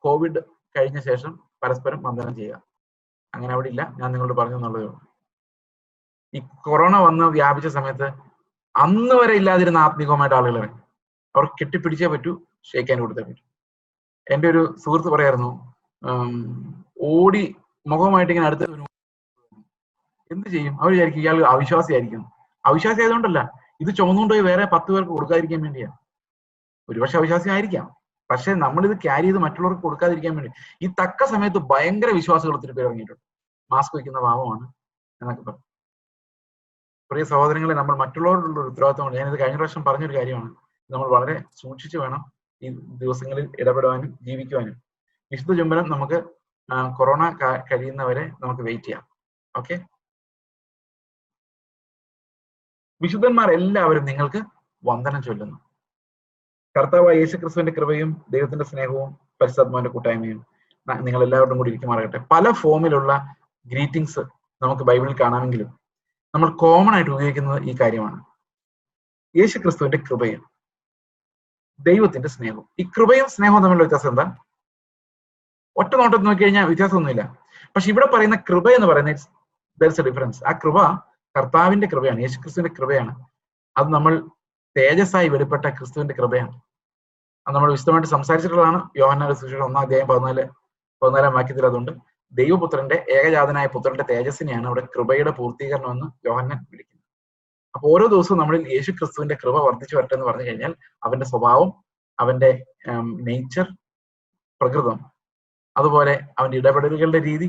കോവിഡ് കഴിഞ്ഞ ശേഷം പരസ്പരം വന്ദനം ചെയ്യുക. അങ്ങനെ അവിടെ ഇല്ല, ഞാൻ നിങ്ങളോട് പറഞ്ഞു എന്നുള്ളതേ ഉള്ളൂ. ഈ കൊറോണ വന്ന് വ്യാപിച്ച സമയത്ത് അന്ന് വരെ ഇല്ലാതിരുന്ന ആത്മീകമായിട്ട് ആളുകൾ അവർ കെട്ടിപ്പിടിച്ചേ പറ്റൂ, ഷേക്കാൻ കൊടുത്തേ പറ്റൂ. എൻ്റെ ഒരു സുഹൃത്ത് പറയായിരുന്നു, ഓടി മുഖമായിട്ട് ഇങ്ങനെ അടുത്ത് എന്ത് ചെയ്യും? അവർ വിചാരിക്കും ഇയാൾ അവിശ്വാസിയായിരിക്കും. അവിശ്വാസി ആയതുകൊണ്ടല്ല, ഇത് ചുമന്നുകൊണ്ടുപോയി വേറെ 10 പേർക്ക് കൊടുക്കാതിരിക്കാൻ വേണ്ടിയാണ്. ഒരുപക്ഷെ അവിശ്വാസി ആയിരിക്കാം, പക്ഷെ നമ്മളിത് ക്യാരി ചെയ്ത് മറ്റുള്ളവർക്ക് കൊടുക്കാതിരിക്കാൻ വേണ്ടി. ഈ തക്ക സമയത്ത് ഭയങ്കര വിശ്വാസികൾ ഒത്തിരി പേര് ഇറങ്ങിയിട്ടുണ്ട്. മാസ്ക് വയ്ക്കുന്ന പാവമാണ് എന്നൊക്കെ പറഞ്ഞു. പ്രിയ സഹോദരങ്ങളെ, നമ്മൾ മറ്റുള്ളവരോടുള്ള ഒരു ഉത്തരവാദിത്തമുണ്ട്. ഞാനിത് കഴിഞ്ഞ പ്രാവശ്യം പറഞ്ഞൊരു കാര്യമാണ്. നമ്മൾ വളരെ സൂക്ഷിച്ചു വേണം ഈ ദിവസങ്ങളിൽ ഇടപെടുവാനും ജീവിക്കുവാനും. വിശുദ്ധ ചുംബനം നമുക്ക് കൊറോണ കഴിയുന്നവരെ നമുക്ക് വെയിറ്റ് ചെയ്യാം. ഓക്കെ, വിശുദ്ധന്മാർ എല്ലാവരും നിങ്ങൾക്ക് വന്ദനം ചൊല്ലുന്നു. കർത്താവായ യേശുക്രിസ്തുവിന്റെ കൃപയും ദൈവത്തിന്റെ സ്നേഹവും പരിശുദ്ധാത്മാവിന്റെ കൂട്ടായ്മയും നിങ്ങൾ എല്ലാവരോടും കൂടി ഇരിക്കുമാറാകട്ടെ. പല ഫോമിലുള്ള ഗ്രീറ്റിംഗ്സ് നമുക്ക് ബൈബിളിൽ കാണാമെങ്കിലും നമ്മൾ കോമൺ ആയിട്ട് ഉപയോഗിക്കുന്നത് ഈ കാര്യമാണ്. യേശുക്രിസ്തുവിന്റെ കൃപയും ദൈവത്തിന്റെ സ്നേഹവും. ഈ കൃപയും സ്നേഹവും തമ്മിലുള്ള വ്യത്യാസം എന്താ? ഒറ്റ നോട്ടത്തിൽ നോക്കി കഴിഞ്ഞാൽ വ്യത്യാസമൊന്നുമില്ല. പക്ഷെ ഇവിടെ പറയുന്ന കൃപ എന്ന് പറയുന്നത് ദർസ് എ ഡിഫറൻസ്. ആ കൃപ കർത്താവിന്റെ കൃപയാണ്, യേശുക്രിസ്തുവിന്റെ കൃപയാണ്. അത് നമ്മൾ തേജസ്സായി വെളിപ്പെട്ട ക്രിസ്തുവിന്റെ കൃപയാണ്. അത് നമ്മൾ വിശദമായിട്ട് സംസാരിച്ചിട്ടുള്ളതാണ്. യോഹന്നാന്റെ സുവിശേഷം 1-14 വാക്യത്തിൽ അതുകൊണ്ട് ദൈവപുത്രന്റെ ഏകജാതനായ പുത്രന്റെ തേജസ്സിനെയാണ് അവിടെ കൃപയുടെ പൂർത്തീകരണം എന്ന് യോഹന്നാൻ വിളിക്കുന്നത്. അപ്പൊ ഓരോ ദിവസവും നമ്മളിൽ യേശു ക്രിസ്തുവിന്റെ കൃപ വർദ്ധിച്ചു വരട്ടെ എന്ന് പറഞ്ഞു കഴിഞ്ഞാൽ അവന്റെ സ്വഭാവം, അവന്റെ നേച്ചർ, പ്രകൃതം, അതുപോലെ അവന്റെ ഇടപെടലുകളുടെ രീതി,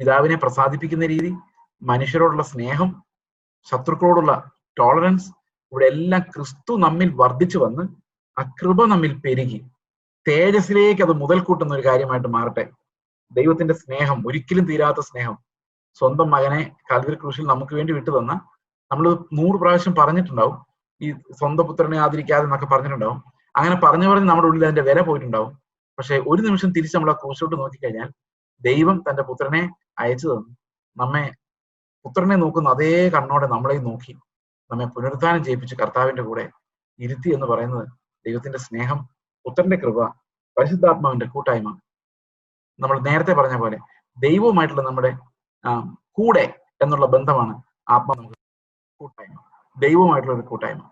പിതാവിനെ പ്രസാദിപ്പിക്കുന്ന രീതി, മനുഷ്യരോടുള്ള സ്നേഹം, ശത്രുക്കളോടുള്ള ടോളറൻസ്, ഇവിടെ എല്ലാം ക്രിസ്തു നമ്മിൽ വർദ്ധിച്ചു വന്ന് ആ കൃപ നമ്മിൽ പെരുകി തേജസ്സിലേക്ക് അത് മുതൽ കൂട്ടുന്ന ഒരു കാര്യമായിട്ട് മാറട്ടെ. ദൈവത്തിന്റെ സ്നേഹം, ഒരിക്കലും തീരാത്ത സ്നേഹം, സ്വന്തം മകനെ കാൽവരി ക്രൂശിൽ നമുക്ക് വേണ്ടി വിട്ടു തന്ന, നമ്മൾ 100 പ്രാവശ്യം പറഞ്ഞിട്ടുണ്ടാവും ഈ സ്വന്തം പുത്രനെ ആദരിക്കാതെ എന്നൊക്കെ പറഞ്ഞിട്ടുണ്ടാവും. അങ്ങനെ പറഞ്ഞു നമ്മുടെ ഉള്ളിൽ അതിന്റെ വില പോയിട്ടുണ്ടാവും. പക്ഷെ ഒരു നിമിഷം തിരിച്ച് നമ്മൾ ആ ക്രൂശോട്ട് നോക്കിക്കഴിഞ്ഞാൽ ദൈവം തന്റെ പുത്രനെ അയച്ചു തന്നു. നമ്മെ പുത്രനെ നോക്കുന്ന അതേ കണ്ണോടെ നമ്മളെയും നോക്കി നമ്മെ പുനരുദ്ധാനം ചെയ്യിപ്പിച്ച് കർത്താവിന്റെ കൂടെ ഇരുത്തി എന്ന് പറയുന്നത് ദൈവത്തിന്റെ സ്നേഹം പുത്രന്റെ കൃപ, പരിശുദ്ധാത്മാവിന്റെ കൂട്ടായ്മ, നമ്മൾ നേരത്തെ പറഞ്ഞ പോലെ ദൈവവുമായിട്ടുള്ള നമ്മുടെ കൂടെ എന്നുള്ള ബന്ധമാണ് ആത്മാ നമുക്ക് കൂട്ടായ്മ, ദൈവവുമായിട്ടുള്ള ഒരു കൂട്ടായ്മ.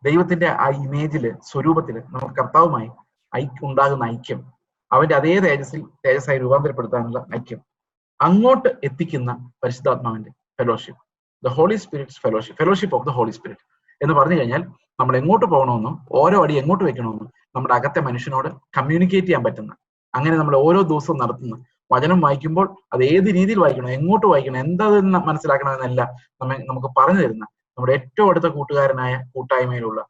ദൈവത്തിന്റെ ആ ഇമേജില്, സ്വരൂപത്തില് നമുക്ക് കർത്താവുമായി ഉണ്ടാകുന്ന ഐക്യം, അവന്റെ അതേ തേജസ്സായി രൂപാന്തരപ്പെടുത്താനുള്ള ഐക്യം, അങ്ങോട്ട് എത്തിക്കുന്ന പരിശുദ്ധാത്മാവിന്റെ fellowship, the holy spirit's fellowship, fellowship of the holy spirit എന്ന് പറഞ്ഞു കഴിഞ്ഞാൽ നമ്മൾ എങ്ങോട്ട് പോകണമെന്നും ഓരോ അടി എങ്ങോട്ട് വെക്കണമെന്നും നമ്മുടെ അകത്തെ മനുഷ്യനോട് കമ്മ്യൂണിക്കേറ്റ് ചെയ്യാൻ പറ്റുന്ന, അങ്ങനെ നമ്മൾ ഓരോ ദിവസവും നടത്തുന്ന, വചനം വായിക്കുമ്പോൾ അത് ഏത് രീതിയിൽ വായിക്കണം, എങ്ങോട്ട് വായിക്കണം, എന്താണെന്ന് മനസ്സിലാക്കണമെന്നല്ല നമുക്ക് പറഞ്ഞു തരുന്ന നമ്മുടെ ഏറ്റവും അടുത്ത കൂട്ടുകാരനായ കൂട്ടായ്മയിലുള്ള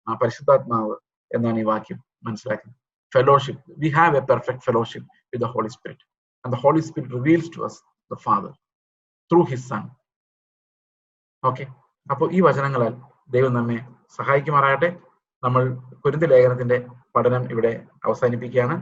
പരിശുദ്ധാത്മാവ് എന്നാണ് ഈ വാക്യം മനസ്സിലാക്കുന്നത്. Fellowship, we have a perfect fellowship with the holy Spirit and the holy Spirit reveals to us the Father through his Son. Okay, അപ്പോൾ ഈ വചനങ്ങളാൽ ദൈവം നമ്മെ സഹായിക്കുമാറാകട്ടെ. നമ്മൾ കൊരിന്ത്യർ ലേഖനത്തിന്റെ പഠനം ഇവിടെ അവസാനിപ്പിക്കുകയാണ്.